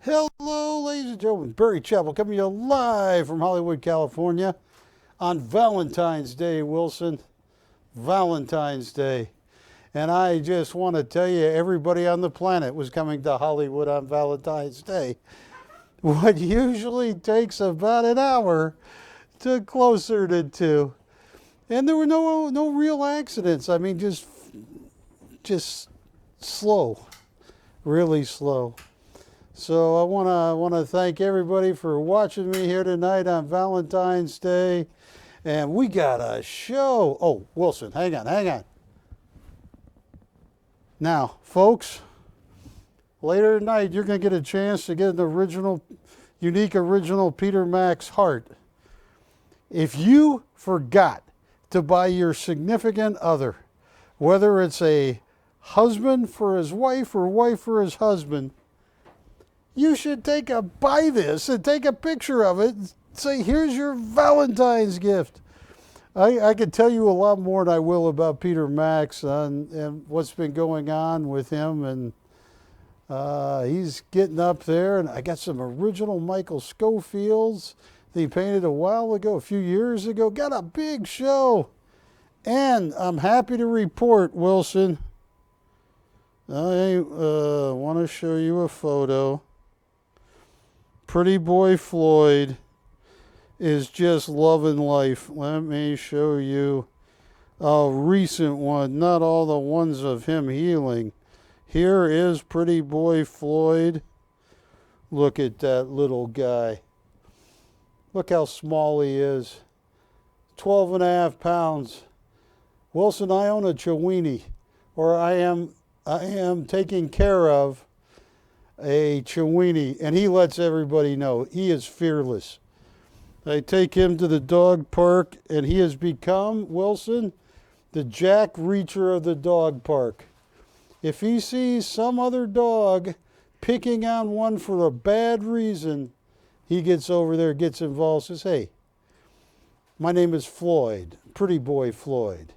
Hello, ladies and gentlemen. Barry Chappell coming to you live from Hollywood, California on Valentine's Day, Wilson. Valentine's Day. And I just want to tell you, everybody on the planet was coming to Hollywood on Valentine's Day. What usually takes about an hour took closer to two. And there were no real accidents. I mean, just slow, really slow. So I want to thank everybody for watching me here tonight on Valentine's Day. And we got a show. Oh, Wilson, hang on. Now, folks, later tonight you're going to get a chance to get an unique original Peter Max heart. If you forgot to buy your significant other, whether it's a husband for his wife or wife for his husband, you should buy this and take a picture of it and say, here's your Valentine's gift. I could tell you a lot more than I will about Peter Max and what's been going on with him. And he's getting up there. And I got some original Michael Schofields that he painted a few years ago. Got a big show. And I'm happy to report, Wilson, I want to show you a photo. Pretty boy Floyd is just loving life. Let me show you a recent one, not all the ones of him healing. Here is pretty boy Floyd. Look at that little guy. Look how small he is. 12 and a half pounds. Wilson, I own a Chiweenie, or I am taking care of a Chiweenie, and he lets everybody know he is fearless. I take him to the dog park, and he has become, Wilson, the Jack Reacher of the dog park. If he sees some other dog picking on one for a bad reason, he gets over there, gets involved, says, hey, my name is Floyd, pretty boy Floyd.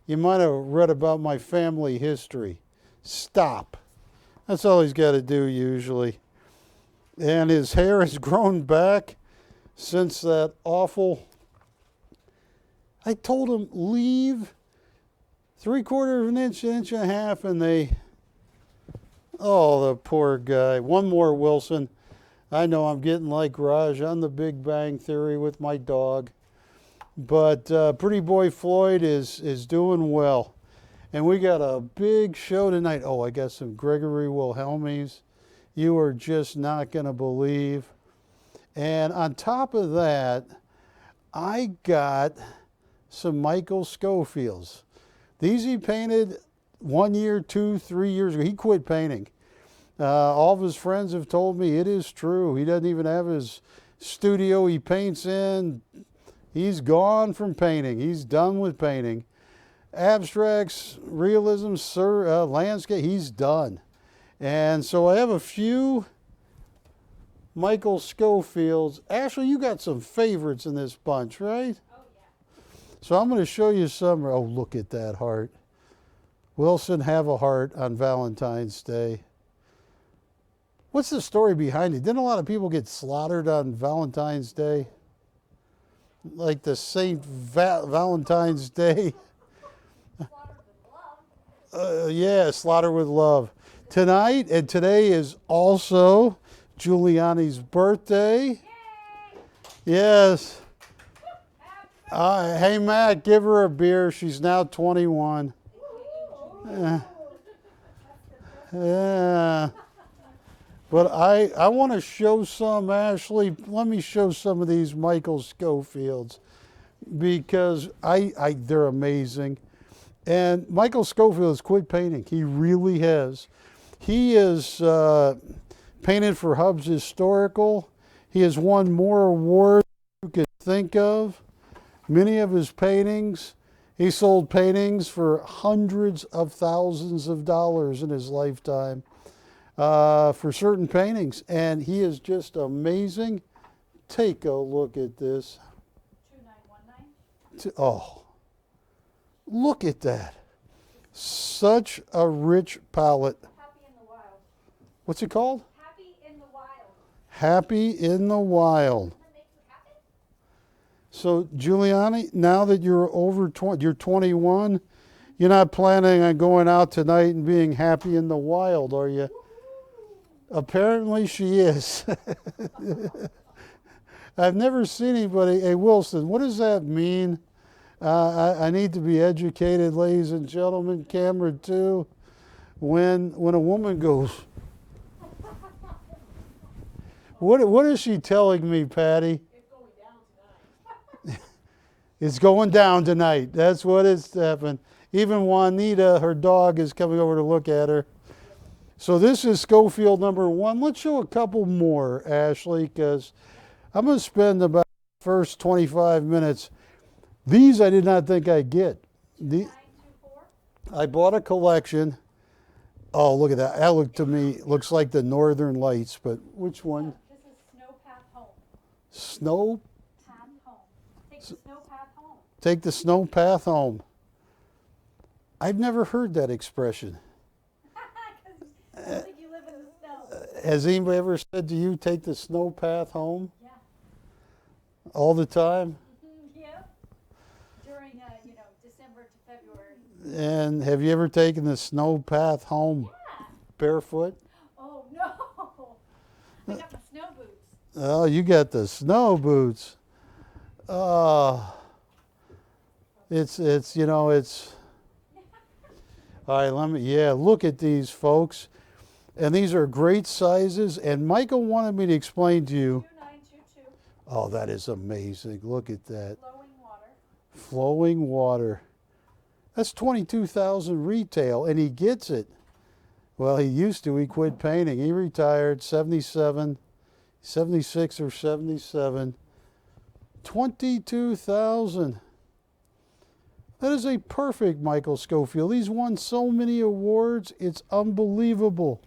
You might have read about my family history. Stop. That's all he's got to do usually. And his hair has grown back since that awful... I told him, leave 3/4 of an inch, inch and a half, and they... Oh, the poor guy. One more, Wilson. I know I'm getting like Raj on the Big Bang Theory with my dog. But pretty boy Floyd is doing well. And we got a big show tonight. Oh, I got some Gregory Wilhelmies you are just not going to believe. And on top of that, I got some Michael Schofields. These he painted 1 year, 2, 3 years ago. He quit painting. All of his friends have told me it is true. He doesn't even have his studio he paints in. He's gone from painting. He's done with painting. Abstracts, realism, landscape, he's done. And so I have a few Michael Schofields. Ashley, you got some favorites in this bunch, right? Oh, yeah. So I'm going to show you some. Oh, look at that heart. Wilson, have a heart on Valentine's Day. What's the story behind it? Didn't a lot of people get slaughtered on Valentine's Day? Like the Saint Valentine's Day? Slaughtered with love. Yeah, Slaughter with Love. Tonight and today is also Giuliani's birthday. Yay! Yes. Hey, Matt, give her a beer. She's now 21. Yeah. But I want to show some, Ashley. Let me show some of these Michael Schofields because they're amazing. And Michael Schofield has quit painting. He really has. He is painted for Hub's Historical. He has won more awards than you could think of. Many of his paintings, he sold paintings for hundreds of thousands of dollars in his lifetime for certain paintings. And he is just amazing. Take a look at this. 2919. Oh, look at that. Such a rich palette. Happy in the Wild. What's it called? Happy in the Wild. Happy in the Wild. That makes you happy? So, Giuliani, now that you're over 20, you're 21, you're not planning on going out tonight and being happy in the wild, are you? Apparently she is. I've never seen anybody. Hey, Wilson, what does that mean? I need to be educated, ladies and gentlemen. Camera 2. When a woman goes, what is she telling me, Patty? It's going down tonight. It's going down tonight. That's what it's happened. Even Juanita, her dog, is coming over to look at her. So this is Schofield number 1. Let's show a couple more, Ashley, because I'm going to spend about the first 25 minutes. These I did not think I'd get. 924? I bought a collection. Oh, look at that. That looked to me, looks like the Northern Lights, but which one? This is Snowpath Home. Snow? Path Home. Take the Snowpath home. Take the snow path home. I've never heard that expression. Because I think you live in the snow. Has anybody ever said to you, take the snow path home? Yeah. All the time? Yep. During, December to February. And have you ever taken the snow path home Yeah. barefoot? Oh, no. I got my snow boots. Oh, you got the snow boots. It's all right, look at these, folks. And these are great sizes. And Michael wanted me to explain to you. 2922. Oh, that is amazing. Look at that. Flowing water. Flowing water. That's 22,000 retail, and he gets it. Well, he used to. He quit painting. He retired, 77, 76 or 77. 22,000. That is a perfect Michael Schofield. He's won so many awards. It's unbelievable.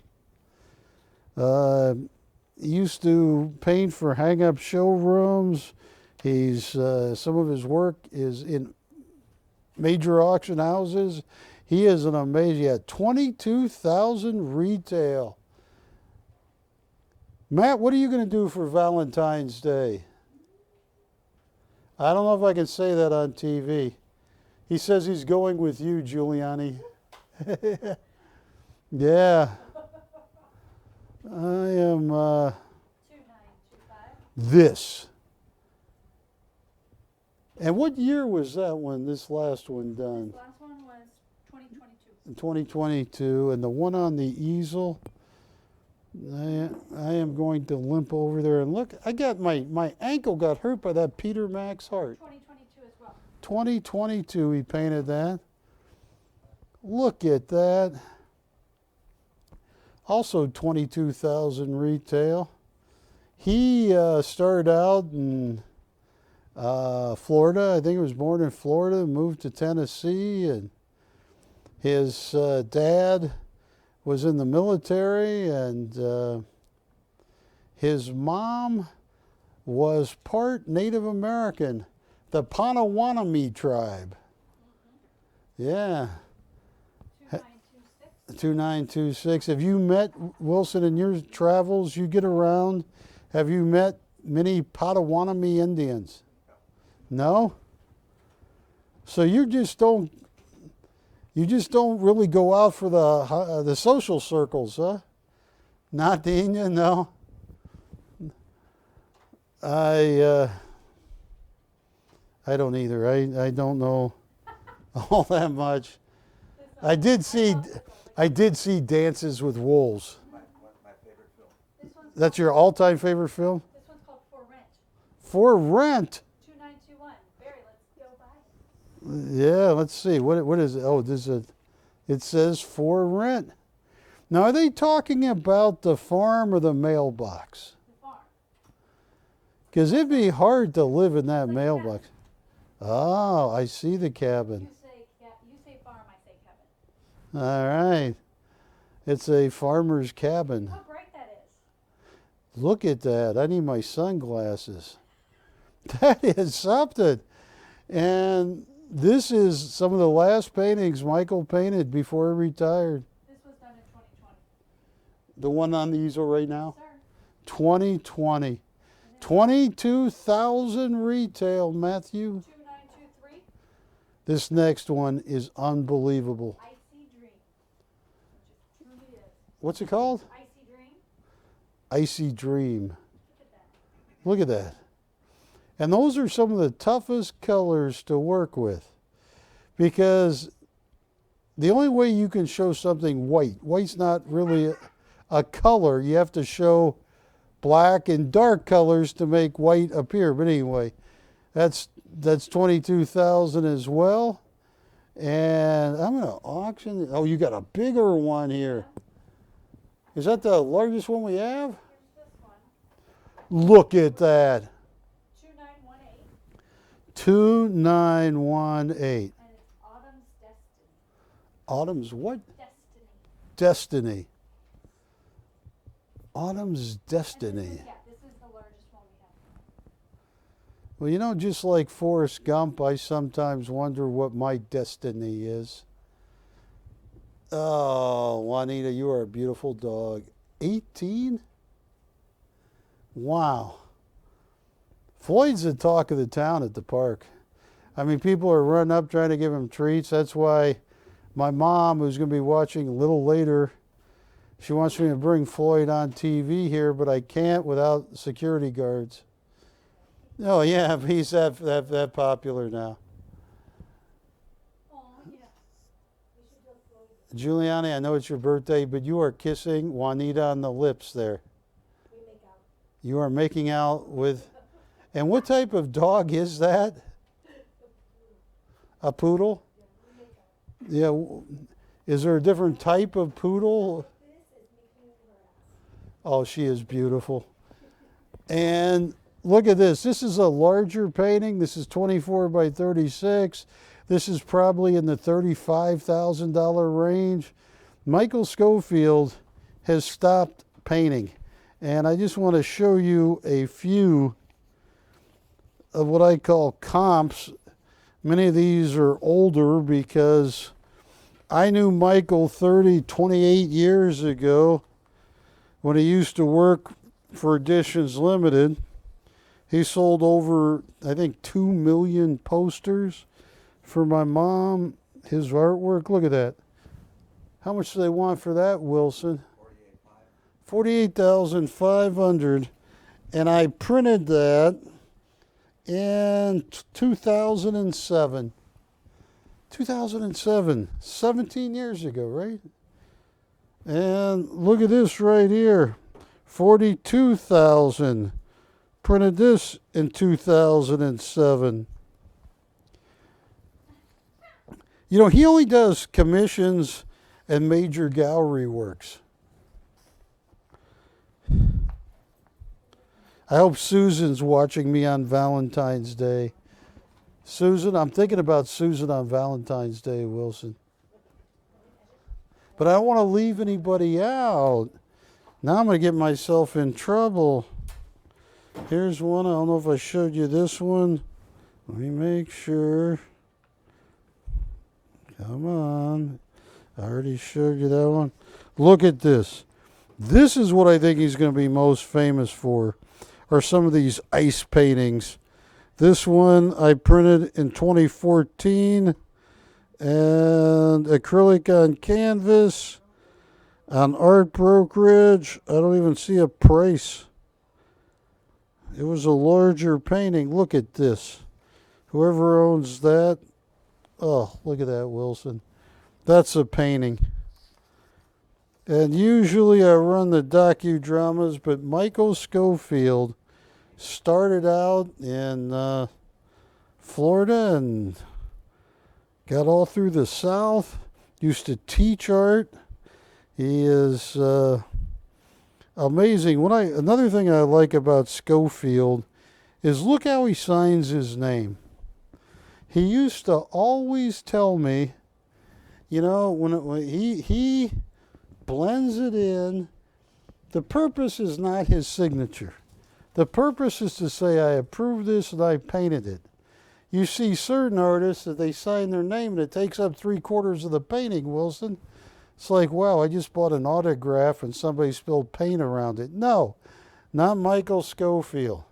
He used to paint for hang-up showrooms. He's some of his work is in major auction houses. He is an amazing. 22,000 retail. Matt, what are you going to do for Valentine's Day? I don't know if I can say that on TV. He says he's going with you, Giuliani. Yeah. I am 2925. this. And what year was that one, this last one done? This last one was 2022. 2022. And the one on the easel, I am going to limp over there and look. I got my ankle got hurt by that Peter Max heart. 2022 as well. 2022 he painted that. Look at that. Also 22,000 retail. He started out in Florida. I think he was born in Florida, moved to Tennessee, and his dad was in the military, and his mom was part Native American, the Potawatomi tribe. Yeah. 2926. 2926. Have you met, Wilson, in your travels, you get around, have you met many Potawatomi Indians? No? So you just don't really go out for the social circles, huh? Not the Indian, no. I don't either. I don't know all that much. I did see Dances with Wolves. My favorite film. This one's That's your all-time favorite film? This one's called For Rent. For Rent. 2921. Barry, let's go buy it. Yeah, let's see. What is it? Oh, it says For Rent. Now, are they talking about the farm or the mailbox? The farm. Because it'd be hard to live in that Like mailbox. Oh, I see the cabin. You say farm, I say cabin. All right. It's a farmer's cabin. How bright that is. Look at that. I need my sunglasses. That is something. And this is some of the last paintings Michael painted before he retired. This was done in 2020. The one on the easel right now? Sir. 2020. 22,000 retail, Matthew. 2923. This next one is unbelievable. Icy Dream. Which it truly is. What's it called? Icy Dream. Icy Dream. Look at that. Look at that. And those are some of the toughest colors to work with, because the only way you can show something white's not really a color. You have to show black and dark colors to make white appear. But anyway, that's 22,000 as well. And I'm going to auction. Oh, you got a bigger one here. Is that the largest one we have? Here's this one. Look at that. 2918. 2918. And it's Autumn's Destiny. Autumn's what? Destiny. Destiny. Autumn's Destiny. Yeah, this is the largest one we have. Well, you know, just like Forrest Gump, I sometimes wonder what my destiny is. Oh, Juanita, you are a beautiful dog. 18? Wow. Floyd's the talk of the town at the park. I mean, people are running up trying to give him treats. That's why my mom, who's going to be watching a little later, she wants me to bring Floyd on TV here, but I can't without security guards. Oh, yeah, he's that popular now. Oh, yeah. We should go Floyd. Giuliani, I know it's your birthday, but you are kissing Juanita on the lips there. We make out. You are making out with... And what type of dog is that? A poodle? Yeah, we make out. Yeah. Is there a different type of poodle? Oh, she is beautiful. And look at this. This is a larger painting. This is 24 by 36. This is probably in the $35,000 range. Michael Schofield has stopped painting. And I just want to show you a few of what I call comps. Many of these are older because I knew Michael 28 years ago when he used to work for Editions Limited. He sold over, I think, 2 million posters for my mom, his artwork. Look at that. How much do they want for that, Wilson? $48,500. And I printed that in 2007. 2007, 17 years ago, right? And look at this right here, 42,000. Printed this in 2007. You know, he only does commissions and major gallery works. I hope Susan's watching me on Valentine's Day. Susan, I'm thinking about Susan on Valentine's Day, Wilson. But I don't want to leave anybody out. Now I'm going to get myself in trouble. Here's one. I don't know if I showed you this one. Let me make sure. Come on. I already showed you that one. Look at this. This is what I think he's going to be most famous for, are some of these ice paintings. This one I printed in 2014. And acrylic on canvas, on art brokerage. I don't even see a price. It was a larger painting. Look at this. Whoever owns that. Oh, look at that, Wilson. That's a painting. And usually I run the docudramas, but Michael Schofield started out in Florida and got all through the South, used to teach art. He is amazing. Another thing I like about Schofield is look how he signs his name. He used to always tell me, you know, when he blends it in, the purpose is not his signature. The purpose is to say, I approve this and I painted it. You see certain artists that they sign their name and it takes up 3/4 of the painting, Wilson. It's like, wow, I just bought an autograph and somebody spilled paint around it. No, not Michael Schofield.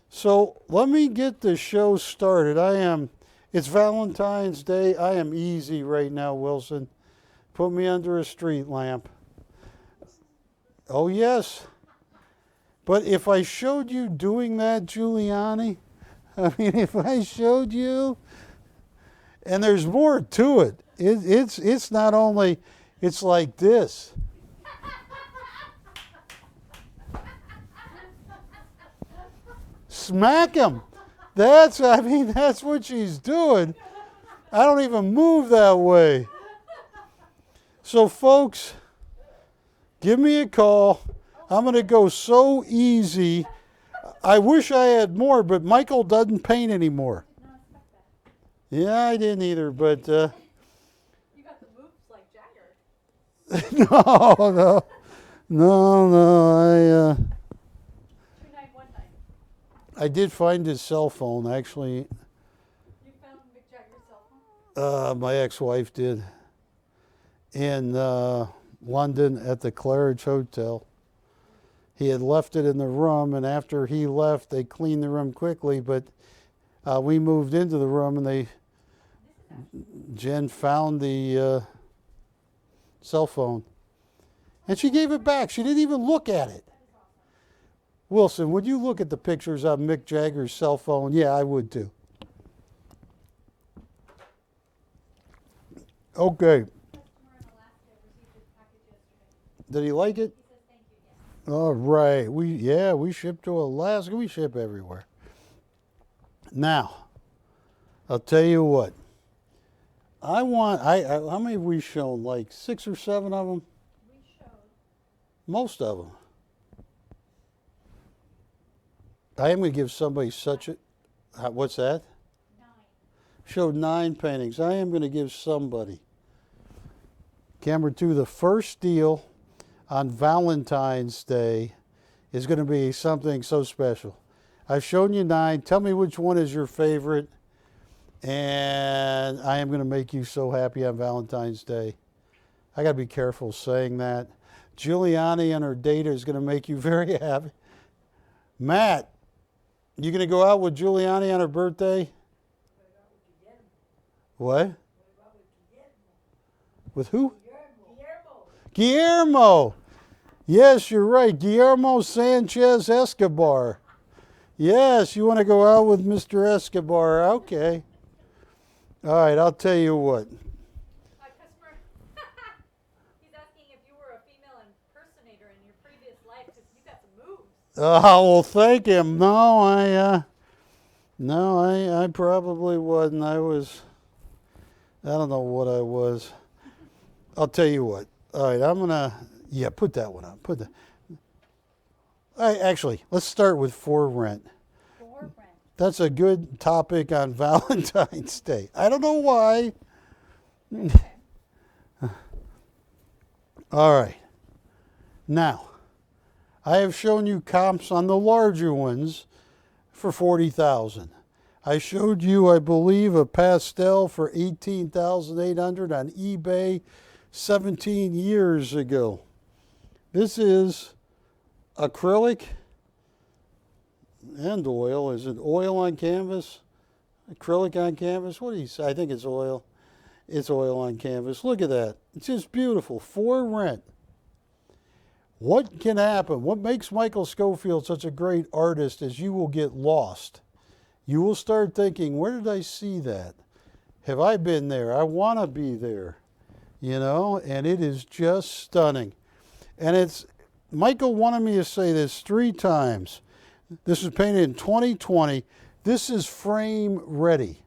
So let me get the show started. It's Valentine's Day. I am easy right now, Wilson. Put me under a street lamp. Oh, yes. But if I showed you doing that, Giuliani, I mean, if I showed you, and there's more to it. It's not only, it's like this. Smack him. That's what she's doing. I don't even move that way. So, folks, give me a call. I'm going to go so easy. I wish I had more, but Michael doesn't paint anymore. Yeah, I didn't either, but... You got the moves like Jagger. No. 2919. I did find his cell phone, actually. You found Mick Jagger's cell phone? My ex-wife did. In London at the Claridge Hotel. He had left it in the room, and after he left, they cleaned the room quickly, but we moved into the room, and Jen found the cell phone. And she gave it back. She didn't even look at it. Wilson, would you look at the pictures of Mick Jagger's cell phone? Yeah, I would too. Okay. Did he like it? All right. We ship to Alaska. We ship everywhere. Now, I'll tell you what. How many have we shown? Like 6 or 7 of them? We showed. Most of them. I am going to give somebody what's that? 9. Showed 9 paintings. I am going to give somebody. Camera 2, the first deal on Valentine's Day is going to be something so special. I've shown you 9. Tell me which one is your favorite. And I am going to make you so happy on Valentine's Day. I got to be careful saying that. Giuliani and her data is going to make you very happy. Matt, you going to go out with Giuliani on her birthday? What? With who? Guillermo. Yes, you're right. Guillermo Sanchez Escobar. Yes, you want to go out with Mr. Escobar. Okay. All right, I'll tell you what. Customer, he's asking if you were a female impersonator in your previous life because you got some moves. Oh, well, thank him. No, I probably wasn't. I don't know what I was. I'll tell you what. All right, I'm going to, put that one on. All right, actually, let's start with For Rent. For rent. That's a good topic on Valentine's Day. I don't know why. All right. Now, I have shown you comps on the larger ones for $40,000. I showed you, I believe, a pastel for $18,800 on eBay 17 years ago. This is acrylic and oil. Is it oil on canvas? Acrylic on canvas? What do you say? I think it's oil. It's oil on canvas. Look at that. It's just beautiful. For rent. What can happen? What makes Michael Schofield such a great artist is you will get lost. You will start thinking, where did I see that? Have I been there? I want to be there. And it is just stunning. And Michael wanted me to say this 3 times. This was painted in 2020. This is frame ready.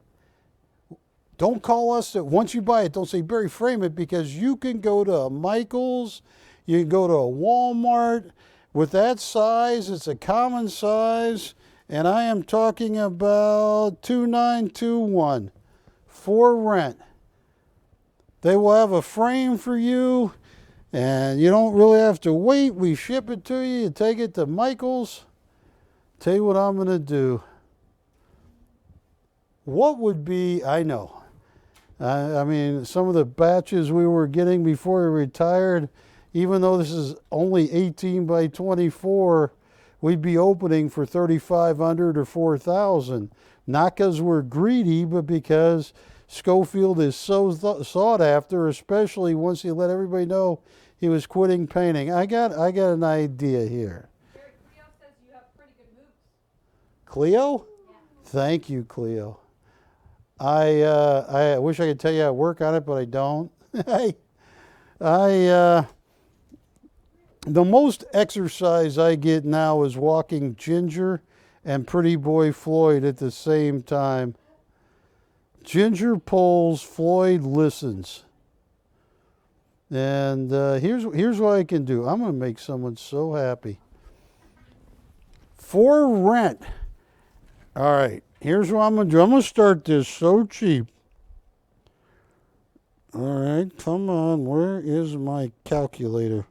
Don't call us once you buy it, don't say, Barry, frame it, because you can go to a Michael's, you can go to a Walmart. With that size, it's a common size, and I am talking about 2921 for rent. They will have a frame for you, and you don't really have to wait. We ship it to you. You take it to Michael's. Tell you what I'm going to do. What would be, I know. I mean, some of the batches we were getting before we retired, even though this is only 18 by 24, we'd be opening for $3,500 or $4,000. Not because we're greedy, but because Schofield is so sought after, especially once he let everybody know he was quitting painting. I got an idea here. Cleo says you have pretty good moves. Cleo? Yeah. Thank you, Cleo. I wish I could tell you I work on it, but I don't. The most exercise I get now is walking Ginger and Pretty Boy Floyd at the same time. Ginger pulls, Floyd listens. And here's what I can do. I'm going to make someone so happy. For rent. All right, here's what I'm going to do. I'm going to start this so cheap. All right, come on. Where is my calculator?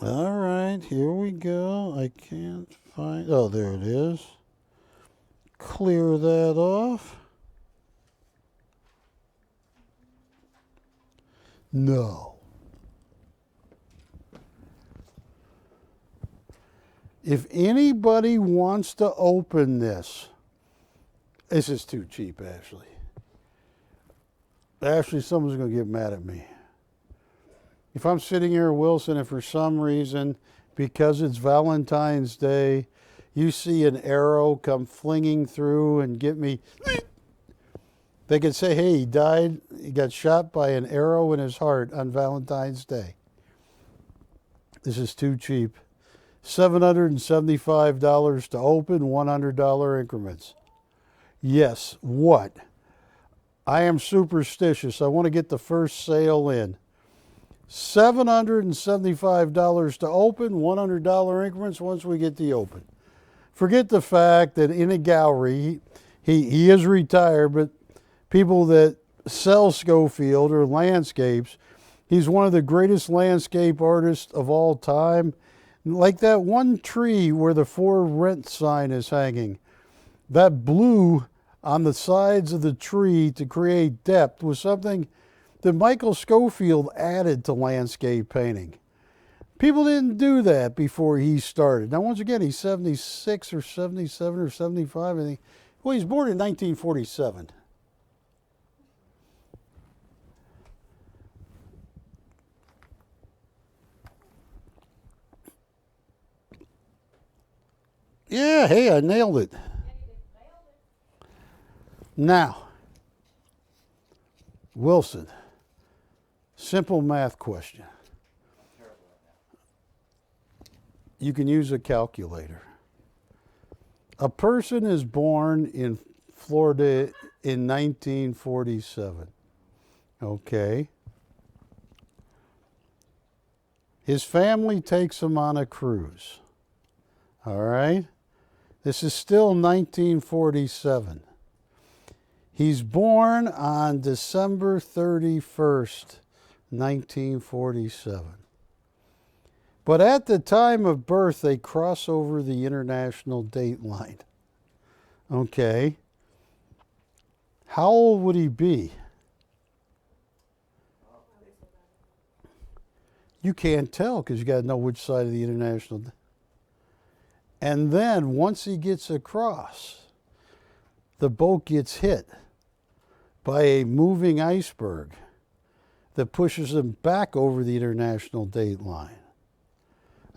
All right, here we go. I can't find... Oh, there it is. Clear that off. No. If anybody wants to open this is too cheap, Ashley. Ashley, someone's going to get mad at me. If I'm sitting here, Wilson, and for some reason, because it's Valentine's Day, you see an arrow come flinging through and get me, they could say, hey, he died, he got shot by an arrow in his heart on Valentine's Day. This is too cheap. $775 to open, $100 increments. Yes, what? I am superstitious. I want to get the first sale in. $775 to open, $100 increments once we get the open. Forget the fact that in a gallery, he is retired, but people that sell Schofield or landscapes, he's one of the greatest landscape artists of all time. Like that one tree where the for rent sign is hanging. That blue on the sides of the tree to create depth was something that Michael Schofield added to landscape painting. People didn't do that before he started. Now, once again, he's 76 or 77 or 75, I think. Well, he's born in 1947. Yeah, hey, I nailed it. Now, Wilson, simple math question. You can use a calculator. A person is born in Florida in 1947. Okay. His family takes him on a cruise. All right. This is still 1947. He's born on December 31st, 1947. But at the time of birth, they cross over the international date line. Okay. How old would he be? You can't tell because you got to know which side of the international. And then once he gets across, the boat gets hit by a moving iceberg that pushes him back over the international date line.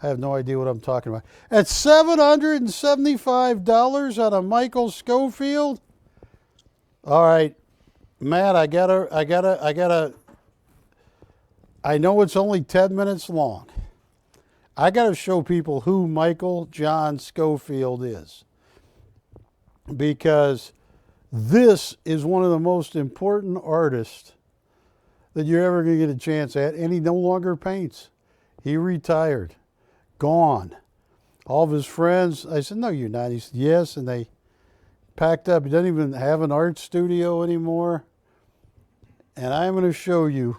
I have no idea what I'm talking about. At $775 on a Michael Schofield? All right, Matt, I know it's only 10 minutes long. I gotta show people who Michael John Schofield is. Because this is one of the most important artists that you're ever gonna get a chance at, and he no longer paints. He retired. Gone. All of his friends, I said, no, you're not. He said, yes, and they packed up. He doesn't even have an art studio anymore. And I'm going to show you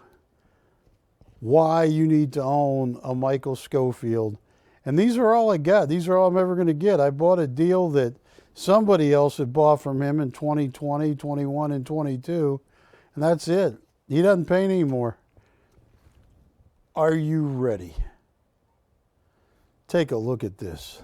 why you need to own a Michael Schofield. And these are all I got. These are all I'm ever going to get. I bought a deal that somebody else had bought from him in 2020, 21, and 22, and that's it. He doesn't paint anymore. Are you ready? Take a look at this.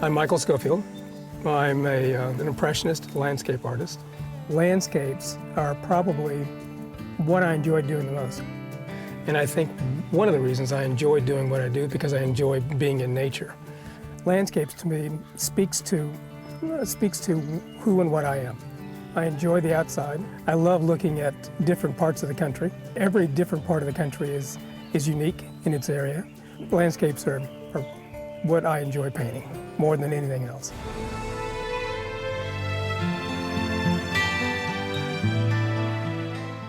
I'm Michael Schofield. I'm an impressionist landscape artist. Landscapes are probably what I enjoy doing the most. And I think one of the reasons I enjoy doing what I do because I enjoy being in nature. Landscapes to me speaks to who and what I am. I enjoy the outside. I love looking at different parts of the country. Every different part of the country is unique in its area. Landscapes are what I enjoy painting more than anything else.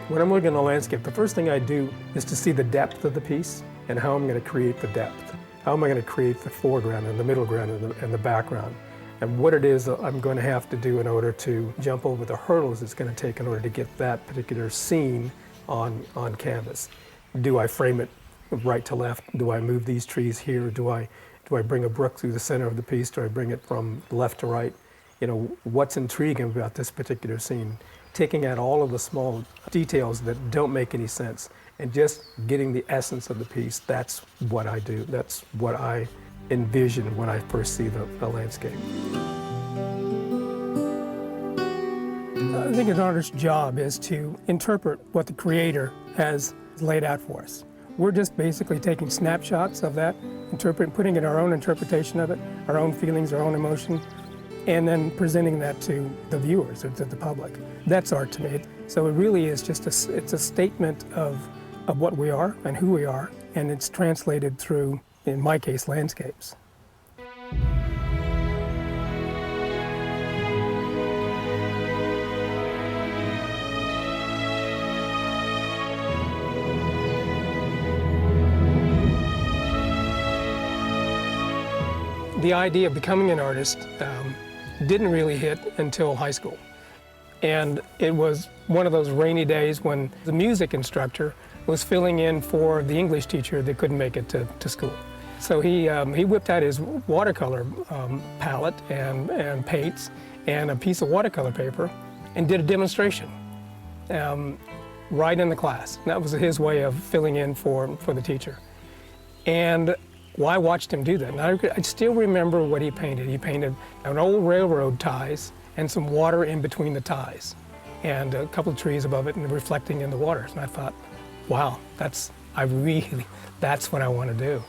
When I'm looking at a landscape, the first thing I do is to see the depth of the piece and how I'm going to create the depth. How am I going to create the foreground and the middle ground and the background? And what it is that I'm going to have to do in order to jump over the hurdles it's going to take in order to get that particular scene on canvas. Do I frame it right to left? Do I move these trees here? Do I bring a brook through the center of the piece? Do I bring it from left to right? You know, what's intriguing about this particular scene? Taking out all of the small details that don't make any sense and just getting the essence of the piece. That's what I do. That's what I envision when I first see the landscape. I think an artist's job is to interpret what the creator has laid out for us. We're just basically taking snapshots of that, putting in our own interpretation of it, our own feelings, our own emotion, and then presenting that to the viewers or to the public. That's art to me. So it really is just it's a statement of what we are and who we are, and it's translated through, in my case, landscapes. The idea of becoming an artist didn't really hit until high school. And it was one of those rainy days when the music instructor was filling in for the English teacher that couldn't make it to school. So he whipped out his watercolor palette and paints and a piece of watercolor paper and did a demonstration right in the class. That was his way of filling in for the teacher. And well, I watched him do that, and I still remember what he painted. He painted an old railroad ties and some water in between the ties, and a couple of trees above it and reflecting in the waters. And I thought, wow, that's what I want to do.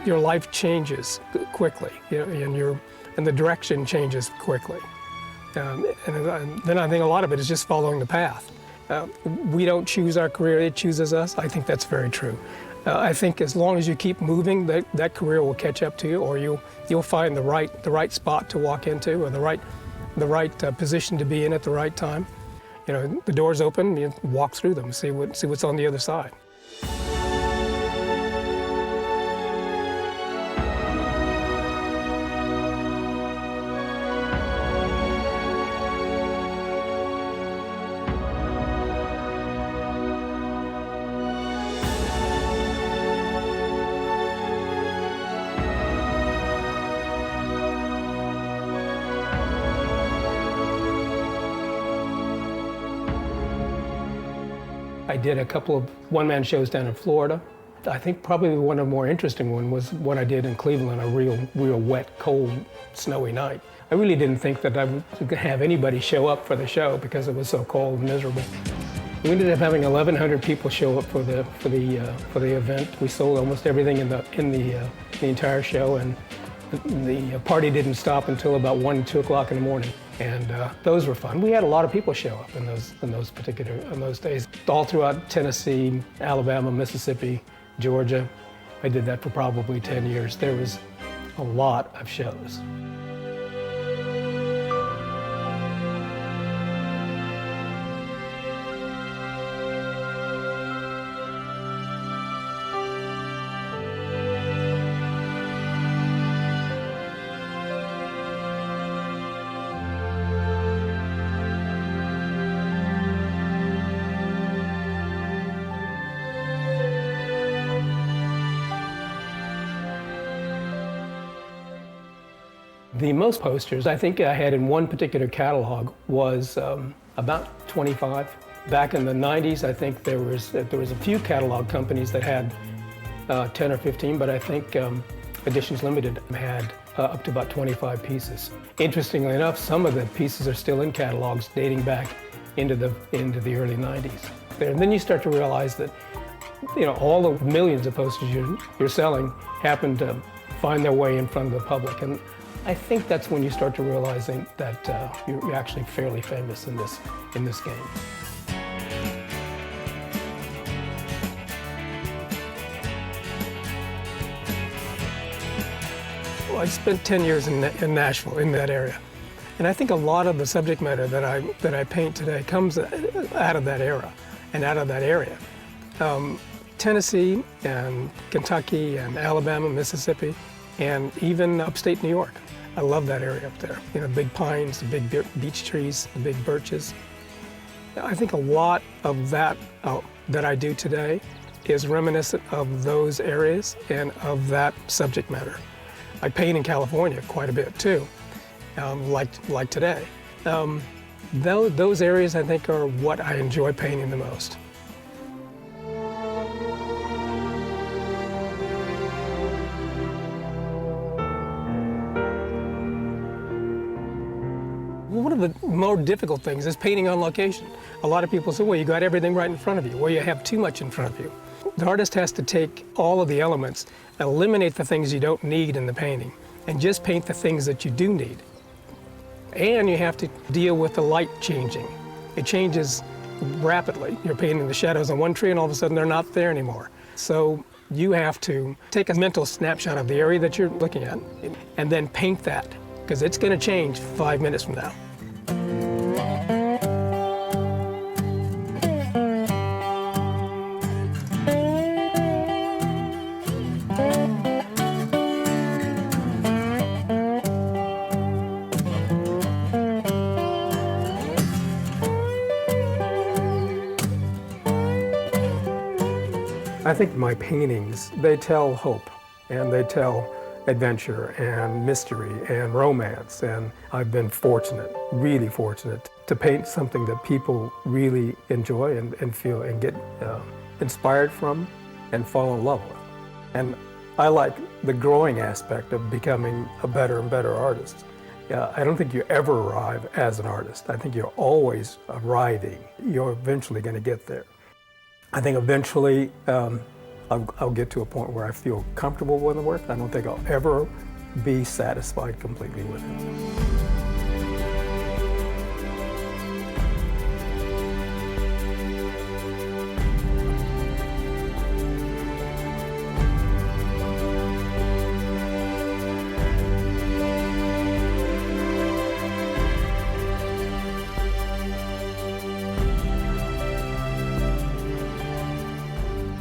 Your life changes quickly, and the direction changes quickly. And then I think a lot of it is just following the path. We don't choose our career, it chooses us. I think that's very true. I think as long as you keep moving, that career will catch up to you, or you'll find the right spot to walk into, or the right position to be in at the right time. You know, the doors open, you walk through them, see what's on the other side. I did a couple of one-man shows down in Florida. I think probably one of the more interesting one was what I did in Cleveland, a real wet, cold, snowy night. I really didn't think that I would have anybody show up for the show because it was so cold and miserable. We ended up having 1,100 people show up for the event. We sold almost everything in the entire show, and The party didn't stop until about 1, 2 o'clock in the morning, and those were fun. We had a lot of people show up in those days, all throughout Tennessee, Alabama, Mississippi, Georgia. I did that for probably 10 years. There was a lot of shows. The most posters I think I had in one particular catalog was about 25. Back in the 90s, I think there was a few catalog companies that had 10 or 15, but I think Editions Limited had up to about 25 pieces. Interestingly enough, some of the pieces are still in catalogs dating back into the early 90s. And then you start to realize that, you know, all the millions of posters you're selling happen to find their way in front of the public. And I think that's when you start to realizing that you're actually fairly famous in this game. Well, I spent 10 years in Nashville, in that area, and I think a lot of the subject matter that I paint today comes out of that era and out of that area. Tennessee and Kentucky and Alabama, Mississippi, and even upstate New York. I love that area up there. You know, the big pines, the big beech trees, the big birches. I think a lot of that that I do today is reminiscent of those areas and of that subject matter. I paint in California quite a bit too, like today. Those areas I think are what I enjoy painting the most. One of the more difficult things is painting on location. A lot of people say, well, you got everything right in front of you. Well, you have too much in front of you. The artist has to take all of the elements, eliminate the things you don't need in the painting, and just paint the things that you do need. And you have to deal with the light changing. It changes rapidly. You're painting the shadows on one tree and all of a sudden they're not there anymore. So you have to take a mental snapshot of the area that you're looking at and then paint that, because it's going to change 5 minutes from now. I think my paintings, they tell hope, and they tell adventure and mystery and romance, and I've been fortunate, really fortunate, to paint something that people really enjoy and feel and get inspired from and fall in love with. And I like the growing aspect of becoming a better and better artist. I don't think you ever arrive as an artist. I think you're always arriving. You're eventually going to get there. I think eventually I'll get to a point where I feel comfortable with the work. I don't think I'll ever be satisfied completely with it.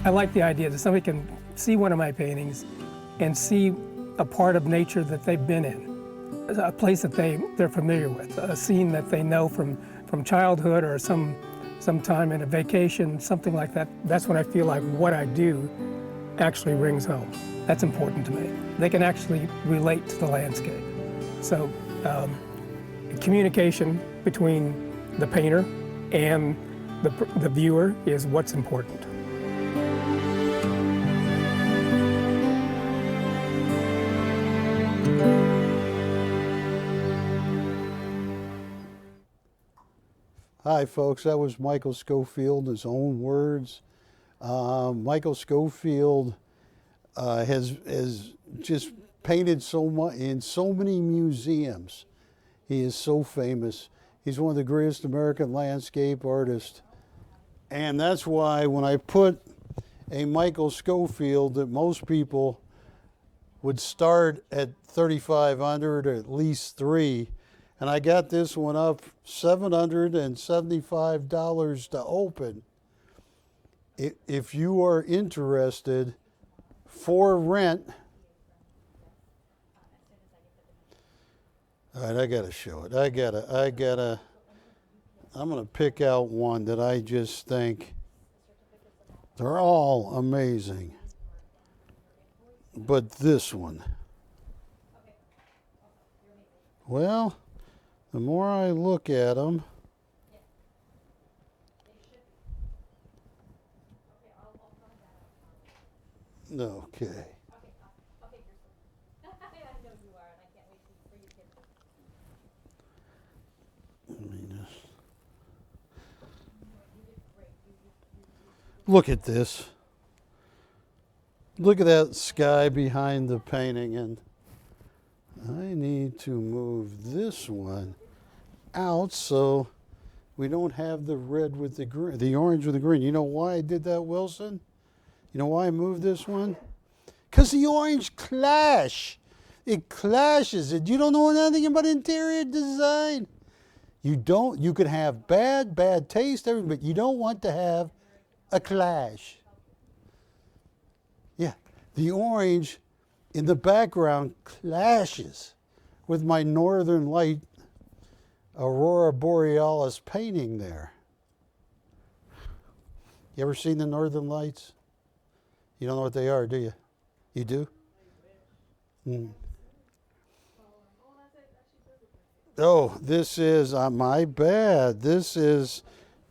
I like the idea that somebody can see one of my paintings and see a part of nature that they've been in, a place that they're familiar with, a scene that they know from childhood or some time in a vacation, something like that. That's when I feel like what I do actually rings home. That's important to me. They can actually relate to the landscape. So communication between the painter and the viewer is what's important. Hi, folks. That was Michael Schofield, his own words. Michael Schofield has just painted so much in so many museums. He is so famous. He's one of the greatest American landscape artists. And that's why when I put a Michael Schofield that most people would start at 3,500 or at least $3, and I got this one up $775 to open. If you are interested, for rent. All right, I gotta show it. I'm gonna pick out one that I just think they're all amazing. But this one, well, the more I look at them, okay. Look at this. Look at that sky behind the painting, and I need to move this one out so we don't have the red with the green, the orange with the green. You know why I did that, Wilson? You know why I moved this one? Because the orange clash. It clashes. You don't know anything about interior design. You can have bad taste, everything, but you don't want to have a clash. Yeah, the orange in the background clashes with my Northern Light Aurora Borealis painting there. You ever seen the Northern Lights? You don't know what they are, do you? You do? Mm. Oh, this is, my bad. This is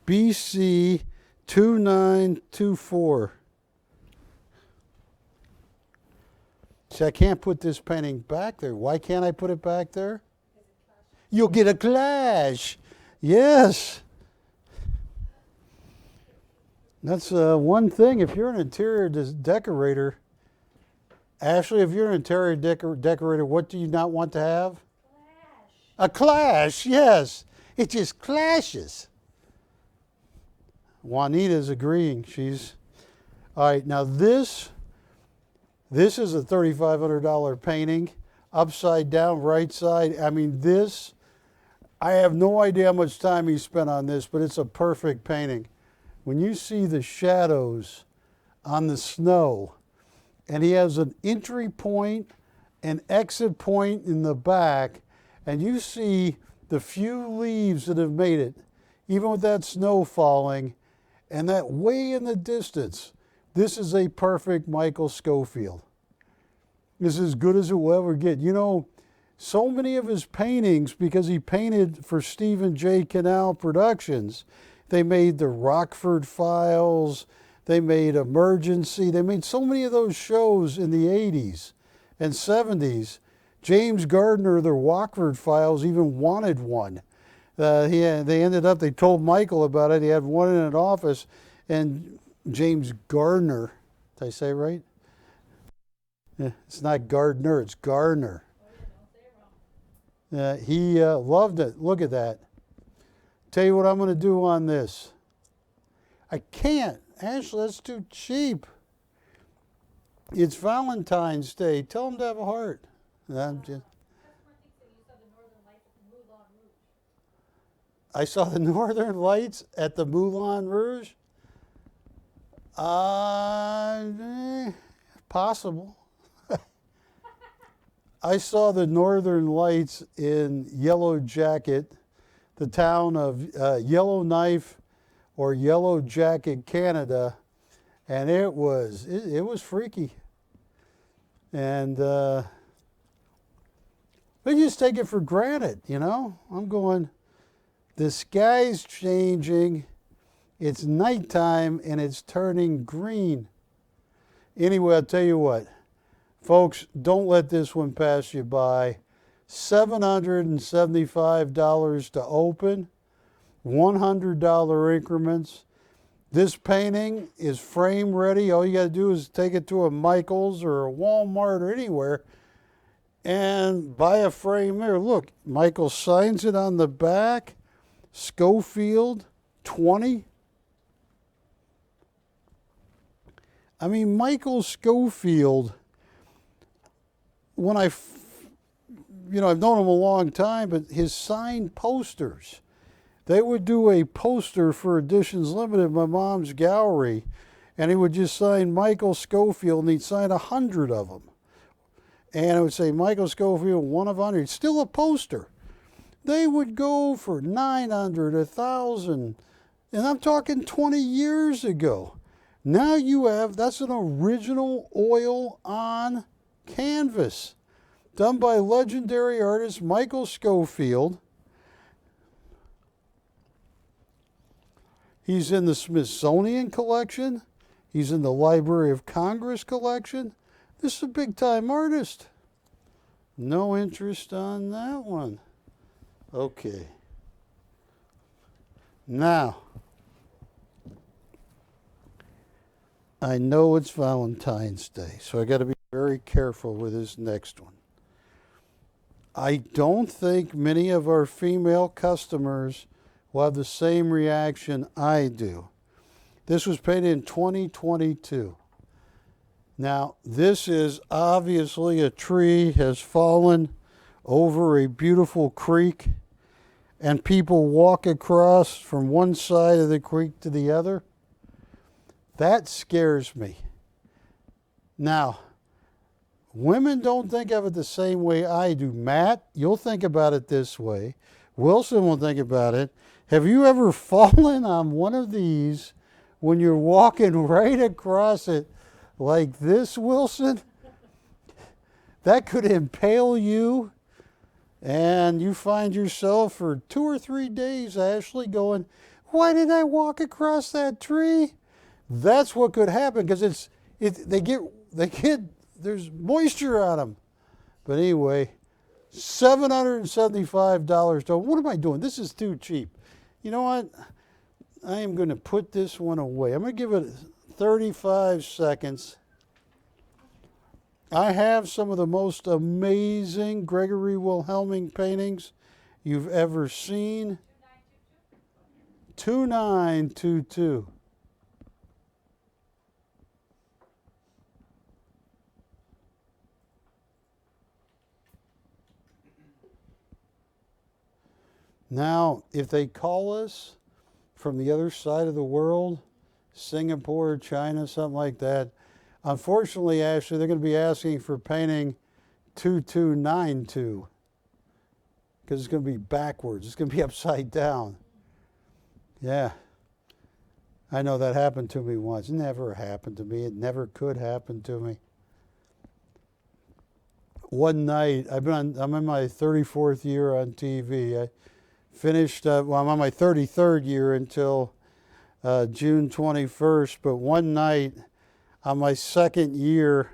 BC 2924. See, I can't put this painting back there. Why can't I put it back there? You'll get a clash. Yes. That's one thing. If you're an interior decorator, Ashley, if you're an interior decorator, what do you not want to have? A clash, yes. It just clashes. Juanita's agreeing. She's all right. Now this is a $3,500 painting, upside down, right side. I mean, this, I have no idea how much time he spent on this, but it's a perfect painting. When you see the shadows on the snow, and he has an entry point, an exit point in the back, and you see the few leaves that have made it, even with that snow falling, and that way in the distance, this is a perfect Michael Schofield. This is as good as it will ever get. You know, so many of his paintings, because he painted for Stephen J. Cannell Productions, they made the Rockford Files, they made Emergency, they made so many of those shows in the 80s and 70s. James Gardner, the Rockford Files, even wanted one. They told Michael about it. He had one in an office, and James Gardner, did I say it right? Yeah, it's not Gardner, it's Gardner. He loved it. Look at that. Tell you what I'm going to do on this. I can't. Ashley, that's too cheap. It's Valentine's Day. Tell him to have a heart. I'm just... I saw the Northern Lights at the Moulin Rouge. Possible. I saw the Northern Lights in Yellow Jacket, the town of Yellowknife or Yellow Jacket, Canada, and it was freaky. And we just take it for granted, you know. I'm going, the sky's changing, it's nighttime, and it's turning green. Anyway, I'll tell you what, folks, don't let this one pass you by. $775 to open, $100 increments. This painting is frame ready. All you got to do is take it to a Michael's or a Walmart or anywhere, and buy a frame there. Look, Michael signs it on the back. Schofield, 20. I mean, Michael Schofield, when I've known him a long time, but his signed posters, they would do a poster for Editions Limited in my mom's gallery, and he would just sign Michael Schofield, and he'd sign 100 of them. And it would say, Michael Schofield, 1 of 100. Still a poster. They would go for 900, 1,000. And I'm talking 20 years ago. Now you have, that's an original oil on canvas done by legendary artist Michael Schofield. He's in the Smithsonian collection. He's in the Library of Congress collection. This is a big-time artist. No interest on that one. Okay. Now, I know it's Valentine's Day, so I got to be very careful with this next one. I don't think many of our female customers will have the same reaction I do. This was painted in 2022. Now, this is obviously a tree has fallen over a beautiful creek, and people walk across from one side of the creek to the other. That scares me. Now, women don't think of it the same way I do. Matt, you'll think about it this way. Wilson will think about it. Have you ever fallen on one of these when you're walking right across it like this, Wilson? That could impale you, and you find yourself for 2 or 3 days, Ashley, going, why did I walk across that tree? That's what could happen, because they get there's moisture on them. But anyway, $775. What am I doing? This is too cheap. You know what? I am going to put this one away. I'm going to give it 35 seconds. I have some of the most amazing Gregory Wilhelming paintings you've ever seen. 2922. Now, if they call us from the other side of the world, Singapore, China, something like that, unfortunately, Ashley, they're going to be asking for painting 2292 because it's going to be backwards. It's going to be upside down. Yeah. I know that happened to me once. It never happened to me. It never could happen to me. One night, I'm in my 34th year on TV. I finished, I'm on my 33rd year until June 21st, but one night on my 2nd year,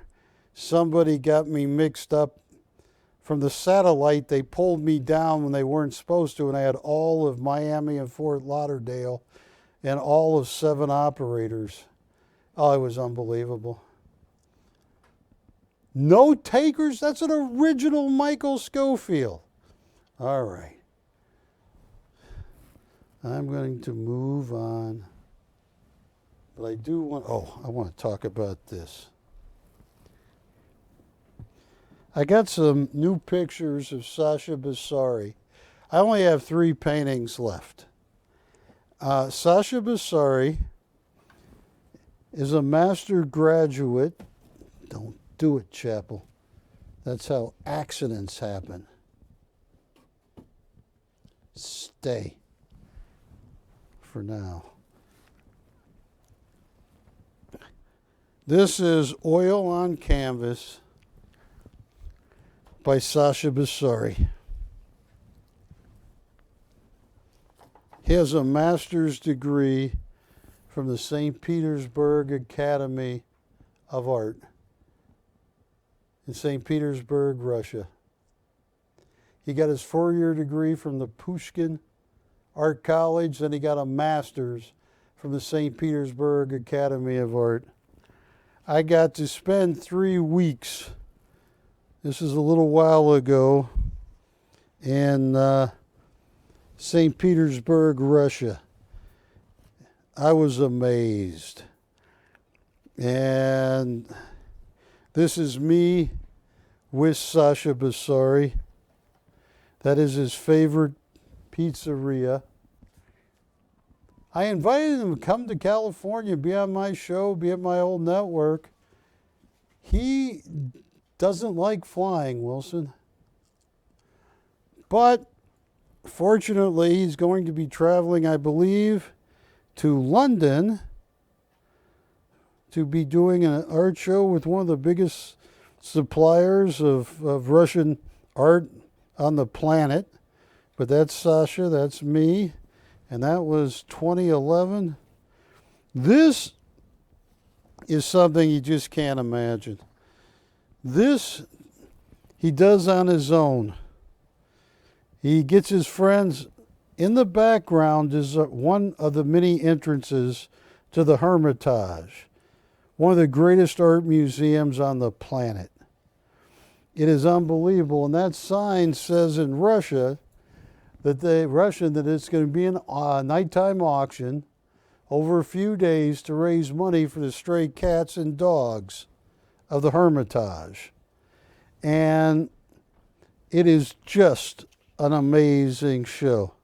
somebody got me mixed up. From the satellite, they pulled me down when they weren't supposed to, and I had all of Miami and Fort Lauderdale and all of 7 operators. Oh, it was unbelievable. No takers? That's an original Michael Schofield. All right. I'm going to move on. But I do want, I want to talk about this. I got some new pictures of Sasha Bassari. I only have 3 paintings left. Sasha Bassari is a master graduate. Don't do it, Chappell. That's how accidents happen. Stay for now. This is Oil on Canvas by Sasha Bassari. He has a master's degree from the St. Petersburg Academy of Art in St. Petersburg, Russia. He got his 4-year degree from the Pushkin Art College, then he got a master's from the St. Petersburg Academy of Art. I got to spend 3 weeks This is a little while ago in St. Petersburg, Russia. I was amazed. And this is me with Sasha Basari. That is his favorite pizzeria. I invited him to come to California, be on my show, be at my old network. He doesn't like flying, Wilson. But fortunately, he's going to be traveling, I believe, to London to be doing an art show with one of the biggest suppliers of Russian art on the planet. But that's Sasha, that's me, and that was 2011. This is something you just can't imagine. This he does on his own. He gets his friends. In the background is one of the many entrances to the Hermitage, one of the greatest art museums on the planet. It is unbelievable, and that sign says in Russia that it's going to be a nighttime auction over a few days to raise money for the stray cats and dogs of the Hermitage. And it is just an amazing show.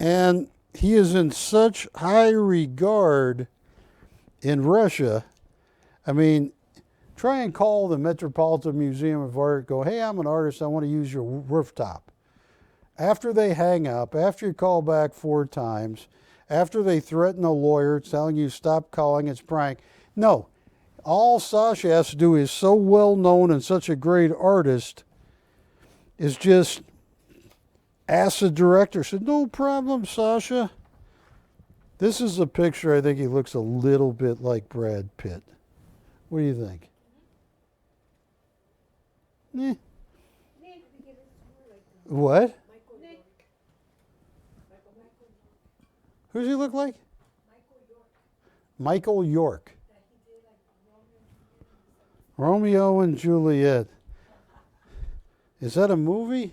And he is in such high regard in Russia. I mean, try and call the Metropolitan Museum of Art, go, hey, I'm an artist, I want to use your rooftop. After they hang up, after you call back 4 times, after they threaten a lawyer telling you stop calling, it's prank. No, all Sasha has to do is so well known and such a great artist is just ask the director, said, no problem, Sasha. This is a picture, I think he looks a little bit like Brad Pitt. What do you think? Eh. What? Who does he look like? Michael York. Romeo and Juliet. Is that a movie?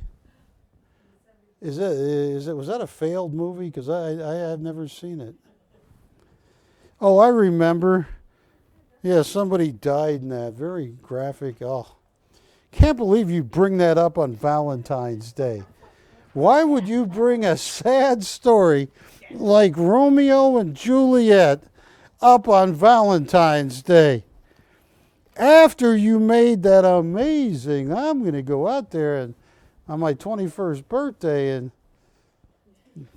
Was that a failed movie? Because I have never seen it. Oh, I remember. Yeah, somebody died in that. Very graphic. Oh, can't believe you bring that up on Valentine's Day. Why would you bring a sad story like Romeo and Juliet up on Valentine's Day? After you made that amazing, I'm going to go out there and on my 21st birthday and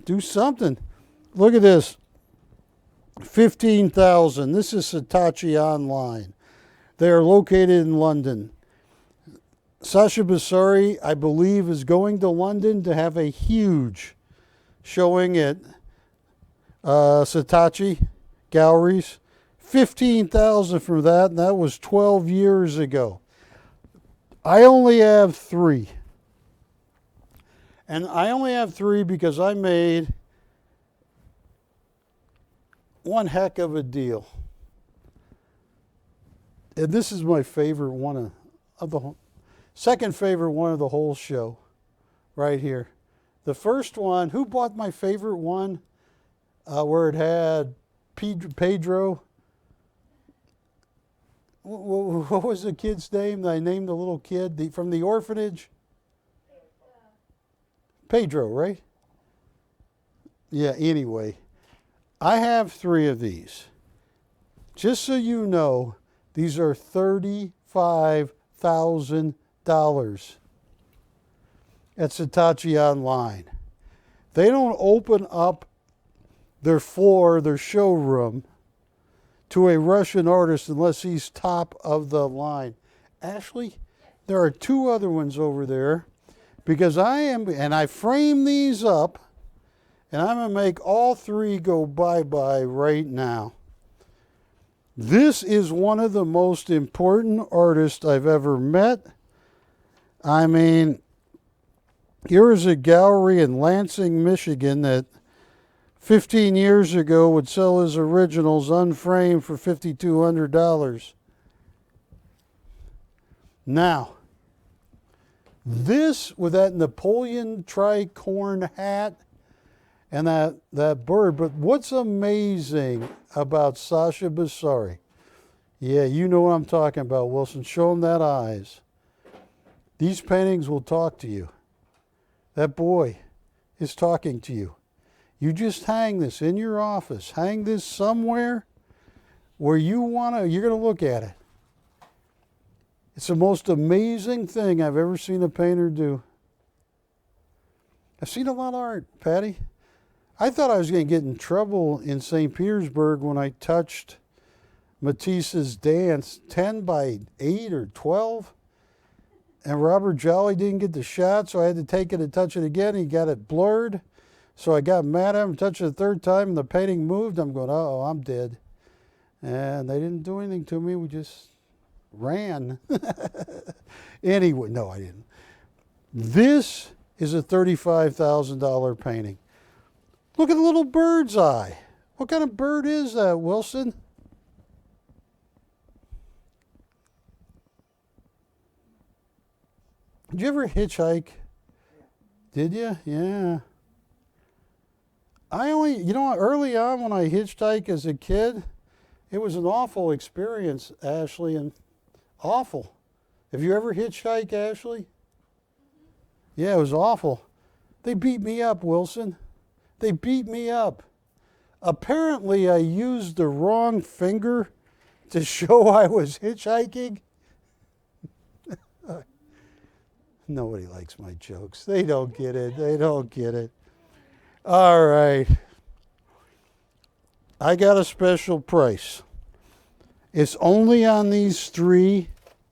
do something. Look at this. 15,000. This is Hitachi Online. They are located in London. Sasha Basari, I believe, is going to London to have a huge showing at Hitachi Galleries. 15,000 for that, and that was 12 years ago. I only have 3. And I only have 3 because I made one heck of a deal. And this is my favorite one of the whole, second favorite one of the whole show, right here. The first one, who bought my favorite one where it had Pedro? What was the kid's name? I named the little kid from the orphanage. Pedro, right? Yeah, anyway. I have 3 of these. Just so you know, these are $35,000 at Hitachi Online. They don't open up their floor, their showroom, to a Russian artist unless he's top of the line. Ashley, there are 2 other ones over there because I frame these up and I'm going to make all 3 go bye-bye right now. This is one of the most important artists I've ever met. I mean, here is a gallery in Lansing, Michigan that 15 years ago would sell his originals unframed for $5,200. Now, this with that Napoleon tricorn hat and that bird, but what's amazing about Sasha Basari? Yeah, you know what I'm talking about, Wilson. Show him that eyes. These paintings will talk to you. That boy is talking to you. You just hang this in your office. Hang this somewhere where you're going to look at it. It's the most amazing thing I've ever seen a painter do. I've seen a lot of art, Patty. I thought I was going to get in trouble in St. Petersburg when I touched Matisse's Dance 10 by 8 or 12. And Robert Jolly didn't get the shot, so I had to take it and touch it again. He got it blurred. So I got mad at him, touched it the third time, and the painting moved. I'm going, uh-oh, I'm dead. And they didn't do anything to me. We just ran. Anyway, no, I didn't. This is a $35,000 painting. Look at the little bird's eye. What kind of bird is that, Wilson? Did you ever hitchhike? Did you? Yeah. Early on when I hitchhiked as a kid, it was an awful experience, Ashley, and awful. Have you ever hitchhiked, Ashley? Yeah, it was awful. They beat me up, Wilson. They beat me up. Apparently, I used the wrong finger to show I was hitchhiking. Nobody likes my jokes. They don't get it. They don't get it. All right. I got a special price. It's only on these three,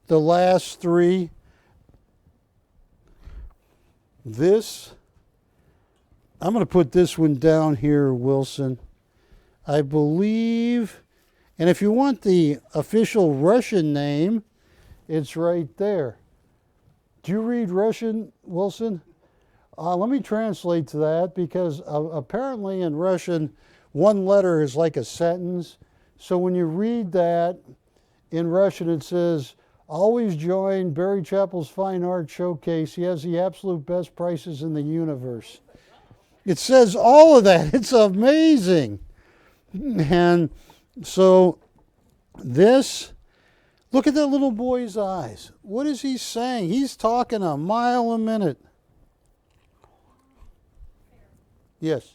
the last three. This, I'm going to put this one down here, Wilson. I believe, and if you want the official Russian name, it's right there. Do you read Russian, Wilson? Let me translate to that, because apparently in Russian, one letter is like a sentence. So when you read that in Russian, it says, always join Barry Chappell's Fine Art Showcase. He has the absolute best prices in the universe. It says all of that. It's amazing. And so this, look at that little boy's eyes. What is he saying? He's talking a mile a minute. Yes.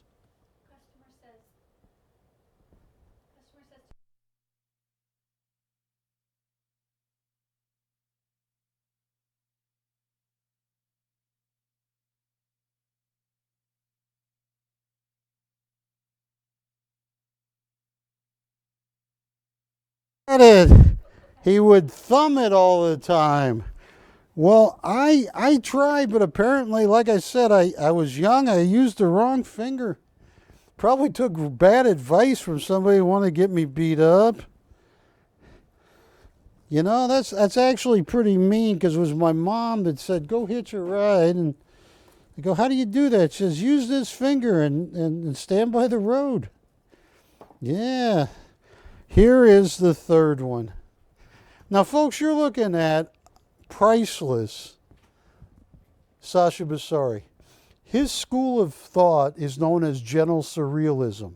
He would thumb it all the time. Well, I tried, but apparently, like I said, I was young. I used the wrong finger. Probably took bad advice from somebody who wanted to get me beat up. You know, that's actually pretty mean, because it was my mom that said, go hitch a ride. And I go, how do you do that? She says, use this finger and stand by the road. Yeah. Here is the third one. Now, folks, you're looking at priceless Sasha Basari. His school of thought is known as gentle surrealism.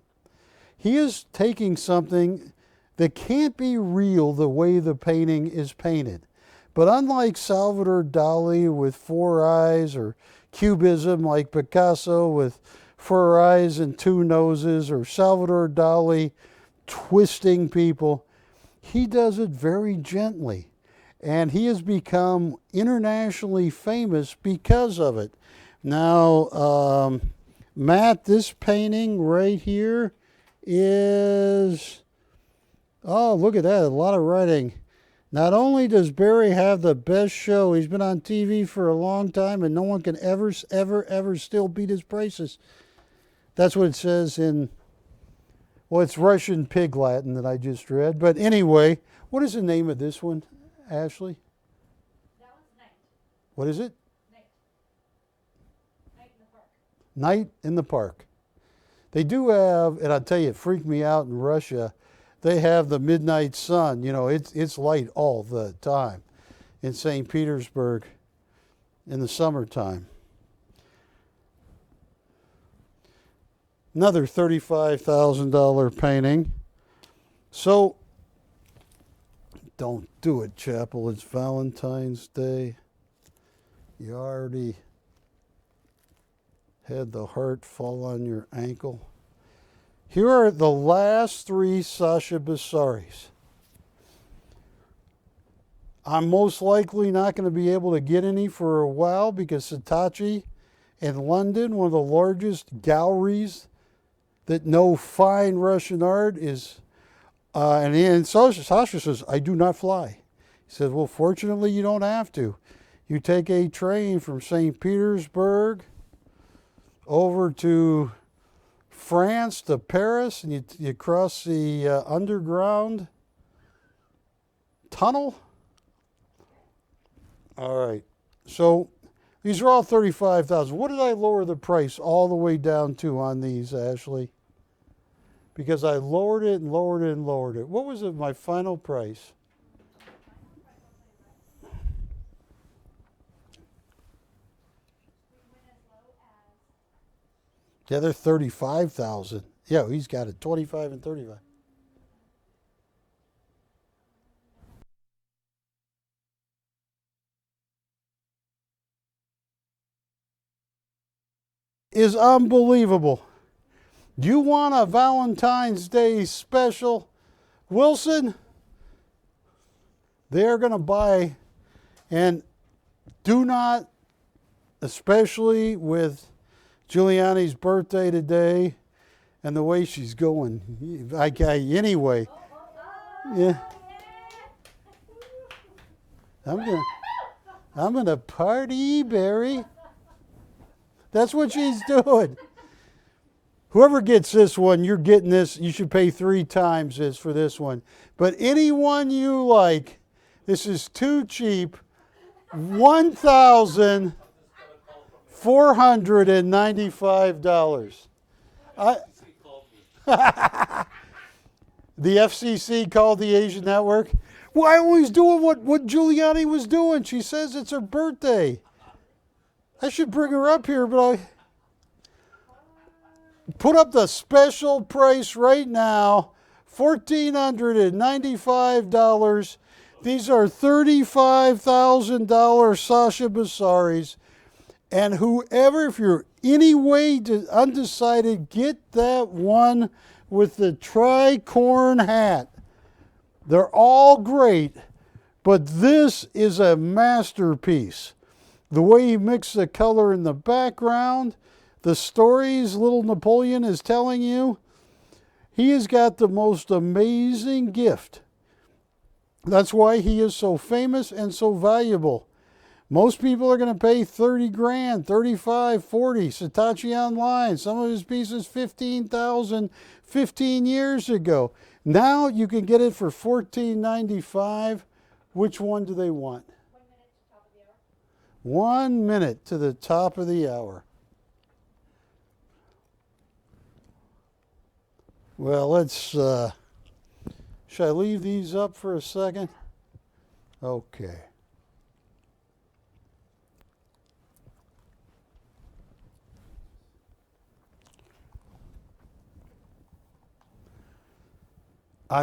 He is taking something that can't be real the way the painting is painted. But unlike Salvador Dali with four eyes, or Cubism like Picasso with four eyes and two noses, or Salvador Dali twisting people, he does it very gently. And he has become internationally famous because of it. Now, Matt, this painting right here is, oh, look at that, a lot of writing. Not only does Barry have the best show, he's been on TV for a long time, and no one can ever still beat his prices. That's what it says in, well, it's Russian Pig Latin that I just read. But anyway, what is the name of this one, Ashley? That one's Night. What is it? Night. Night in the Park. Night in the Park. They do have, and I'll tell you, it freaked me out in Russia, they have the midnight sun. You know, it's light all the time. in St. Petersburg in the summertime. Another $35,000 painting. So, don't do it, Chappell. It's Valentine's Day. You already had the heart fall on your ankle. Here are the last three Sasha Bassaris. I'm most likely not going to be able to get any for a while because Hitachi in London, one of the largest galleries that know fine Russian art, is, and Sasha says, I do not fly. He says, well, fortunately, you don't have to. You take a train from St. Petersburg over to France to Paris, and you cross the underground tunnel. All right, so these are all $35,000. What did I lower the price all the way down to on these, Ashley? Because I lowered it and lowered it and lowered it. What was my final price? Yeah, they're $35,000. Yeah, he's got it, 25 and 35. Is unbelievable. Do you want a Valentine's Day special? Wilson, they're going to buy, and do not, especially with Giuliani's birthday today and the way she's going. Anyway, yeah. I'm gonna party, Barry. That's what she's doing. Whoever gets this one, you're getting this. You should pay 3 times this for this one. But anyone you like, this is too cheap. $1,495. The FCC called the Asian Network. Well, I always doing what Giuliani was doing. She says it's her birthday. I should bring her up here, but I put up the special price right now, $1,495. These are $35,000 Sasha Bassaris. And whoever, if you're any way undecided, get that one with the tricorn hat. They're all great, but this is a masterpiece. The way he mixed the color in the background, the stories little Napoleon is telling you, he has got the most amazing gift. That's why he is so famous and so valuable. Most people are going to pay 30 grand, 35, 40. Hitachi online, some of his pieces 15,000 15 years ago. Now you can get it for $14.95. Which one do they want? 1 minute to the top of the hour. Well, let's, should I leave these up for a second? Okay.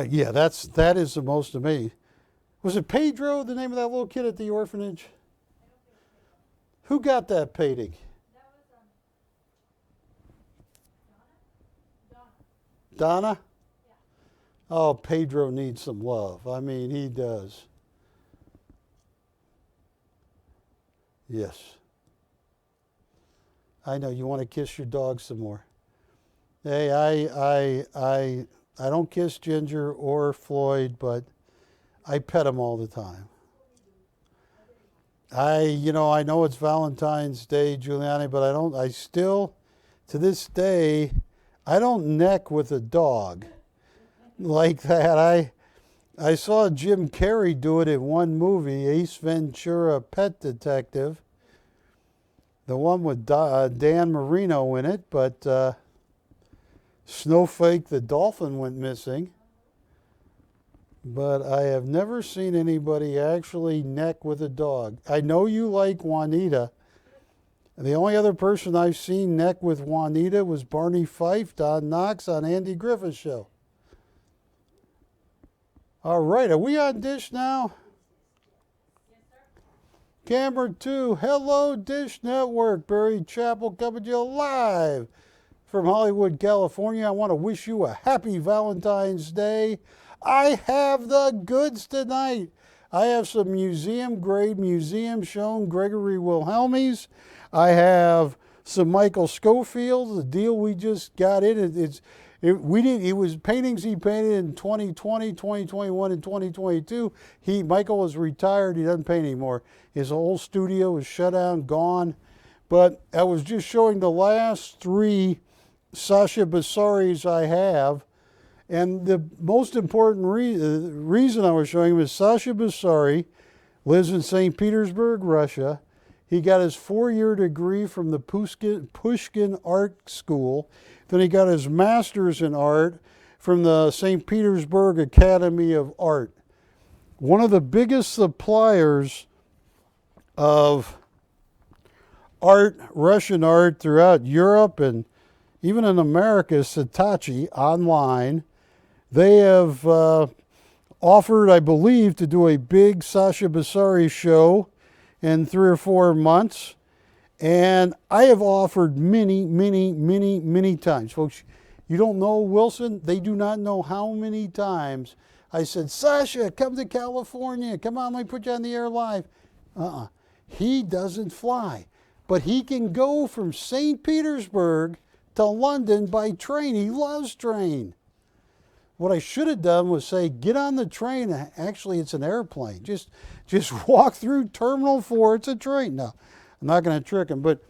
Yeah, that is the most amazing. Was it Pedro, the name of that little kid at the orphanage? Who got that painting? That was Donna. Donna? Yeah. Oh, Pedro needs some love. I mean, he does. Yes. I know, you want to kiss your dog some more. Hey, I don't kiss Ginger or Floyd, but I pet them all the time. I know it's Valentine's Day, Giuliani, but I still, to this day, I don't neck with a dog like that. I saw Jim Carrey do it in one movie, Ace Ventura, Pet Detective, the one with Dan Marino in it, but Snowflake the dolphin went missing. but I have never seen anybody actually neck with a dog. I know you like Juanita. The only other person I've seen neck with Juanita was Barney Fife, Don Knotts on Andy Griffith's show. All right, are we on Dish now? Camera 2, hello Dish Network. Barry Chappell coming to you live from Hollywood, California. I want to wish you a happy Valentine's Day. I have the goods tonight. I have some museum grade, museum shown Gregory Wilhelmies. I have some Michael Schofield, the deal we just got in. It was paintings he painted in 2020, 2021, and 2022. Michael was retired. He doesn't paint anymore. His whole studio was shut down, gone. But I was just showing the last 3 Sasha Bassaris I have. And the most important reason I was showing him is Sasha Bassari lives in St. Petersburg, Russia. He got his 4-year degree from the Pushkin Art School. Then he got his master's in art from the St. Petersburg Academy of Art. One of the biggest suppliers of art, Russian art, throughout Europe and even in America is Saatchi online. They have offered, I believe, to do a big Sasha Bassari show in 3 or 4 months. And I have offered many, many, many, many times. Folks, you don't know Wilson? They do not know how many times I said, Sasha, come to California. Come on, let me put you on the air live. He doesn't fly. But he can go from St. Petersburg to London by train. He loves train. What I should have done was say, get on the train. Actually, it's an airplane. Just walk through Terminal 4. It's a train. No, I'm not going to trick him. But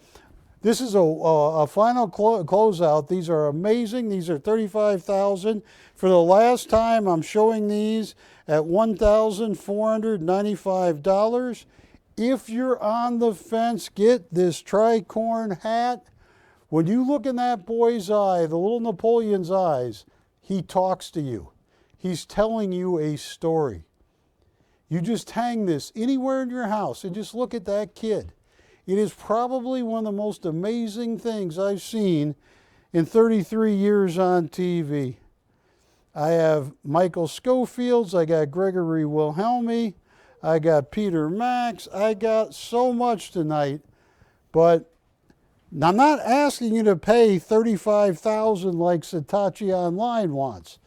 this is a final closeout. These are amazing. These are $35,000. For the last time, I'm showing these at $1,495. If you're on the fence, get this tricorn hat. When you look in that boy's eye, the little Napoleon's eyes, he talks to you. He's telling you a story. You just hang this anywhere in your house and just look at that kid. It is probably one of the most amazing things I've seen in 33 years on TV. I have Michael Schofield's, I got Gregory Wilhelmy, I got Peter Max, I got so much tonight, but I'm not asking you to pay $35,000 like Saatchi Online wants.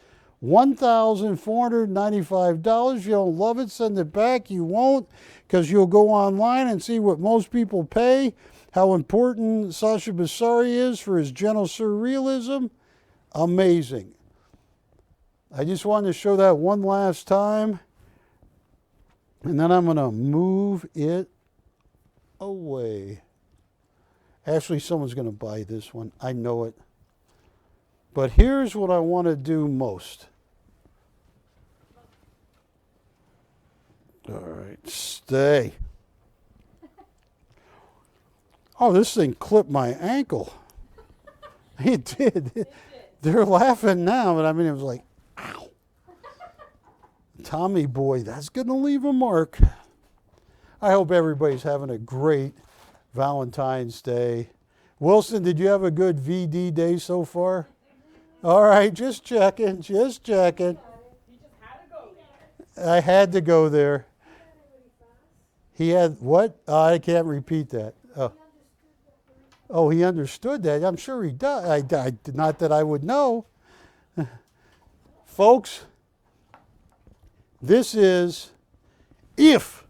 $1,495. You don't love it, send it back. You won't, because you'll go online and see what most people pay, how important Sasha Bassari is for his gentle surrealism. Amazing. I just wanted to show that one last time, and then I'm going to move it away. Actually, someone's going to buy this one. I know it. But here's what I want to do most. All right, stay. Oh, this thing clipped my ankle. It did. They're laughing now, but I mean, it was like, ow. Tommy boy, that's going to leave a mark. I hope everybody's having a great Valentine's Day. Wilson, did you have a good VD day so far? All right, just checking, just checking. I had to go there. He had what? I can't repeat that. Oh, he understood that. I'm sure he does. Not that I would know. Folks, this is, if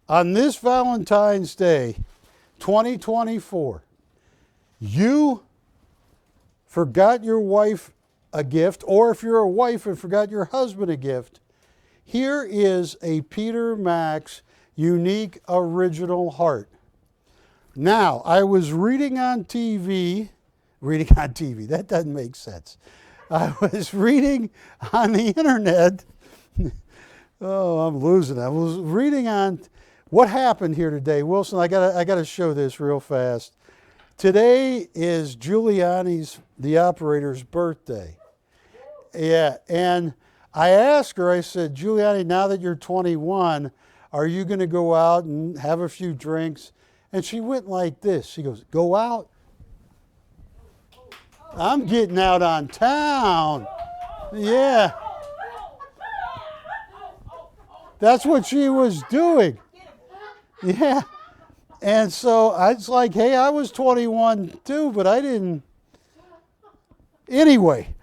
on this Valentine's Day, 2024, you forgot your wife a gift, or if you're a wife and forgot your husband a gift, here is a Peter Max unique original heart. Now, I was reading on TV, that doesn't make sense. I was reading on the internet, oh, I'm losing it. I was reading on what happened here today. Wilson, I gotta show this real fast. Today is Giuliani's, the operator's birthday. Yeah, and I asked her, I said, Giuliani, now that you're 21, are you going to go out and have a few drinks? And she went like this. She goes, go out? I'm getting out on town. Yeah. That's what she was doing. Yeah. And so I was like, hey, I was 21 too, but I didn't. Anyway,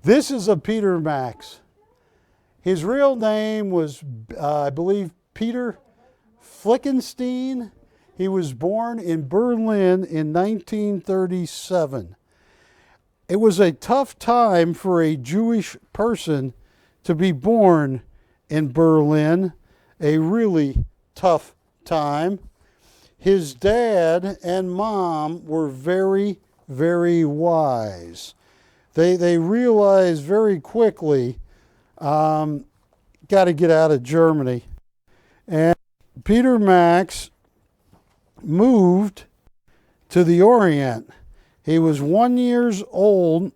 this is a Peter Max. His real name was, I believe, Peter Flickenstein. He was born in Berlin in 1937. It was a tough time for a Jewish person to be born in Berlin, a really tough time. His dad and mom were very, very wise. They realized very quickly, got to get out of Germany. And Peter Max moved to the Orient. He was 1 year old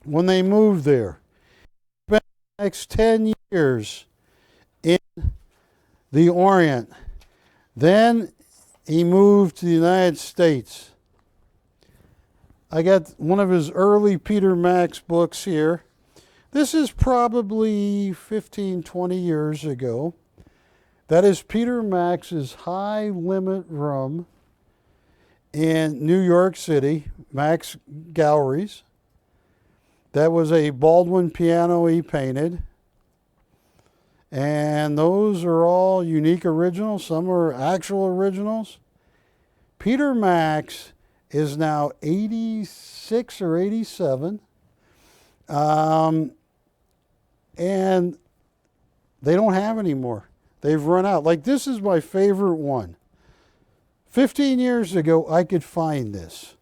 when they moved there. He spent the next 10 years in the Orient. Then he moved to the United States. I got one of his early Peter Max books here. This is probably 15, 20 years ago. That is Peter Max's High Limit Room in New York City, Max Galleries. That was a Baldwin piano he painted. And those are all unique originals. Some are actual originals. Peter Max is now 86 or 87. And they don't have any more. They've run out. Like, this is my favorite one. 15 years ago, I could find this.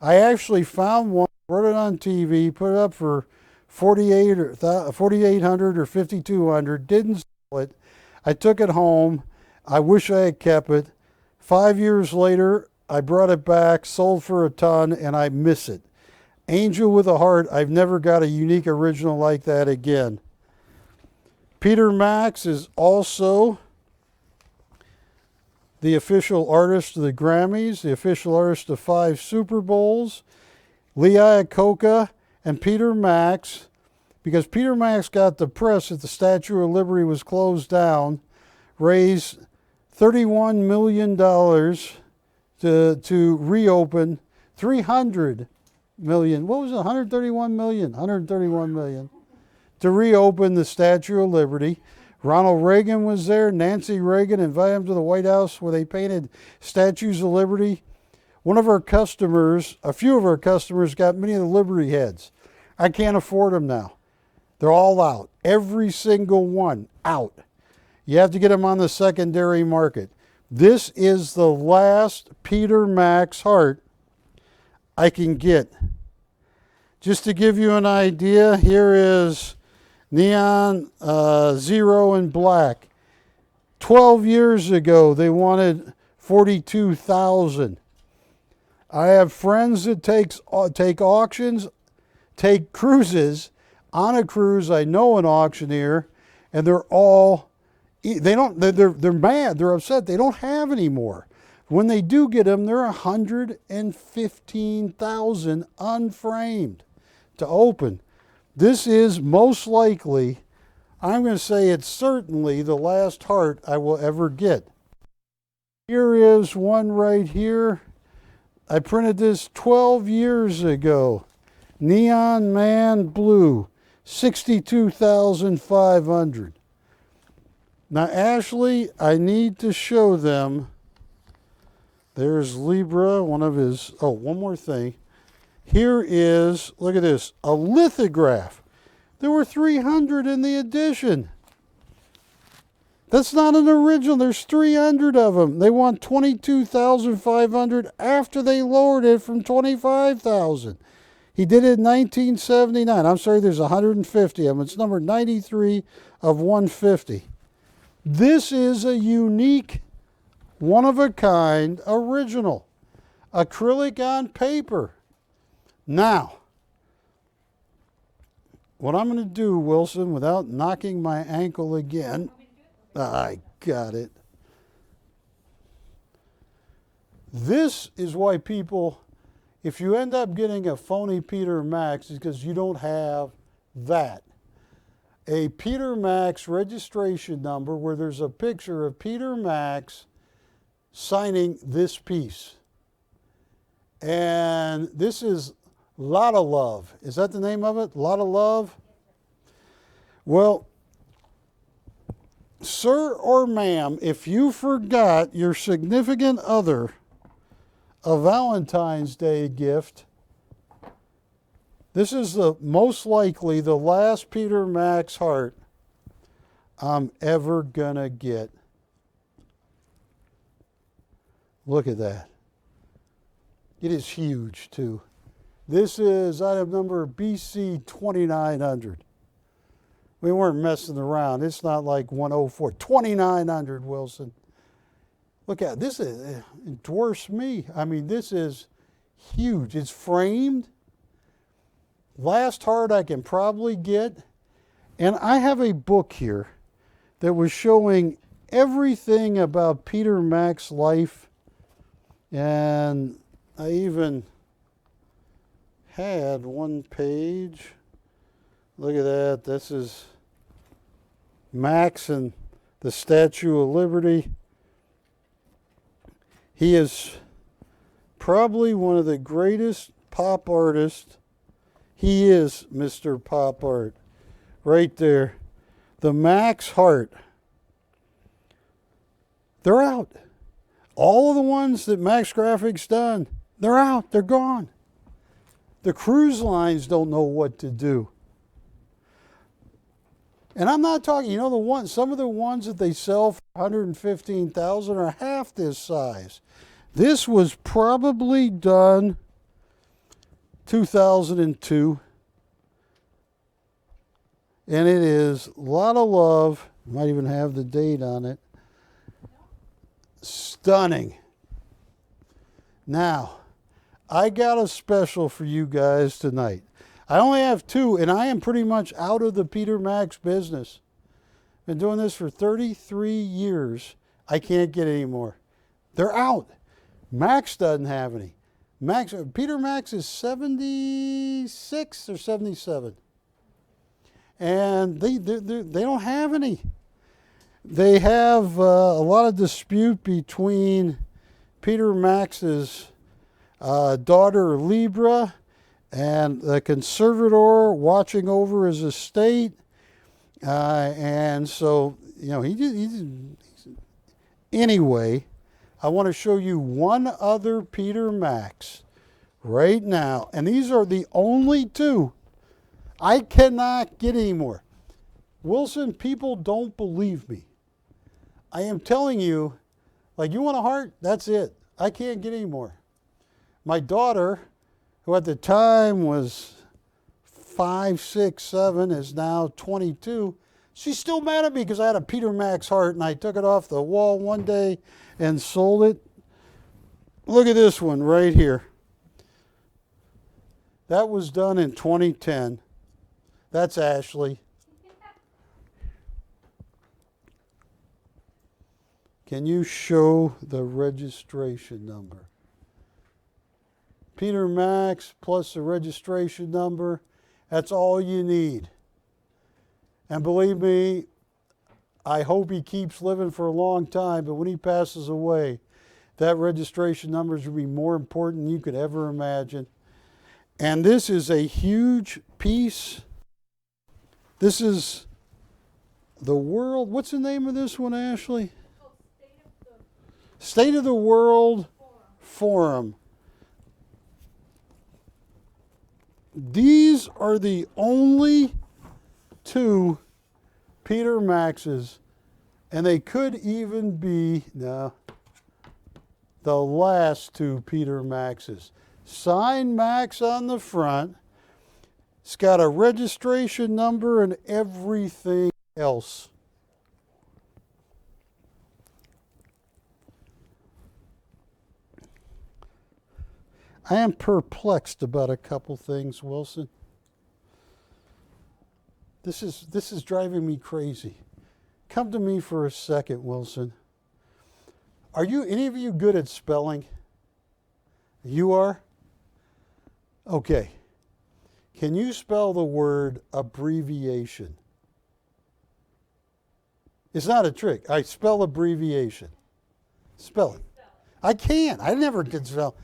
I actually found one, brought it on TV, put it up for 4,800 or 5,200, didn't sell it. I took it home. I wish I had kept it. 5 years later, I brought it back, sold for a ton, and I miss it. Angel with a Heart, I've never got a unique original like that again. Peter Max is also the official artist of the Grammys, the official artist of 5 Super Bowls. Lee Iacocca and Peter Max, because Peter Max got the press that the Statue of Liberty was closed down, raised $31 million to reopen 300 million. What was it? 131 million. 131 million. To reopen the Statue of Liberty. Ronald Reagan was there. Nancy Reagan invited him to the White House where they painted statues of liberty. One of our customers, a few of our customers got many of the Liberty heads. I can't afford them now. They're all out. Every single one out. You have to get them on the secondary market. This is the last Peter Max heart I can get. Just to give you an idea, here is Neon Zero and Black. 12 years ago, they wanted 42,000. I have friends that take auctions, take cruises. On a cruise, I know an auctioneer, and they're mad, they're upset, they don't have any more. When they do get them, they're 115,000 unframed to open. This is most likely, I'm going to say it's certainly the last heart I will ever get. Here is one right here. I printed this 12 years ago. Neon Man Blue, 62,500. Now, Ashley, I need to show them. There's Libra, one of his, one more thing. Here is, look at this, a lithograph. There were 300 in the edition. That's not an original. There's 300 of them. They want 22,500 after they lowered it from 25,000. He did it in 1979. I'm sorry, there's 150 of them. It's number 93 of 150. This is a unique, one-of-a-kind original. Acrylic on paper. Now, what I'm going to do, Wilson, without knocking my ankle again, I got it. This is why people, if you end up getting a phony Peter Max, is because you don't have that. A Peter Max registration number where there's a picture of Peter Max signing this piece. And this is Lotta Love. Is that the name of it? Lotta Love? Well, sir or ma'am, if you forgot your significant other a Valentine's Day gift, this is the most likely the last Peter Max heart I'm ever gonna get. Look at that. It is huge too. This is item number BC 2900. We weren't messing around. It's not like 104. 2900, Wilson. Look at this. It dwarfs me. I mean, this is huge. It's framed. Last heart I can probably get. And I have a book here that was showing everything about Peter Max's life. And I even had one page. Look at that. This is Max and the Statue of Liberty. He is probably one of the greatest pop artists. He is Mr. Pop Art. Right there. The Max heart. They're out. All of the ones that Max Graphics done, they're out. They're gone. The cruise lines don't know what to do. And I'm not talking, some of the ones that they sell for $115,000 are half this size. This was probably done 2002. And it is a lot of love. Might even have the date on it. Stunning. Now, I got a special for you guys tonight. I only have two, and I am pretty much out of the Peter Max business. Been doing this for 33 years. I can't get any more. They're out. Max doesn't have any. Peter Max is 76 or 77. And they don't have any. They have a lot of dispute between Peter Max's daughter Libra and the conservator watching over his estate. And so, anyway, I want to show you one other Peter Max right now. And these are the only two. I cannot get any more. Wilson, people don't believe me. I am telling you, like, you want a heart? That's it. I can't get any more. My daughter, who at the time was 5, 6, 7, is now 22. She's still mad at me because I had a Peter Max heart and I took it off the wall one day and sold it. Look at this one right here. That was done in 2010. That's Ashley. Can you show the registration number? Peter Max plus the registration number, that's all you need. And believe me, I hope he keeps living for a long time, but when he passes away, that registration number is going to be more important than you could ever imagine. And this is a huge piece. This is the world. What's the name of this one, Ashley? State of the World Forum. These are the only two Peter Maxes, and they could even be the last two Peter Maxes. Signed Max on the front. It's got a registration number and everything else. I am perplexed about a couple things, Wilson. This is driving me crazy. Come to me for a second, Wilson. Are you any of you good at spelling? You are? Okay. Can you spell the word abbreviation? It's not a trick. I spell abbreviation. Spell it. I can't. I never can spell.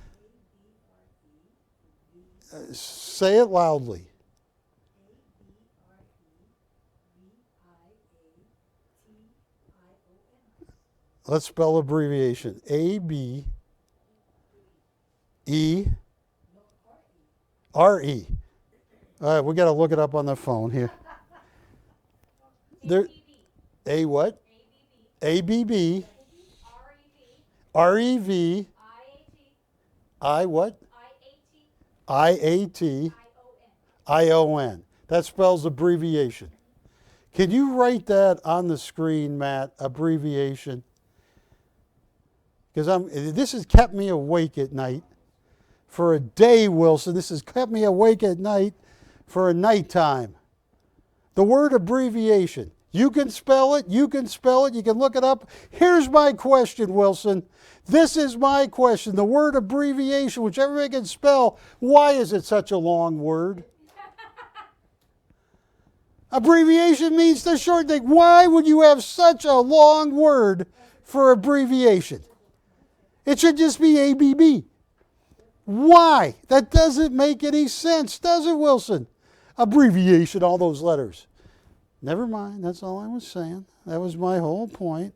Say it loudly. Let's spell abbreviation. A-B-E-R-E. All right, we got to look it up on the phone here. There, A what? A-B-B. R-E-V. I what? I-A-T. I-O-N. That spells abbreviation. Can you write that on the screen, Matt? Abbreviation. Because this has kept me awake at night for a day, Wilson. This has kept me awake at night for a nighttime. The word abbreviation. You can spell it. You can spell it. You can look it up. Here's my question, Wilson. This is my question. The word abbreviation, which everybody can spell, why is it such a long word? Abbreviation means the short thing. Why would you have such a long word for abbreviation? It should just be ABB. Why? That doesn't make any sense, does it, Wilson? Abbreviation, all those letters. Never mind, that's all I was saying. That was my whole point.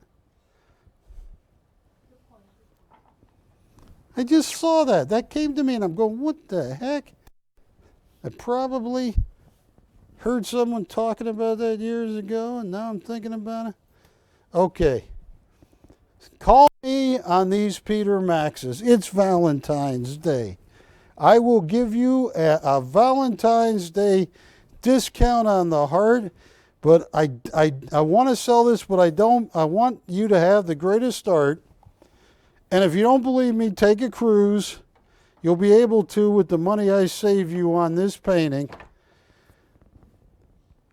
I just saw that. That came to me and I'm going, what the heck? I probably heard someone talking about that years ago and now I'm thinking about it. Okay. Call me on these Peter Maxes. It's Valentine's Day. I will give you a Valentine's Day discount on the heart, but I want to sell this, but I don't. I want you to have the greatest start. And if you don't believe me, take a cruise. You'll be able to with the money I save you on this painting.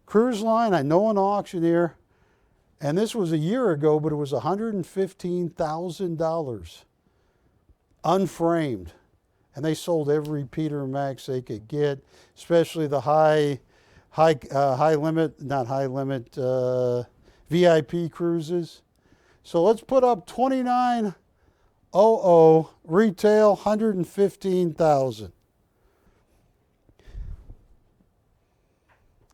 Cruise line, I know an auctioneer. And this was a year ago, but it was $115,000 unframed. And they sold every Peter Max they could get, especially the high limit, not high limit, VIP cruises. So let's put up $29,000, retail $115,000.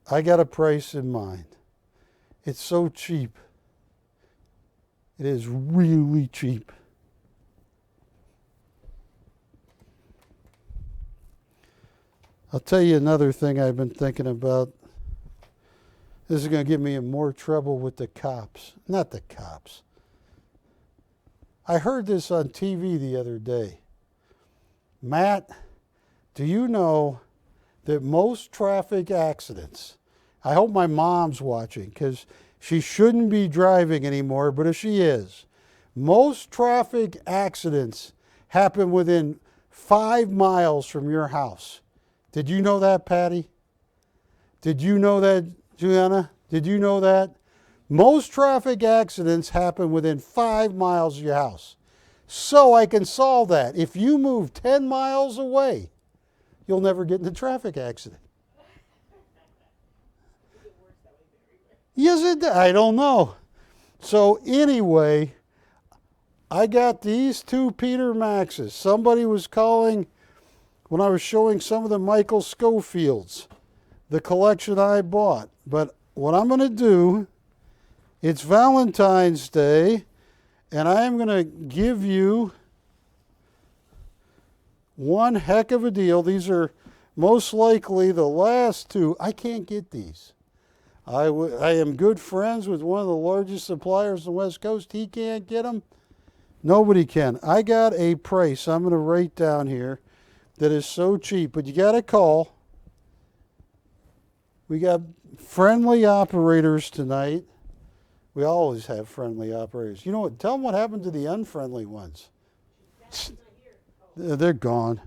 I got a price in mind. It's so cheap. It is really cheap. I'll tell you another thing I've been thinking about. This is going to get me in more trouble with the cops. Not the cops. I heard this on TV the other day. Matt, do you know that most traffic accidents, I hope my mom's watching because she shouldn't be driving anymore, but if she is, most traffic accidents happen within 5 miles from your house. Did you know that, Patty? Did you know that, Juliana? Did you know that? Most traffic accidents happen within 5 miles of your house. So I can solve that. If you move 10 miles away, you'll never get in a traffic accident. Yes, it does. I don't know. So anyway, I got these two Peter Maxes. Somebody was calling when I was showing some of the Michael Schofields, the collection I bought. But what I'm going to do, it's Valentine's Day, and I am going to give you one heck of a deal. These are most likely the last two. I can't get these. I am good friends with one of the largest suppliers on the West Coast. He can't get them. Nobody can. I got a price I'm going to write down here that is so cheap, but you got to call. We got friendly operators tonight. We always have friendly operators. You know what? Tell them what happened to the unfriendly ones. They're gone.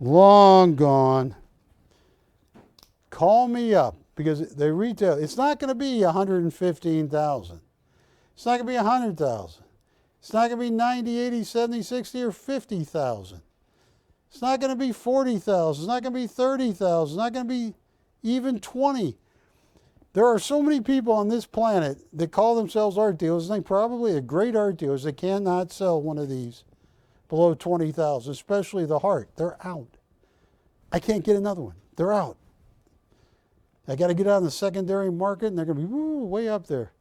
Long gone. Call me up. because they retail. It's not going to be 115,000. It's not going to be 100,000. It's not going to be 90, 80, 70, 60, or 50,000. It's not going to be 40,000. It's not going to be 30,000. It's not going to be even 20. There are so many people on this planet that call themselves art dealers, and they probably are great art dealers. They cannot sell one of these below 20,000, especially the heart. They're out. I can't get another one. They're out. I got to get on the secondary market, and they're going to be way up there.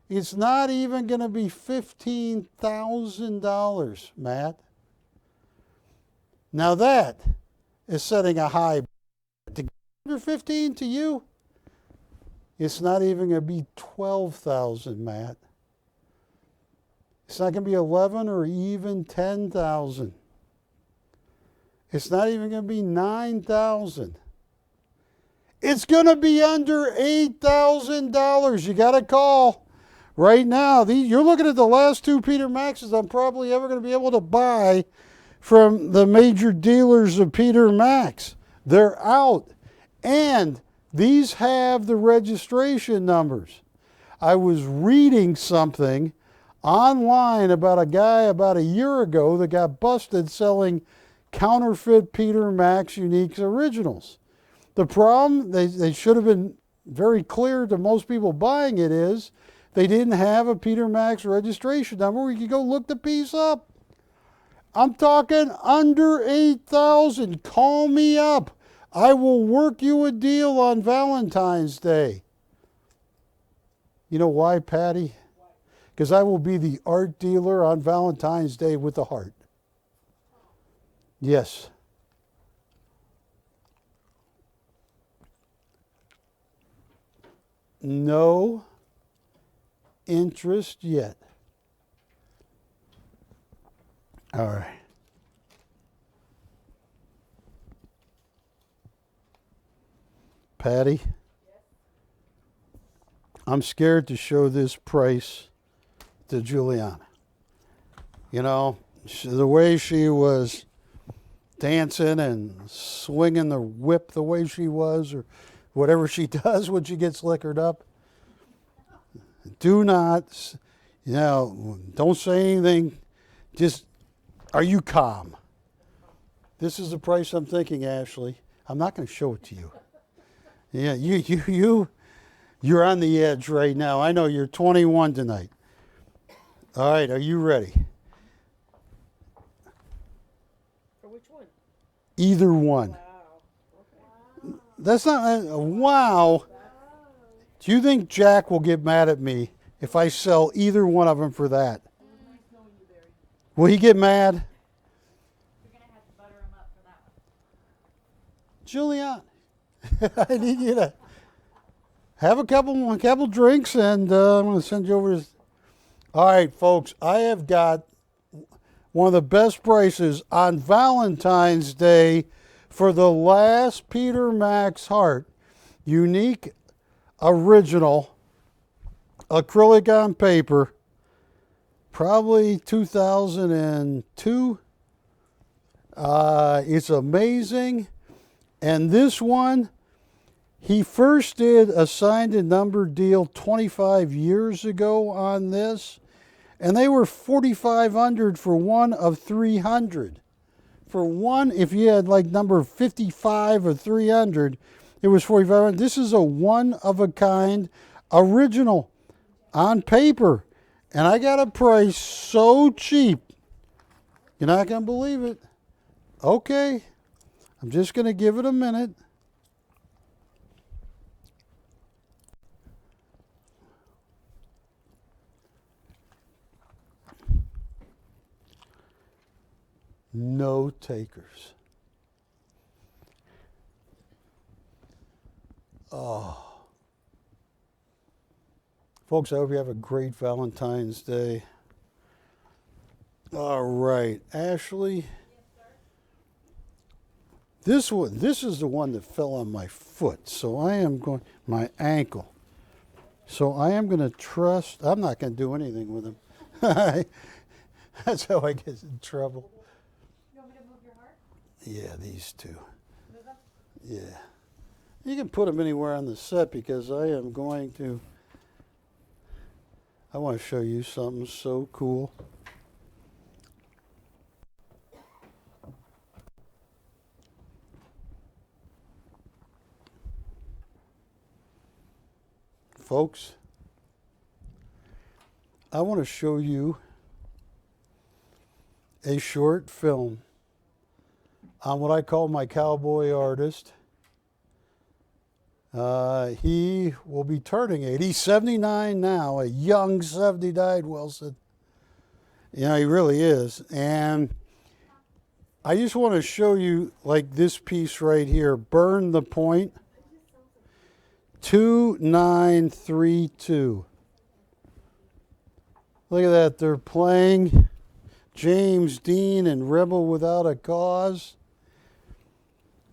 It's not even going to be $15,000, Matt. Now that is setting a high. To get under 15 to you, it's not even going to be 12,000, Matt. It's not going to be 11 or even 10,000. It's not even going to be 9,000. It's going to be under $8,000. You got to call right now. You're looking at the last two Peter Maxes I'm probably ever going to be able to buy from the major dealers of Peter Max. They're out. And these have the registration numbers. I was reading something online about a guy about a year ago that got busted selling counterfeit Peter Max Uniques originals. The problem, they should have been very clear to most people buying it, is they didn't have a Peter Max registration number where you could go look the piece up. I'm talking under 8,000. Call me up. I will work you a deal on Valentine's Day. You know why, Patty? Because I will be the art dealer on Valentine's Day with the heart. Yes. No interest yet. All right. Patty, I'm scared to show this price to Juliana. You know, the way she was dancing and swinging the whip the way she was, or whatever she does when she gets liquored up. Do not, don't say anything. Just, are you calm? This is the price I'm thinking, Ashley. I'm not going to show it to you. Yeah, you're on the edge right now. I know you're 21 tonight. All right, are you ready? For which one? Either one. Wow. Okay. That's not wow. Do you think Jack will get mad at me if I sell either one of them for that? Nice knowing you, Barry. Will he get mad? You're going to have to butter him up for that one. Julian, I need you to have a couple drinks, and I'm going to send you over. All right, folks, I have got one of the best prices on Valentine's Day for the last Peter Max Heart. Unique, original, acrylic on paper, probably 2002. It's amazing. And this one, he first did a signed and numbered deal 25 years ago on this, and they were $4,500 for one of 300. For one, if you had like number 55 or 300, it was $4,500. This is a one-of-a-kind original on paper, and I got a price so cheap, you're not going to believe it. Okay, I'm just going to give it a minute. No takers. Oh. Folks, I hope you have a great Valentine's Day. All right, Ashley. This is the one that fell on my foot, so I am going, my ankle. So I am going to trust, I'm not going to do anything with him. That's how I get in trouble. You want me to move your heart? Yeah, these two. Move them? Yeah. You can put them anywhere on the set because I want to show you something so cool. Folks, I want to show you a short film on what I call my cowboy artist. He will be turning 80. He's 79 now, a young 79, Wilson. You know, he really is. And I just want to show you, like this piece right here, Burn the Point, 2932. Look at that, they're playing James Dean and Rebel Without a Cause.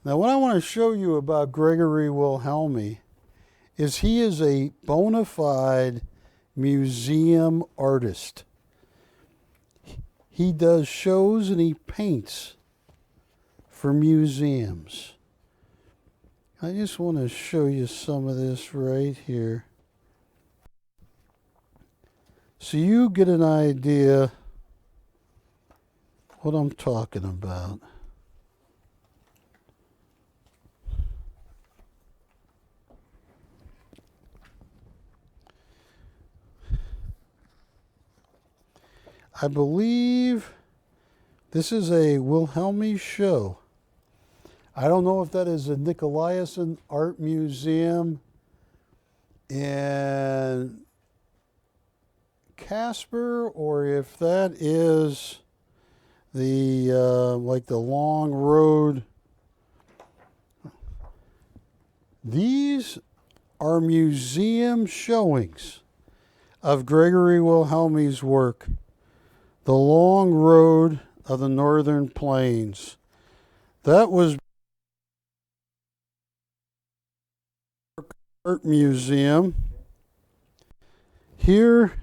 Now, what I want to show you about Gregory Wilhelmy is he is a bona fide museum artist. He does shows and he paints for museums. I just want to show you some of this right here, so you get an idea what I'm talking about. I believe this is a Wilhelmy show. I don't know if that is a Nicolaisen Art Museum in Casper, or if that is the like the Long Road. These are museum showings of Gregory Wilhelmy's work. The Long Road of the Northern Plains. That was Art Museum. Here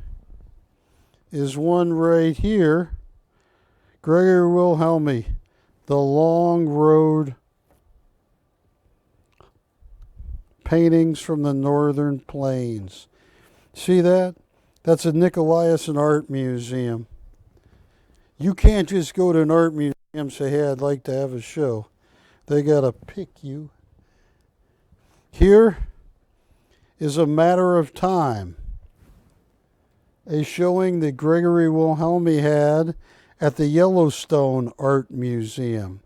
is one right here. Gregory Wilhelmy, The Long Road, paintings from the Northern Plains. See that? That's a Nicolaisen Art Museum. You can't just go to an art museum and say, hey, I'd like to have a show. They got to pick you. Here is A Matter of Time, a showing that Gregory Wilhelmy had at the Yellowstone Art Museum.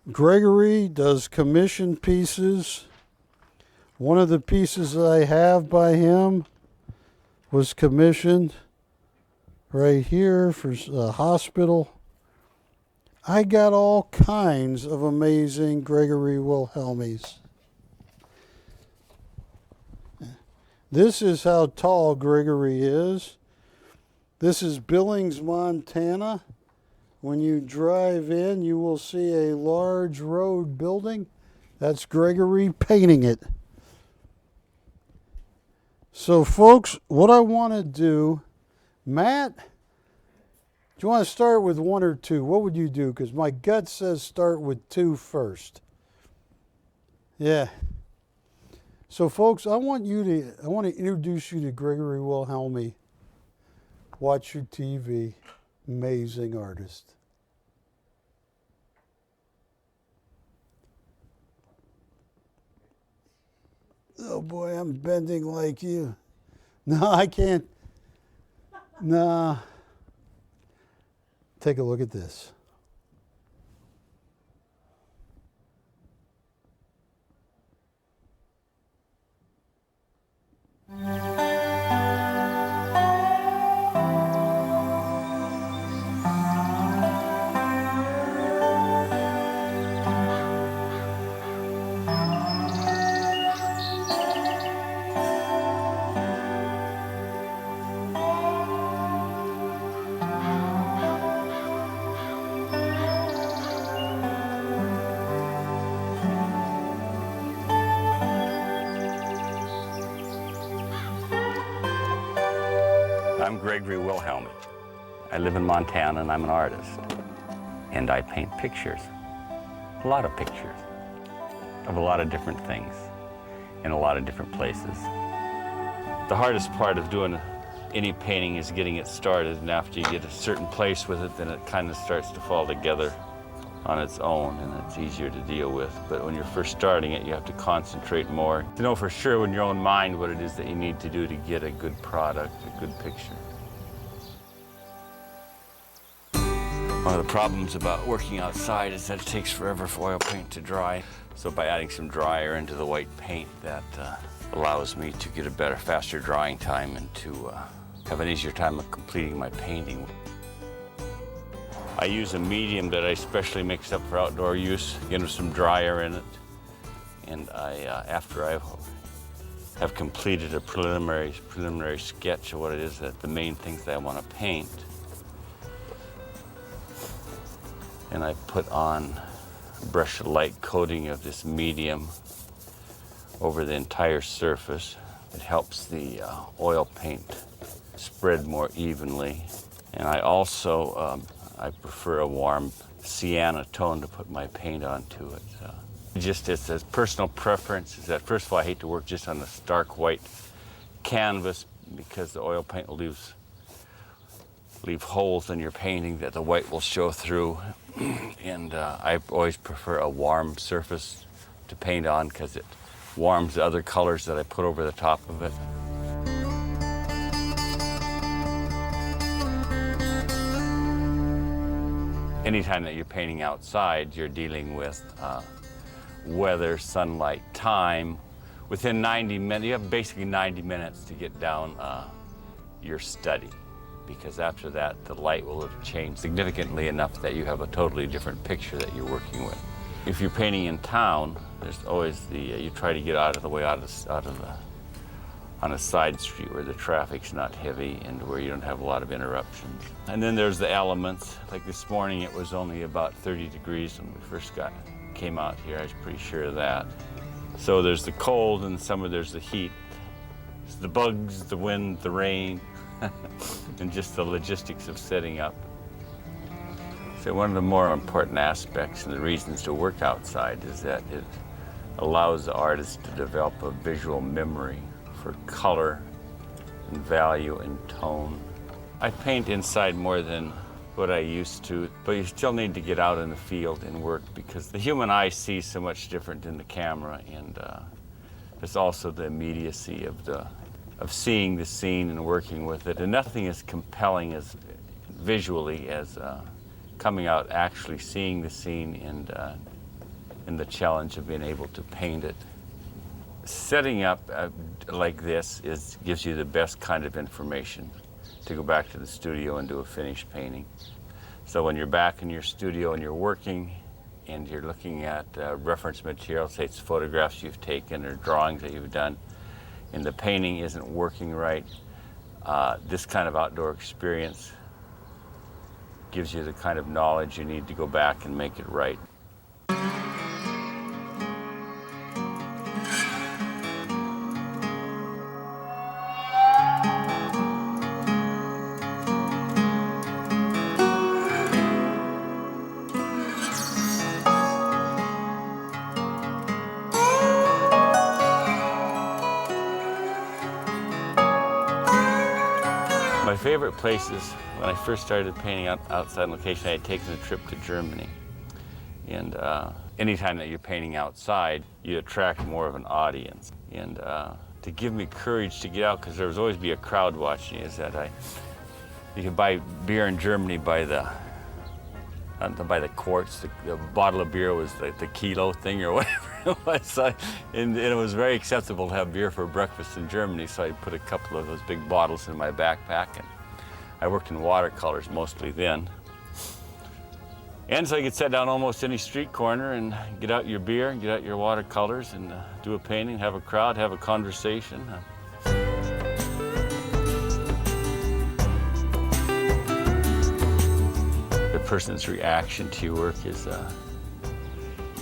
Gregory does commission pieces. One of the pieces that I have by him was commissioned right here for a hospital. I got all kinds of amazing Gregory Wilhelmys. This is how tall Gregory is. This is Billings, Montana. When you drive in, you will see a large road building. That's Gregory painting it. So, folks, what I want to do, Matt, do you want to start with one or two? What would you do? Because my gut says start with two first. Yeah. So, folks, I want to introduce you to Gregory Wilhelmy. Watch your TV. Amazing artist. Oh boy, I'm bending like you. No, I can't. No. Take a look at this. I'm Gregory Wilhelmy. I live in Montana and I'm an artist. And I paint pictures. a lot of pictures of a lot of different things in a lot of different places. The hardest part of doing any painting is getting it started, and after you get a certain place with it, then it kind of starts to fall together on its own, and it's easier to deal with. But when you're first starting it, you have to concentrate more to know for sure in your own mind what it is that you need to do to get a good product, a good picture. One of the problems about working outside is that it takes forever for oil paint to dry. So by adding some dryer into the white paint, that allows me to get a better, faster drying time and to have an easier time of completing my painting. I use a medium that I specially mixed up for outdoor use, again with some dryer in it. And after I have completed a preliminary sketch of what it is that the main things that I want to paint, and I put on a brush light coating of this medium over the entire surface. It helps the oil paint spread more evenly. And I also, I prefer a warm sienna tone to put my paint onto it. Just as a personal preference is that, first of all, I hate to work just on a stark white canvas because the oil paint will leave holes in your painting that the white will show through. And I always prefer a warm surface to paint on because it warms the other colors that I put over the top of it. Anytime that you're painting outside, you're dealing with weather, sunlight, time. Within 90 minutes, you have basically 90 minutes to get down your study, because after that, the light will have changed significantly enough that you have a totally different picture that you're working with. If you're painting in town, there's always you try to get out of the way, on a side street where the traffic's not heavy and where you don't have a lot of interruptions. And then there's the elements. Like this morning, it was only about 30 degrees when we first came out here. I was pretty sure of that. So there's the cold, and there's the heat. It's the bugs, the wind, the rain, and just the logistics of setting up. So one of the more important aspects and the reasons to work outside is that it allows the artist to develop a visual memory for color and value and tone. I paint inside more than what I used to, but you still need to get out in the field and work because the human eye sees so much different than the camera, and there's also the immediacy of seeing the scene and working with it. And nothing as compelling as visually as coming out, actually seeing the scene and the challenge of being able to paint it. Setting up like this gives you the best kind of information to go back to the studio and do a finished painting. So when you're back in your studio and you're working and you're looking at reference material, say it's photographs you've taken or drawings that you've done, and the painting isn't working right, this kind of outdoor experience gives you the kind of knowledge you need to go back and make it right. My favorite places, when I first started painting outside location, I had taken a trip to Germany. And anytime that you're painting outside, you attract more of an audience. And to give me courage to get out, because there would always be a crowd watching, is that you could buy beer in Germany by the quarts. The bottle of beer was the kilo thing or whatever it was. And it was very acceptable to have beer for breakfast in Germany, so I put a couple of those big bottles in my backpack. And I worked in watercolors mostly then. And so you could sit down almost any street corner and get out your beer and get out your watercolors and do a painting, have a crowd, have a conversation. The person's reaction to your work is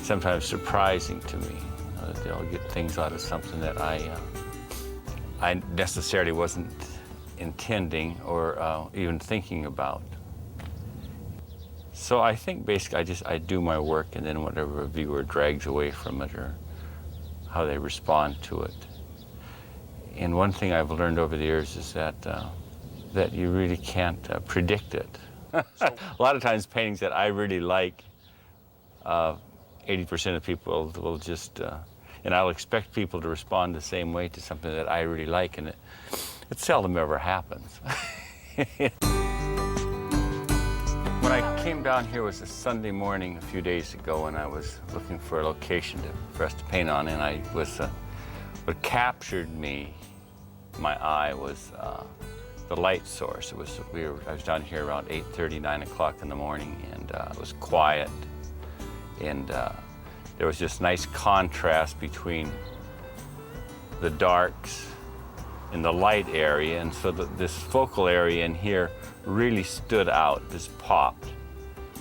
sometimes surprising to me. That they'll get things out of something that I necessarily wasn't intending or even thinking about. So I think basically I do my work, and then whatever a viewer drags away from it or how they respond to it. And one thing I've learned over the years is that that you really can't predict it. A lot of times paintings that I really like, 80% of people will just, and I'll expect people to respond the same way to something that I really like, and it seldom ever happens. When I came down here, it was a Sunday morning a few days ago, and I was looking for a location for us to paint on, and what captured my eye was the light source. I was down here around 8:30, 9 o'clock in the morning, and it was quiet, and there was this nice contrast between the darks in the light area, and so this focal area in here really stood out, just popped.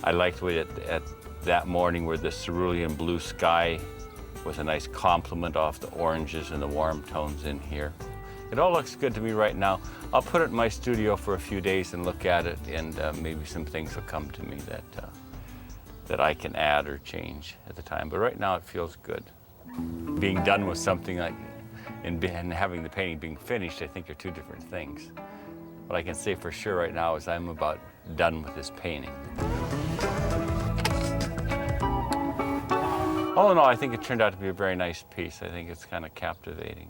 I liked the way at that morning where the cerulean blue sky was a nice complement off the oranges and the warm tones in here. It all looks good to me right now. I'll put it in my studio for a few days and look at it, and maybe some things will come to me that I can add or change at the time. But right now it feels good. Being done with something like, and having the painting being finished, I think are two different things. What I can say for sure right now is I'm about done with this painting. All in all, I think it turned out to be a very nice piece. I think it's kind of captivating.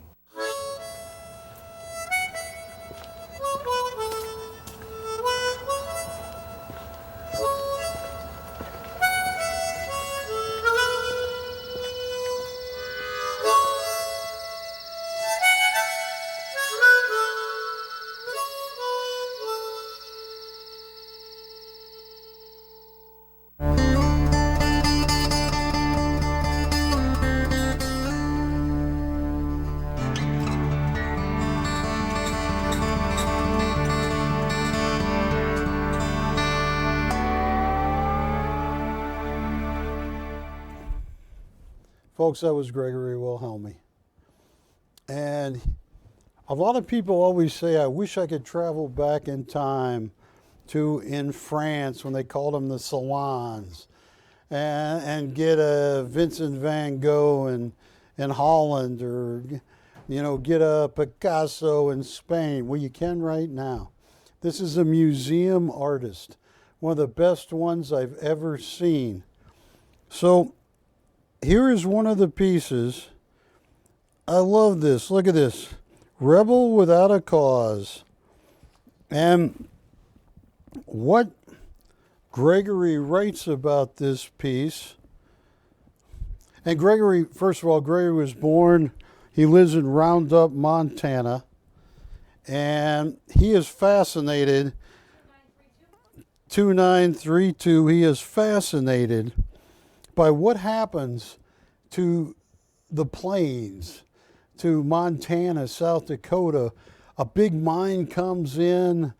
Folks, that was Gregory Wilhelmi. And a lot of people always say, I wish I could travel back in time to in France when they called them the salons and get a Vincent van Gogh in Holland, or, you know, get a Picasso in Spain. Well, you can right now. This is a museum artist, one of the best ones I've ever seen. So here is one of the pieces. I love this. Look at this. Rebel Without a Cause. And what Gregory writes about this piece, and Gregory, first of all, Gregory was born, he lives in Roundup, Montana, and he is fascinated, 2932, he is fascinated by what happens to the plains, to Montana, South Dakota. A big mine comes in,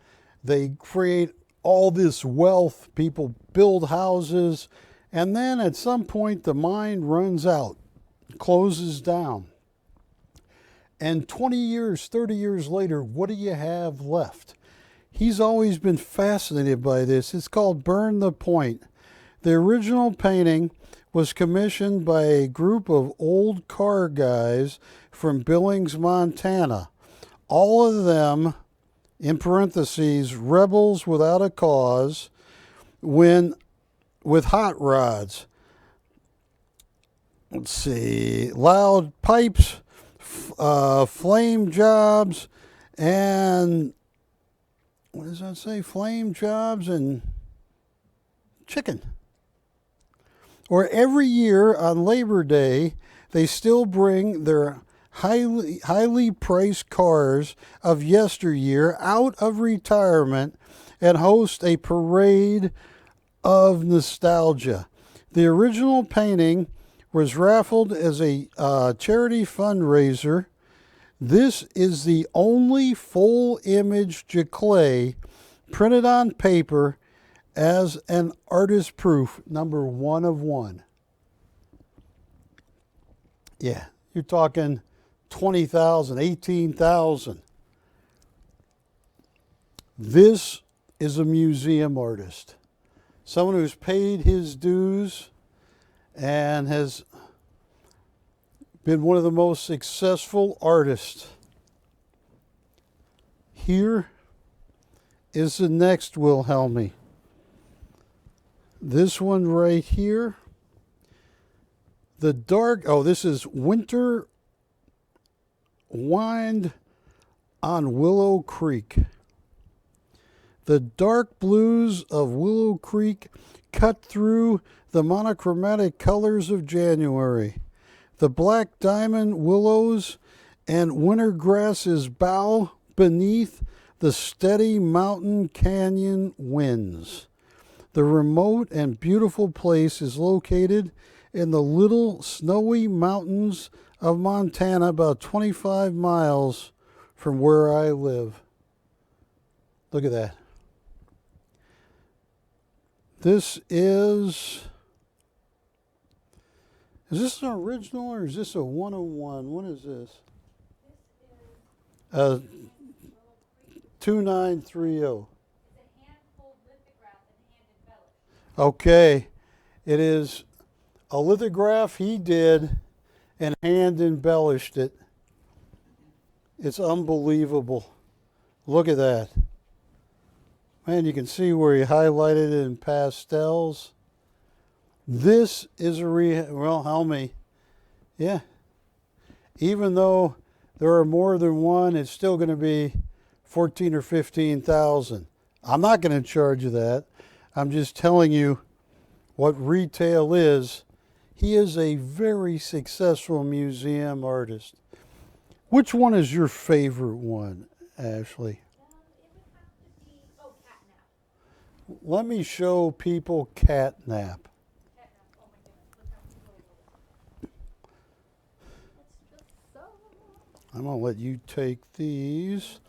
they create all this wealth, people build houses, and then at some point the mine runs out, closes down. And 20 years, 30 years later, what do you have left? He's always been fascinated by this. It's called Burn the Point. The original painting was commissioned by a group of old car guys from Billings, Montana. All of them, in parentheses, rebels without a cause, with hot rods. Let's see, loud pipes, flame jobs, and what does that say? Flame jobs and chicken. Or every year on Labor Day, they still bring their highly priced cars of yesteryear out of retirement and host a parade of nostalgia. The original painting was raffled as a charity fundraiser. This is the only full image Jaclay printed on paper as an artist proof, number 1 of 1. Yeah, you're talking 20,000, 18,000. This is a museum artist. someone who's paid his dues and has been one of the most successful artists. Here is the next Wilhelmy. This one right here. The dark, oh, this is Winter Wind on Willow Creek. The dark blues of Willow Creek cut through the monochromatic colors of January. The black diamond willows and winter grasses bow beneath the steady mountain canyon winds. The remote and beautiful place is located in the little snowy mountains of Montana, about 25 miles from where I live. Look at that. This is this an original or is this a 101? What is this? 2930. Okay, it is a lithograph he did and hand embellished it. It's unbelievable. Look at that. Man, you can see where he highlighted it in pastels. This is a Wilhelmy. Yeah. Even though there are more than one, it's still going to be 14 or 15,000. I'm not going to charge you that. I'm just telling you what retail is. He is a very successful museum artist. Which one is your favorite one, Ashley? Let me show people Catnap. I'm going to let you take these.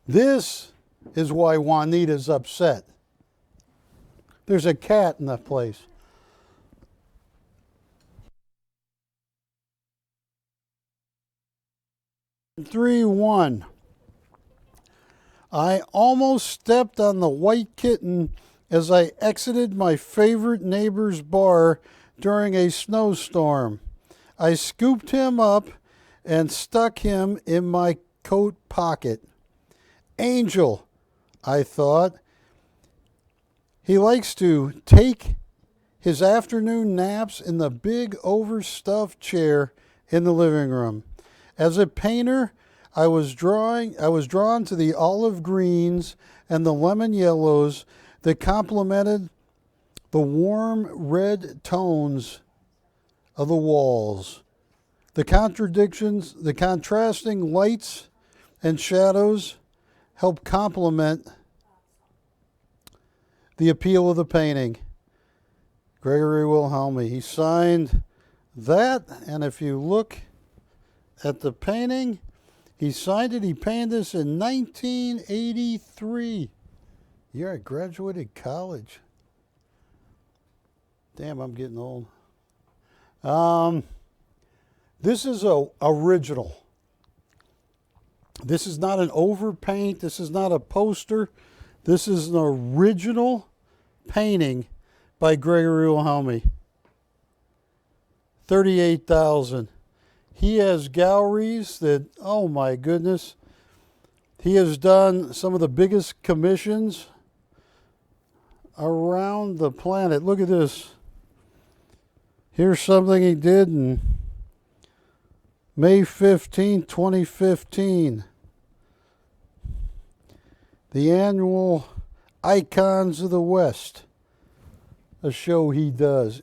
This is why Juanita's upset. There's a cat in the place. Three, one. I almost stepped on the white kitten as I exited my favorite neighbor's bar during a snowstorm. I scooped him up and stuck him in my coat pocket. Angel, I thought. He likes to take his afternoon naps in the big overstuffed chair in the living room. As a painter, I was drawn to the olive greens and the lemon yellows that complemented the warm red tones of the walls. The contrasting lights and shadows help complement the appeal of the painting. Gregory Wilhelmy. He signed that, and if you look at the painting, he signed it. He painted this in 1983. Year I graduated college. Damn, I'm getting old. This is a original. This is not an overpaint. This is not a poster. This is an original painting by Gregory Wilhelmy. 38,000. He has galleries that, oh my goodness. He has done some of the biggest commissions around the planet. Look at this. Here's something he did in May 15, 2015. The annual Icons of the West, a show he does.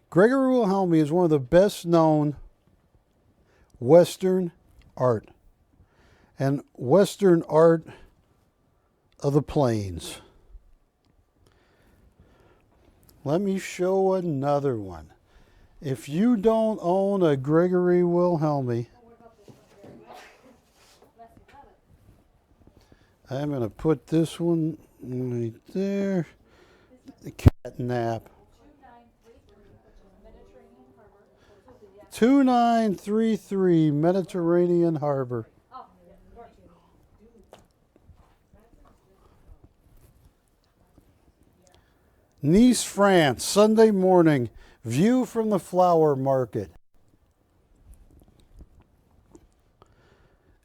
Gregory Wilhelmy is one of the best known Western art and Western art of the plains. Let me show another one. If you don't own a Gregory Wilhelmy, I'm going to put this one right there. The Catnap. 2933 Mediterranean Harbor. Nice, France, Sunday morning. View from the flower market.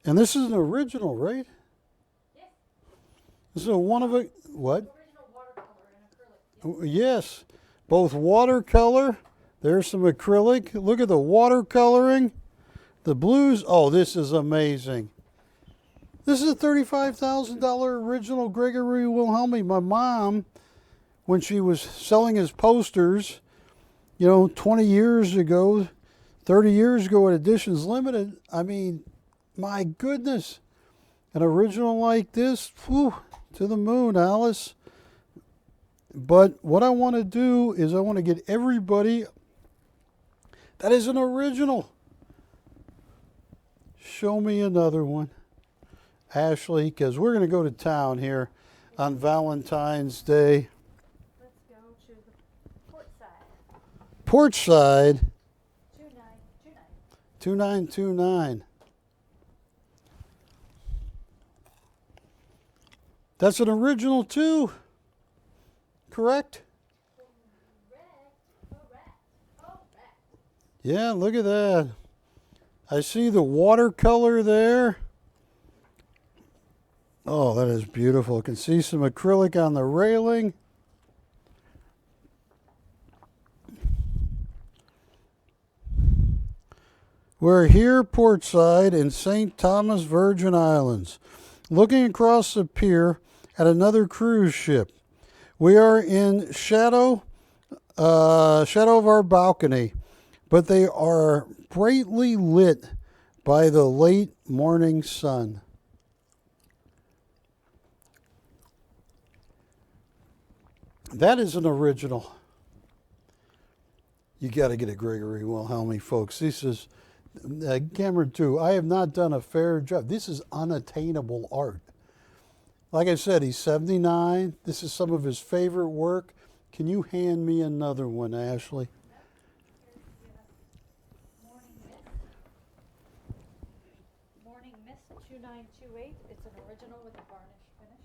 And this is an original, right? Yes. This is a one of a, what? Original watercolor and acrylic. Yes, both watercolor. There's some acrylic. Look at the watercoloring. The blues. Oh, this is amazing. This is a $35,000 original Gregory Wilhelmi. My mom, when she was selling his posters, 20 years ago, 30 years ago at Editions Limited, I mean, my goodness, an original like this, whew, to the moon, Alice. But what I want to do is I want to get everybody that is an original. Show me another one, Ashley, because we're going to go to town here on Valentine's Day. Let's go to the port side. Port side, 2929. 2929. That's an original too, correct? Correct. Yeah, look at that. I see the watercolor there. Oh, that is beautiful. I can see some acrylic on the railing. We're here portside in St. Thomas, Virgin Islands, looking across the pier at another cruise ship. We are in shadow of our balcony, but they are brightly lit by the late morning sun. That is an original. You got to get a Gregory Wilhelmi, folks. This is Cameron too. I have not done a fair job. This is unattainable art. Like I said, he's 79. This is some of his favorite work. Can you hand me another one, Ashley? Morning Mist 2928. It's an original with a varnish finish.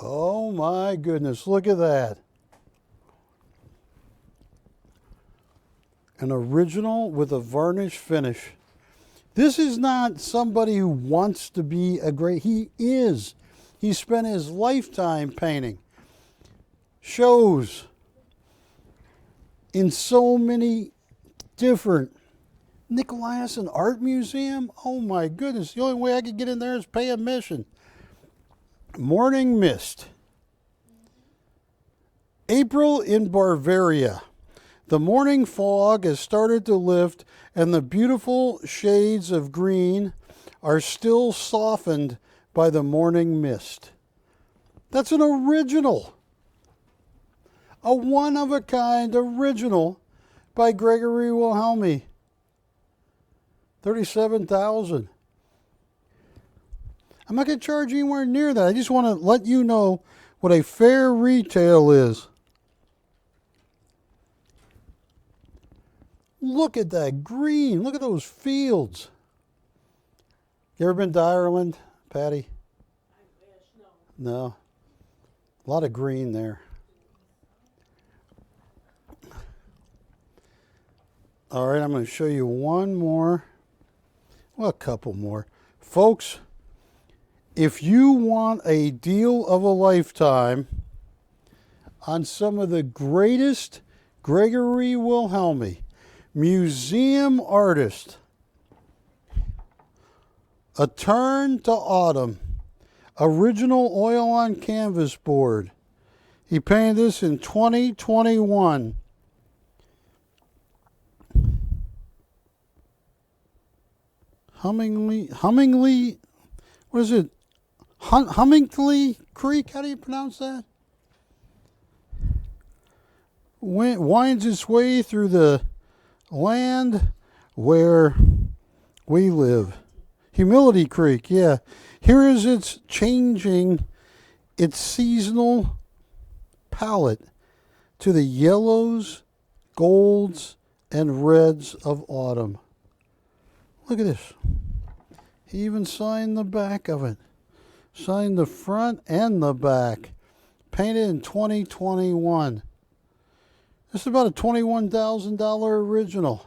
Oh my goodness, look at that. An original with a varnish finish. This is not somebody who wants to be a great, he is. He spent his lifetime painting. Shows in so many different Nicolaisen Art Museum. Oh my goodness, the only way I could get in there is pay admission. Morning Mist. April in Bavaria. The morning fog has started to lift and the beautiful shades of green are still softened by the morning mist. That's an original. A one-of-a-kind original by Gregory Wilhelmi. $37,000. I'm not going to charge anywhere near that. I just want to let you know what a fair retail is. Look at that green. Look at those fields. You ever been to Ireland, Patty? I wish, no. No. A lot of green there. All right, I'm going to show you one more. Well, a couple more. Folks, if you want a deal of a lifetime on some of the greatest Gregory Wilhelmi, museum artist, A Turn to Autumn, original oil on canvas board. He painted this in 2021. Hummingly, what is it? Hummingly Creek, how do you pronounce that? Winds its way through the land where we live. Humility Creek, yeah. Here is its changing its seasonal palette to the yellows, golds, and reds of autumn. Look at this. He even signed the back of it. Signed the front and the back. Painted in 2021. This is about a $21,000 original.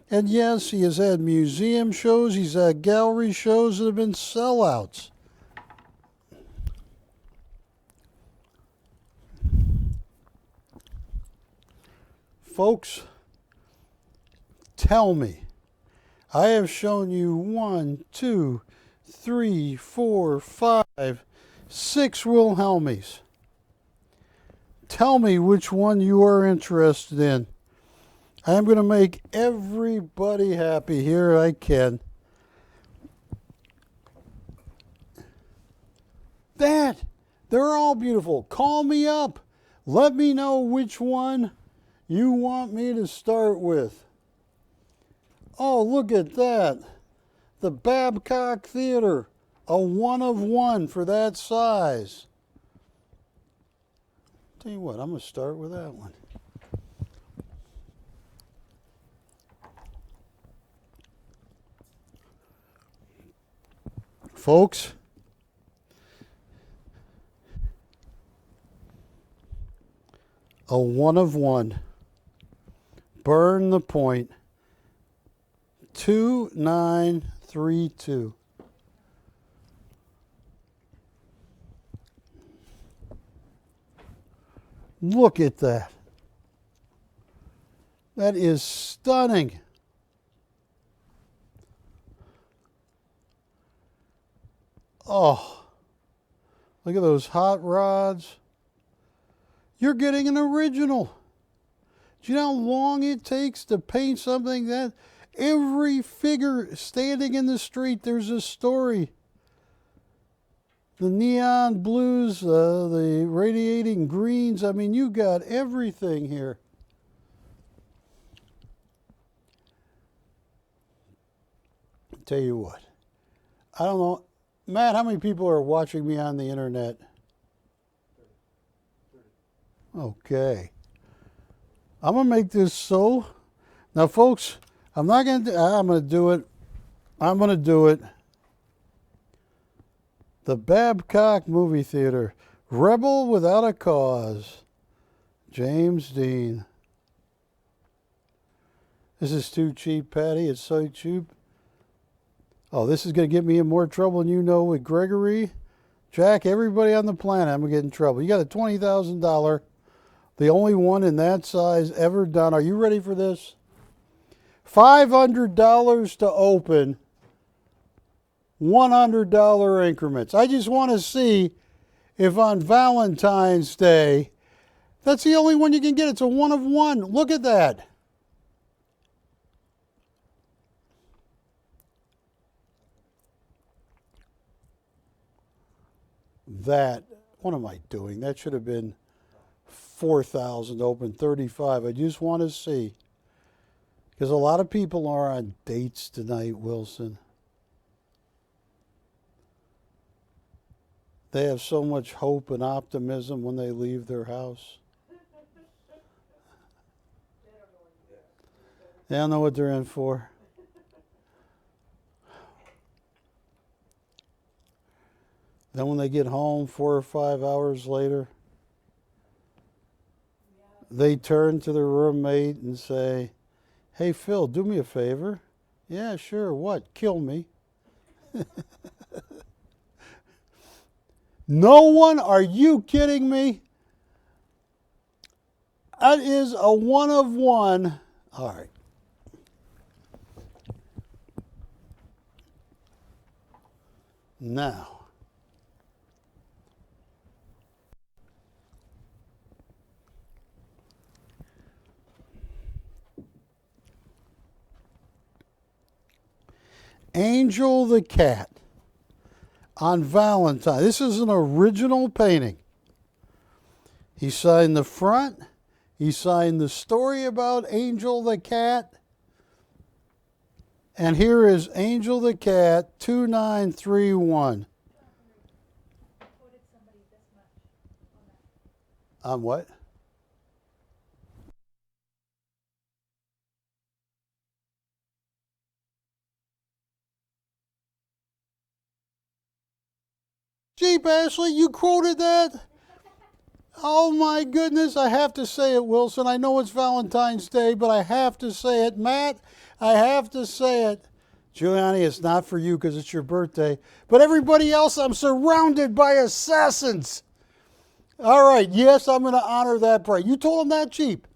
And yes, he has had museum shows, he's had gallery shows that have been sellouts. Folks, tell me, I have shown you 1, 2, 3, 4, 5, 6 Wilhelmies. Tell me which one you are interested in. I am going to make everybody happy here I can. They're all beautiful. Call me up. Let me know which one you want me to start with. Oh, look at that. The Babcock Theater. A 1 of 1 for that size. Tell you what, I'm going to start with that one. Folks, a 1 of 1. Burn the point. 2932. Look at that. That is stunning. Oh, look at those hot rods. You're getting an original. Do you know how long it takes to paint something that every figure standing in the street, there's a story. The neon blues, the radiating greens. I mean, you got everything here. Tell you what, I don't know. Matt, how many people are watching me on the internet? Okay. I'm going to make this so. Now, folks, I'm going to do it. I'm going to do it. The Babcock Movie Theater. Rebel Without a Cause. James Dean. This is too cheap, Patty. It's so cheap. Oh, this is going to get me in more trouble than you know with Gregory. Jack, everybody on the planet, I'm going to get in trouble. You got a $20,000, the only one in that size ever done. Are you ready for this? $500 to open, $100 increments. I just want to see if on Valentine's Day, that's the only one you can get. It's a 1 of 1. Look at that. What am I doing? That should have been 4,000 open, 35. I just want to see. Because a lot of people are on dates tonight, Wilson. They have so much hope and optimism when they leave their house. They don't know what they're in for. Then when they get home 4 or 5 hours later, they turn to their roommate and say, "Hey, Phil, do me a favor." "Yeah, sure. What? Kill me." No one? Are you kidding me? That is a 1 of 1. All right. Now, Angel the Cat on Valentine. This is an original painting. He signed the front. He signed the story about Angel the Cat. And here is Angel the Cat 2931. Quoted somebody this much on that. On what? Gee, Ashley, you quoted that? Oh my goodness, I have to say it, Wilson. I know it's Valentine's Day, but I have to say it. Matt, I have to say it. Giuliani, it's not for you because it's your birthday. But everybody else, I'm surrounded by assassins. All right, yes, I'm going to honor that price. You told them that cheap.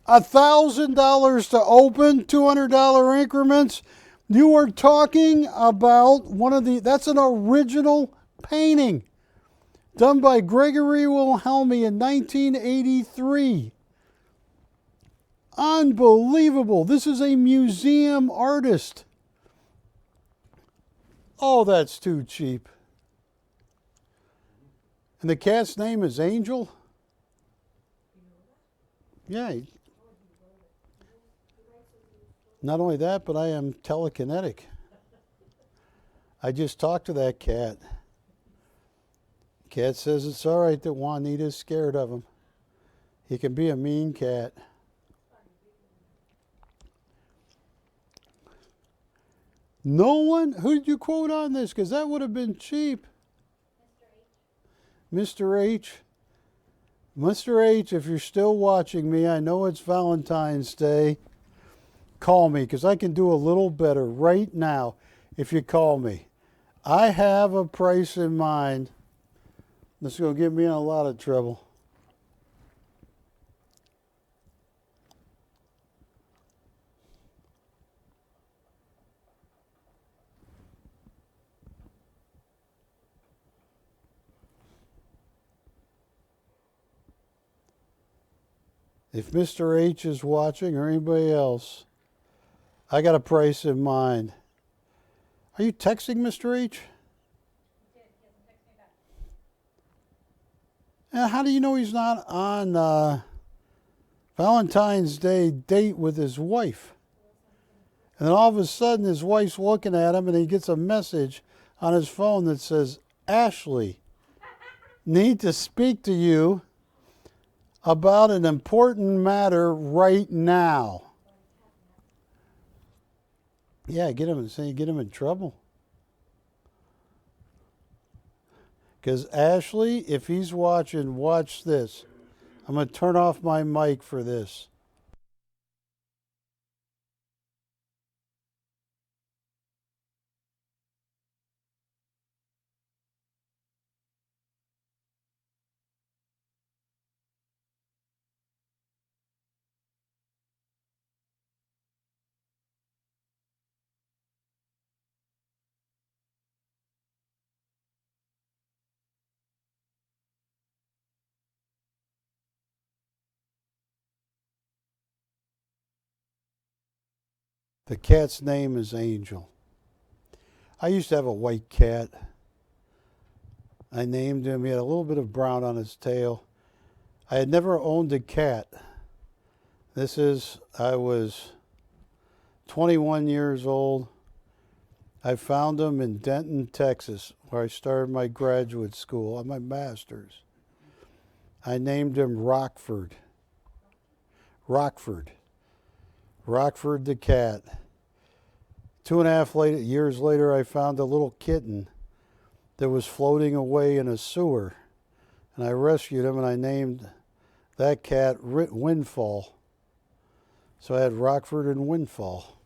$1,000 to open, $200 increments. You are talking about that's an original painting done by Gregory Wilhelmi in 1983. Unbelievable. This is a museum artist. Oh, that's too cheap. And the cat's name is Angel? Yeah. Not only that, but I am telekinetic. I just talked to that cat. Cat says it's all right that Juanita's scared of him. He can be a mean cat. No one? Who did you quote on this? Because that would have been cheap. Mr. H. Mr. H, if you're still watching me, I know it's Valentine's Day. Call me because I can do a little better right now if you call me. I have a price in mind. This is going to get me in a lot of trouble. If Mr. H is watching or anybody else, I got a price in mind. Are you texting Mr. H? He did. He hasn't texted me back. And how do you know he's not on Valentine's Day date with his wife? And then all of a sudden his wife's looking at him and he gets a message on his phone that says, Ashley, need to speak to you about an important matter right now. Yeah, get him in trouble. Because Ashley, if he's watching, watch this. I'm going to turn off my mic for this. The cat's name is Angel. I used to have a white cat. I named him. He had a little bit of brown on his tail. I had never owned a cat. I was 21 years old. I found him in Denton, Texas, where I started my graduate school on my master's. I named him Rockford. Rockford the cat. 2.5 years later, I found a little kitten that was floating away in a sewer. And I rescued him and I named that cat Windfall. So I had Rockford and Windfall.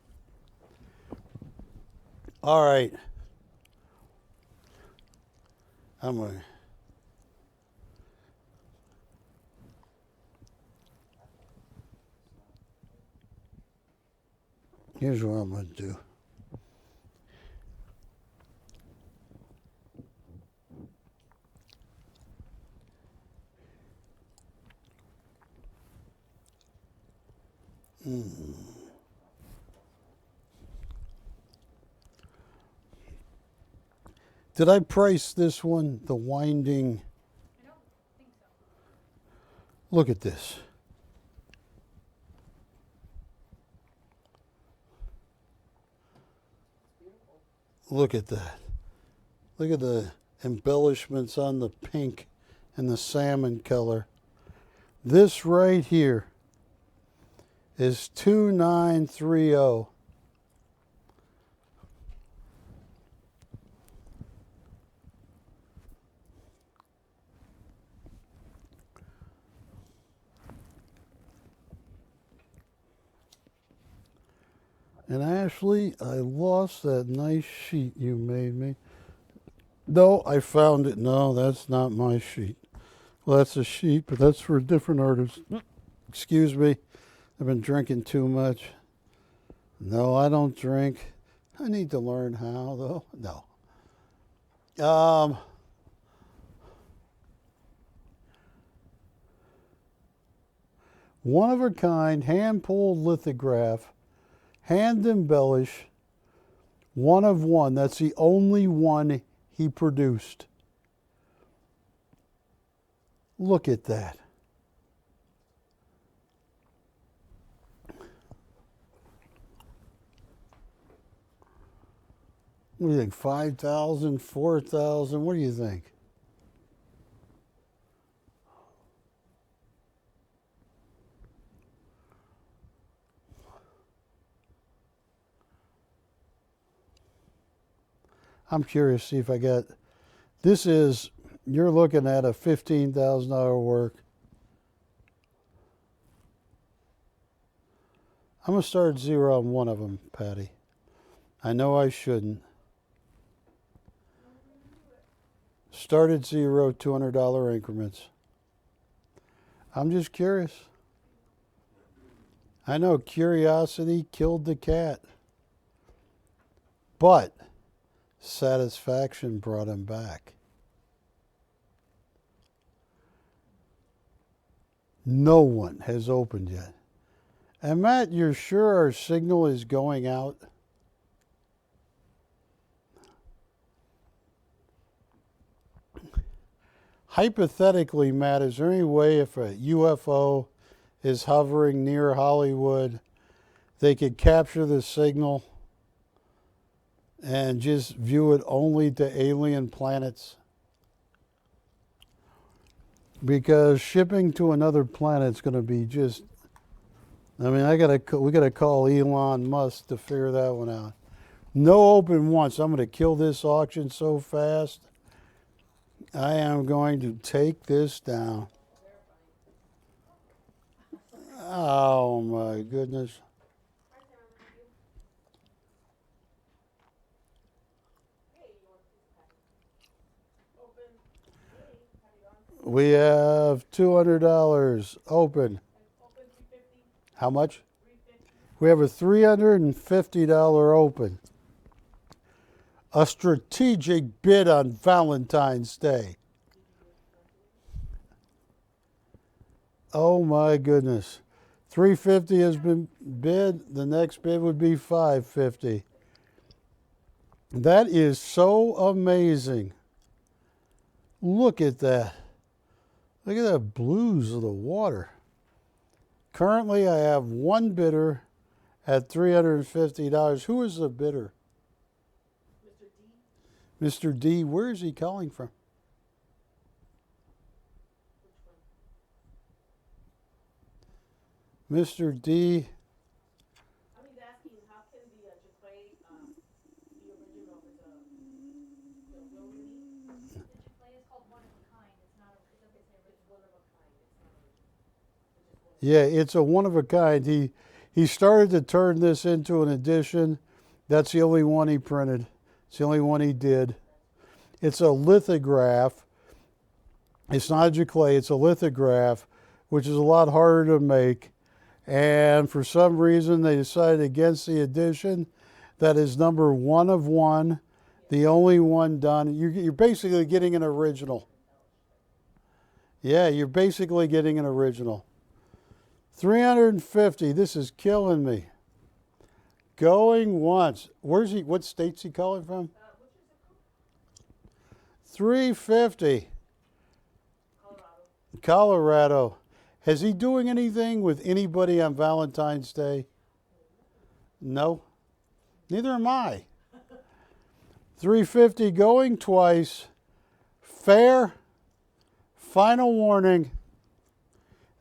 All right. Here's what I'm going to do. Did I price this one, the winding? I don't think so. Look at this. Look at that. Look at the embellishments on the pink and the salmon color. This right here is 2930. And Ashley, I lost that nice sheet you made me. No, I found it. No, that's not my sheet. Well, that's a sheet, but that's for a different artist. Excuse me. I've been drinking too much. No, I don't drink. I need to learn how, though. No. One of a kind, hand-pulled lithograph, hand embellish, one of one. That's the only one he produced. Look at that. What do you think, 5,000, 4,000? What do you think? I'm curious to see if I got, this is, you're looking at a $15,000 work. I'm going to start at zero on one of them, Patty. I know I shouldn't. Start at zero, $200 increments. I'm just curious. I know curiosity killed the cat. But satisfaction brought him back. No one has opened yet. And Matt, you're sure our signal is going out? Hypothetically, Matt, is there any way if a UFO is hovering near Hollywood, they could capture the signal and just view it only to alien planets? Because shipping to another planet is going to be just, I mean, we gotta call Elon Musk to figure that one out. No open once. I'm going to kill this auction so fast. I am going to take this down. Oh my goodness. We have $200 open. How much? We have a $350 open. A strategic bid on Valentine's Day. Oh my goodness. $350 has been bid. The next bid would be $550. That is so amazing. Look at that. Look at the blues of the water. Currently, I have one bidder at $350. Who is the bidder? Mr. D. Where is he calling from? Mr. D. I was asking how can the Chappell the original with the Willoughby? The Chappell is called one of a kind. It's not a, it doesn't say original. One of a kind. It's not original. Yeah, it's a one of a kind. He started to turn this into an edition. That's the only one he printed. It's the only one he did. It's a lithograph. It's not a clay, it's a lithograph, which is a lot harder to make. And for some reason, they decided against the edition that is number one of one, the only one done. You're basically getting an original. Yeah, you're basically getting an original. $350. This is killing me. Going once. Where's he? What state's he calling from? $350. Colorado. Is he doing anything with anybody on Valentine's Day? No. Neither am I. $350 going twice. Fair. Final warning.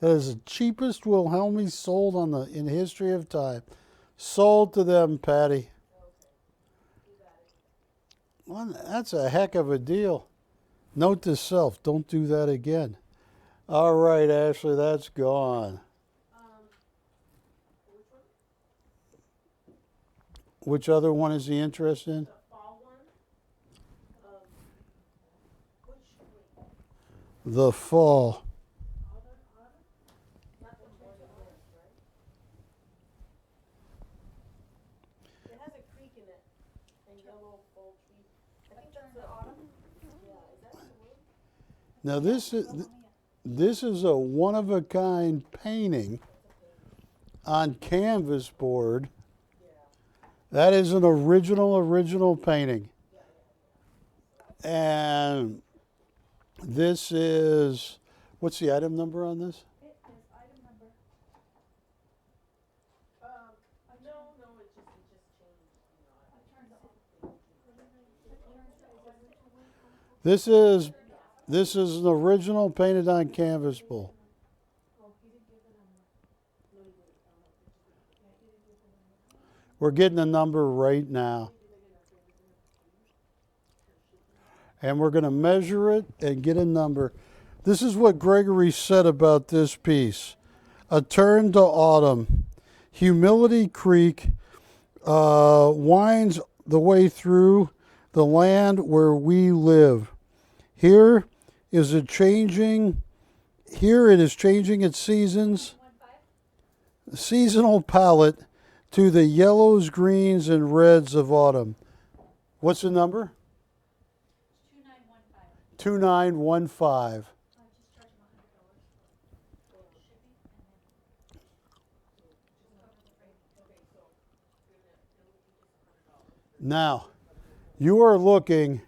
That is the cheapest Wilhelmie sold in the history of time. Sold to them, Patty. Well, that's a heck of a deal. Note to self, don't do that again. All right, Ashley, that's gone. Which one? Which other one is he interested in? The fall one. Which The fall. not the winter ones, right? It has a creek in it, and yellow fall tree. I think that's the autumn. Yeah, is that the one? Now this is a one-of-a-kind painting on canvas board. That is an original painting. And this is, what's the item number on this? It is item number. No, it just changed. This is an original painted on canvas board. We're getting a number right now. And we're going to measure it and get a number. This is what Gregory said about this piece. A turn to autumn. Humility Creek winds the way through the land where we live. Here it is changing its seasonal palette to the yellows, greens, and reds of autumn. What's the number? 2915. 2915. Just charge him $100 for shipping and then Now, you are looking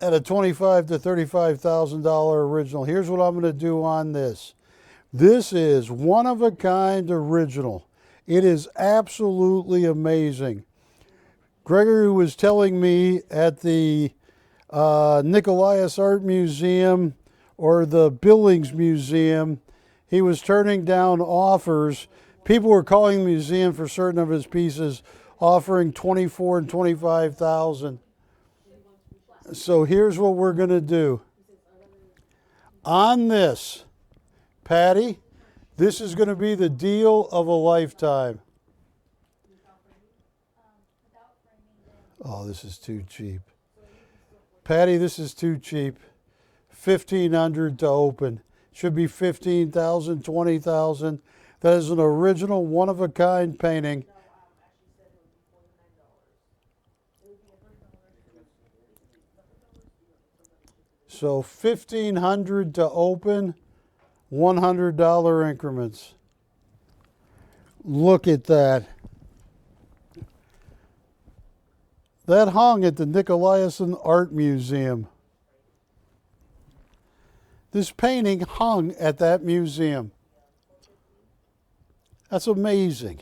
at a $25,000 to $35,000 original. Here's what I'm going to do on this. This is one-of-a-kind original. It is absolutely amazing. Gregory was telling me at the Nicolaus Art Museum or the Billings Museum, he was turning down offers. People were calling the museum for certain of his pieces, offering $24,000 and $25,000. So here's what we're going to do. On this, Patty, this is going to be the deal of a lifetime. Oh, this is too cheap. Patty, this is too cheap. $1,500 to open. Should be $15,000, $20,000. That is an original, one-of-a-kind painting. So $1,500 to open, $100 increments. Look at that. That hung at the Nicolaus Art Museum. This painting hung at that museum. That's amazing.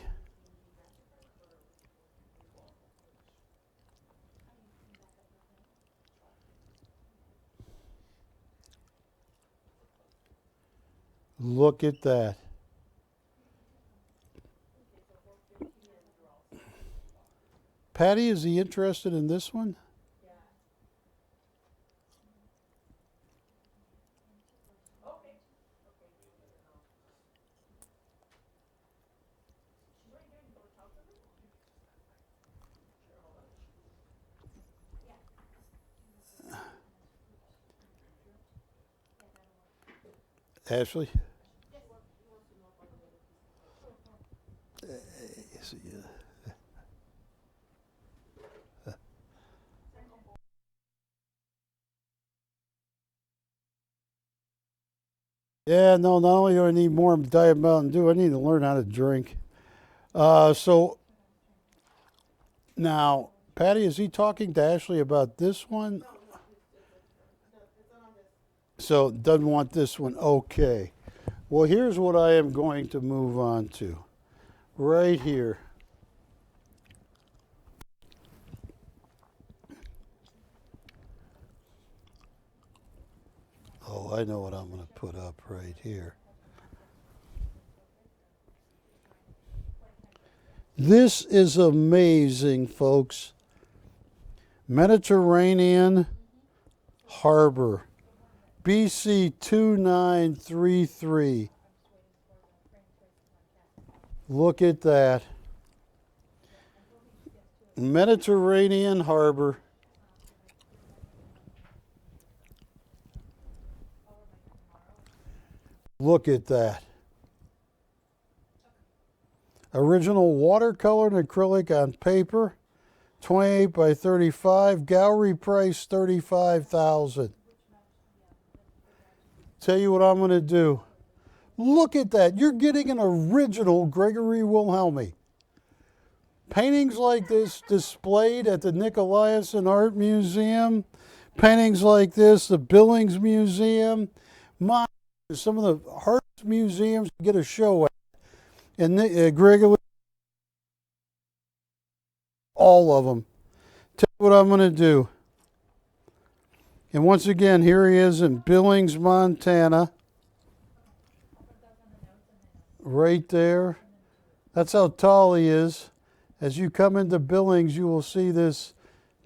Look at that. Patty, is he interested in this one? Ashley? Yeah, no, not only do I need more Diet Mountain Dew, I need to learn how to drink. So now, Patty, is he talking to Ashley about this one? So doesn't want this one. Okay. Well, here's what I am going to move on to. Right here. Oh, I know what I'm going to put up right here. This is amazing, folks. Mediterranean Harbor, BC 2933. Look at that. Mediterranean harbor. Look at that. Original watercolor and acrylic on paper, 28 by 35, gallery price $35,000. Tell you what I'm going to do. Look at that. You're getting an original Gregory Wilhelmi. Paintings like this displayed at the Nicolaisen Art Museum. Paintings like this, the Billings Museum. Some of the hardest museums to get a show at. And Gregory, all of them. Tell you what I'm going to do. And once again, here he is in Billings, Montana. Right there. That's how tall he is. As you come into Billings, you will see this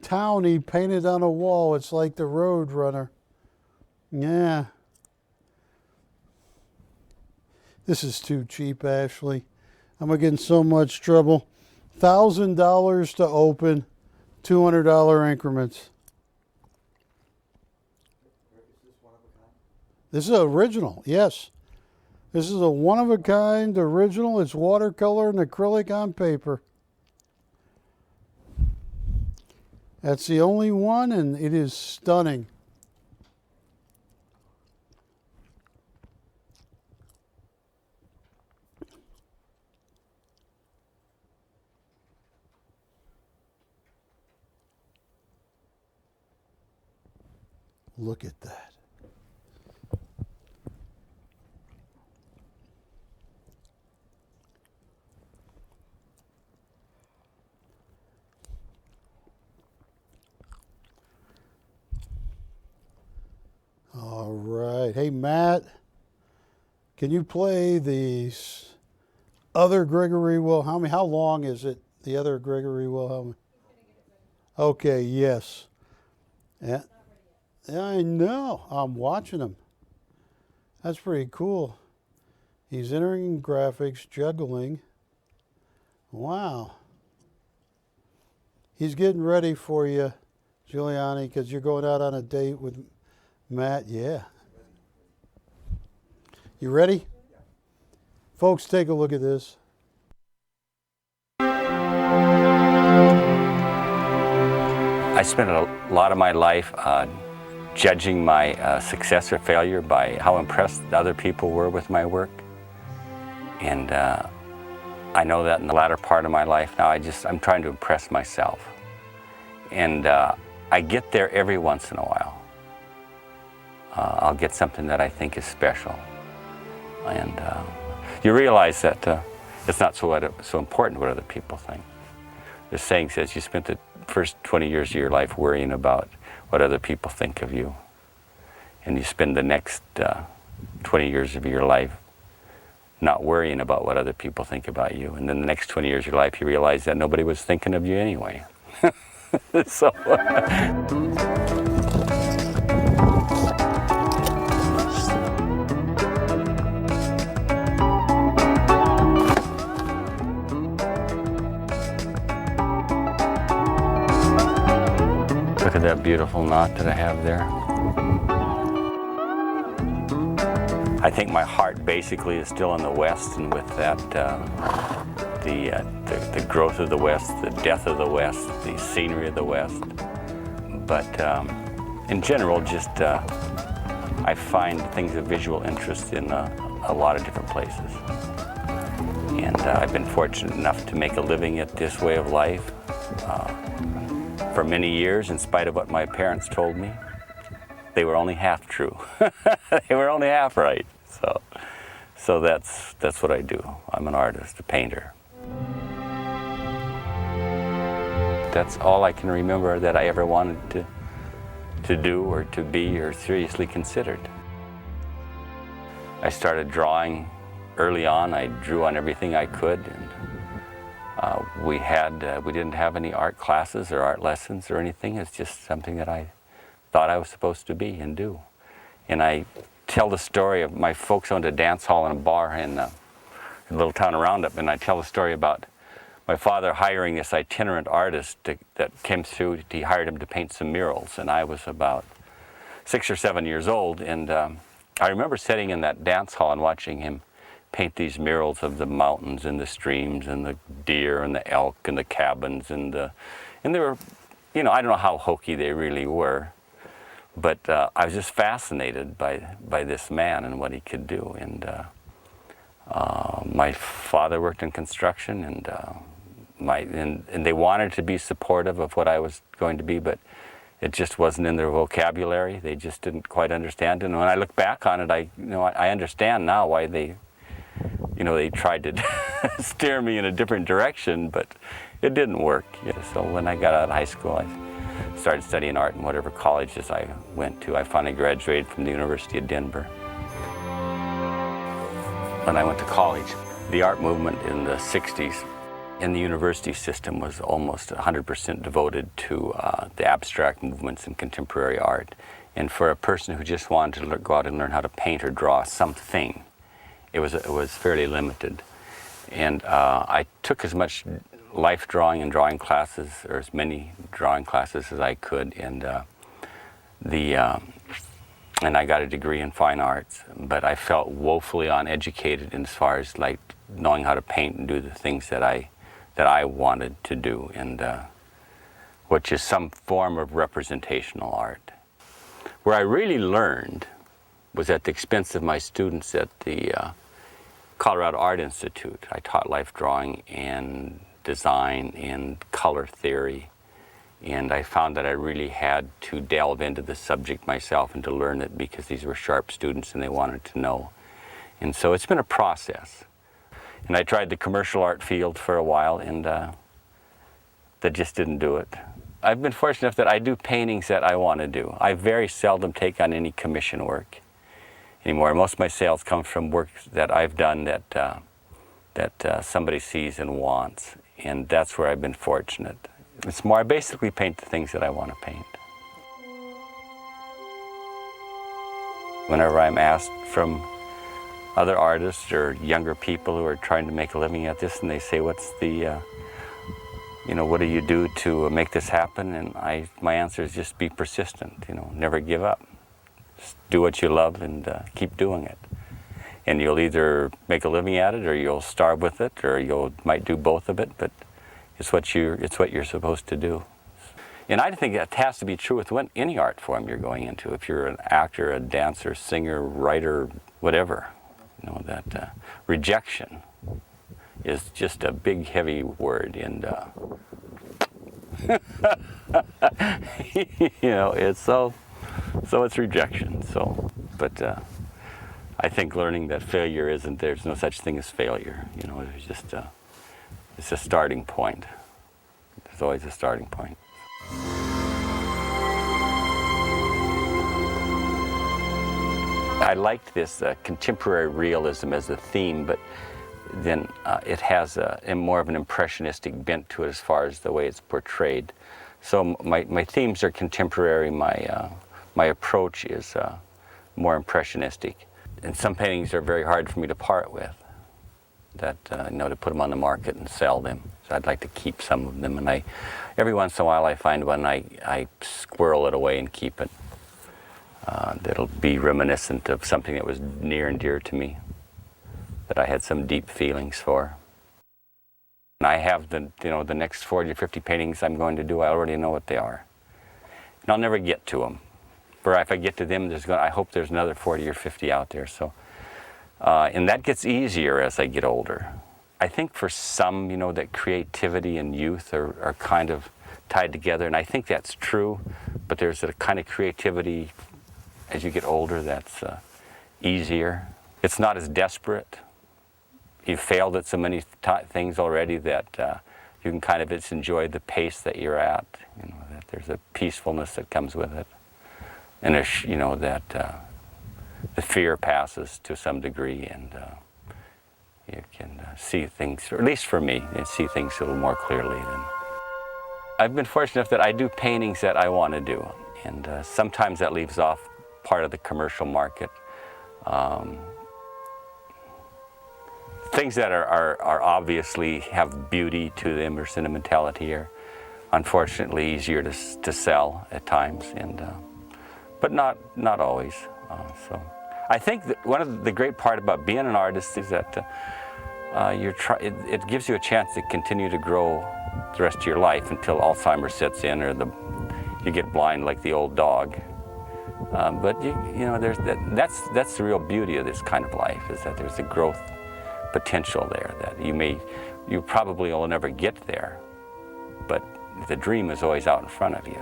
townie painted on a wall. It's like the Road Runner. Yeah. This is too cheap, Ashley. I'm going to get in so much trouble. $1,000 to open, $200 increments. This is original, yes. This is a one-of-a-kind original. It's watercolor and acrylic on paper. That's the only one, and it is stunning. Look at that. All right. Hey, Matt, can you play the other Gregory Wilhelmi? How long is it, the other Gregory Wilhelmi? Okay, yes. Yeah. Yeah, I know. I'm watching him. That's pretty cool. He's entering graphics, juggling. Wow. He's getting ready for you, Giuliani, because you're going out on a date with Matt. Yeah. You ready? Yeah. Folks, take a look at this. I spent a lot of my life judging my success or failure by how impressed other people were with my work. And I know that in the latter part of my life now, I'm trying to impress myself. And I get there every once in a while. I'll get something that I think is special. And you realize that it's not so important what other people think. The saying says you spent the first 20 years of your life worrying about what other people think of you. And you spend the next 20 years of your life not worrying about what other people think about you. And then the next 20 years of your life, you realize that nobody was thinking of you anyway. So. Look at that beautiful knot that I have there. I think my heart basically is still in the West, and with that, the growth of the West, the death of the West, the scenery of the West. But in general, just I find things of visual interest in a lot of different places. And I've been fortunate enough to make a living at this way of life. For many years, in spite of what my parents told me, they were only half true. They were only half right. So that's what I do. I'm an artist, a painter. That's all I can remember that I ever wanted to do or to be or seriously considered. I started drawing early on. I drew on everything I could. And, we didn't have any art classes or art lessons or anything. It's just something that I thought I was supposed to be and do. And I tell the story of my folks owned a dance hall and a bar in little town of Roundup, and I tell a story about my father hiring this itinerant artist that came through. He hired him to paint some murals, and I was about 6 or 7 years old, and I remember sitting in that dance hall and watching him paint these murals of the mountains and the streams and the deer and the elk and the cabins and they were, you know, I don't know how hokey they really were, but I was just fascinated by this man and what he could do. And my father worked in construction, and they wanted to be supportive of what I was going to be, but it just wasn't in their vocabulary. They just didn't quite understand it. And when I look back on it, I understand now why they tried to steer me in a different direction, but it didn't work. So when I got out of high school, I started studying art in whatever colleges I went to. I finally graduated from the University of Denver. When I went to college, the art movement in the 60s in the university system was almost 100% devoted to the abstract movements in contemporary art. And for a person who just wanted to go out and learn how to paint or draw something, it was fairly limited. And I took as much life drawing and drawing classes, or as many drawing classes as I could, and I got a degree in fine arts, but I felt woefully uneducated as far as like knowing how to paint and do the things that I wanted to do, and which is some form of representational art. Where I really learned was at the expense of my students at the Colorado Art Institute. I taught life drawing and design and color theory, and I found that I really had to delve into the subject myself and to learn it, because these were sharp students and they wanted to know. And so it's been a process. And I tried the commercial art field for a while, and that just didn't do it. I've been fortunate enough that I do paintings that I want to do. I very seldom take on any commission work anymore. Most of my sales come from work that I've done that somebody sees and wants, and that's where I've been fortunate. It's more, I basically paint the things that I want to paint. Whenever I'm asked from other artists or younger people who are trying to make a living at this, and they say, what's the, what do you do to make this happen? And my answer is just be persistent, never give up. Just do what you love and keep doing it. And you'll either make a living at it, or you'll starve with it, or might do both of it, but it's what you're supposed to do. And I think that has to be true with any art form you're going into. If you're an actor, a dancer, singer, writer, whatever, that rejection is just a big, heavy word, and it's so it's rejection. But I think learning that failure there's no such thing as failure. It's just it's a starting point. There's always a starting point. I liked this contemporary realism as a theme, but then it has more of an impressionistic bent to it as far as the way it's portrayed. So my themes are contemporary. My approach is more impressionistic. And some paintings are very hard for me to part with, to put them on the market and sell them. So I'd like to keep some of them, and every once in a while I find one, I squirrel it away and keep it. That'll be reminiscent of something that was near and dear to me, that I had some deep feelings for. And I have the next 40 or 50 paintings I'm going to do, I already know what they are. And I'll never get to them. Or if I get to them, I hope there's another 40 or 50 out there. So, and that gets easier as I get older. I think for some, that creativity and youth are kind of tied together, and I think that's true, but there's a kind of creativity as you get older that's easier. It's not as desperate. You've failed at so many things already that you can kind of just enjoy the pace that you're at, that there's a peacefulness that comes with it. And that the fear passes to some degree, and you can see things, or at least for me, see things a little more clearly. I've been fortunate enough that I do paintings that I want to do, and sometimes that leaves off part of the commercial market. things that are obviously have beauty to them or sentimentality are unfortunately easier to sell at times, and but not always. So I think that one of the great part about being an artist is that it gives you a chance to continue to grow the rest of your life until Alzheimer's sets in or you get blind like the old dog. But you know, that's the real beauty of this kind of life, is that there's a growth potential there that you probably will never get there, but the dream is always out in front of you.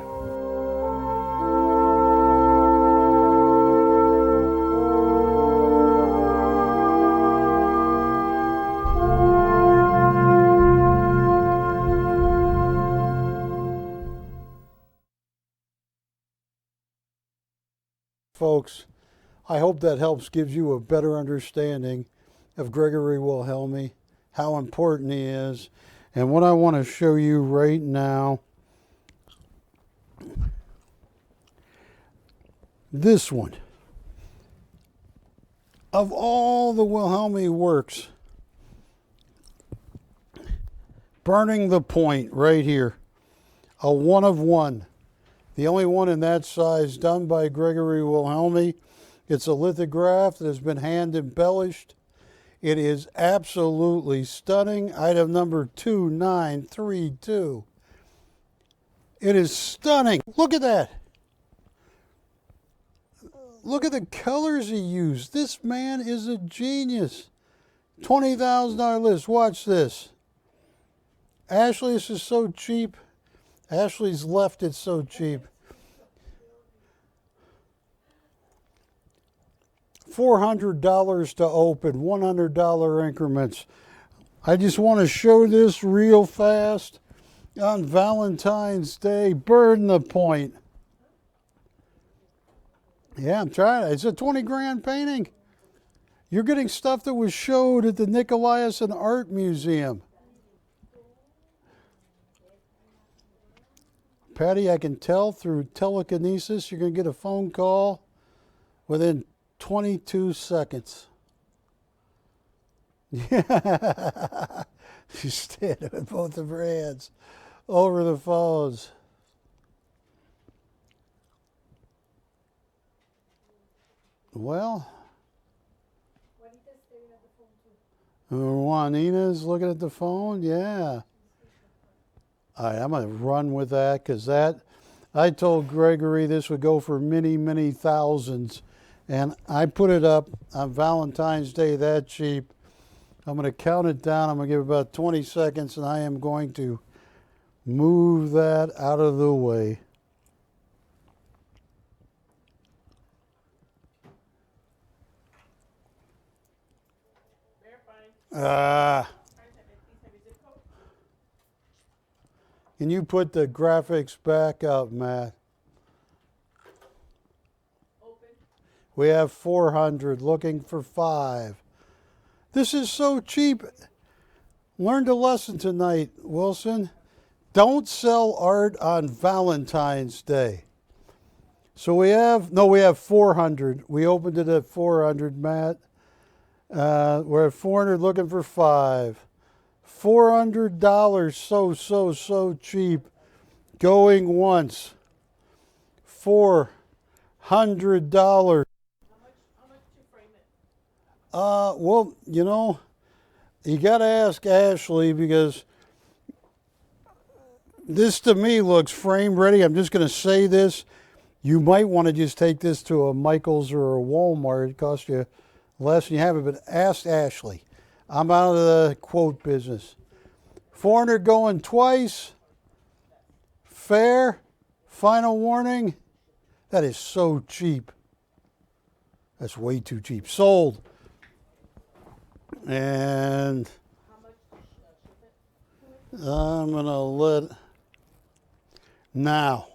Folks, I hope that helps gives you a better understanding of Gregory Wilhelmy, how important he is. And what I want to show you right now, this one. Of all the Wilhelmy works, Burning the Point right here, a one of one. The only one in that size done by Gregory Wilhelmy. It's a lithograph that has been hand embellished. It is absolutely stunning. Item number 2932. It is stunning. Look at that. Look at the colors he used. This man is a genius. $20,000 list. Watch this. Ashley, this is so cheap. Ashley's left it so cheap. $400 to open, $100 increments. I just want to show this real fast. On Valentine's Day, Burn the Point. Yeah, I'm trying it. It's a 20 grand painting. You're getting stuff that was showed at the Nicolaisen Art Museum. Patty, I can tell through telekinesis you're going to get a phone call within 22 seconds. Yeah. She's standing with both of her hands over the phones. Well, Juanina's looking at the phone. Yeah. All right, I'm going to run with that because I told Gregory this would go for many, many thousands. And I put it up on Valentine's Day that cheap. I'm going to count it down. I'm going to give it about 20 seconds, and I am going to move that out of the way. Can you put the graphics back up, Matt? Open. We have 400, looking for 5. This is so cheap. Learned a lesson tonight, Wilson. Don't sell art on Valentine's Day. So we have 400. We opened it at 400, Matt. We're at 400, looking for 5. $400, so cheap. Going once. $400. How much to frame it? Well, you know, you got to ask Ashley because this to me looks frame ready. I'm just going to say this. You might want to just take this to a Michael's or a Walmart. It costs you less than you have it, but ask Ashley. I'm out of the quote business. 400 going twice. Fair. Final warning. That is so cheap. That's way too cheap. Sold. And I'm going to let... Now.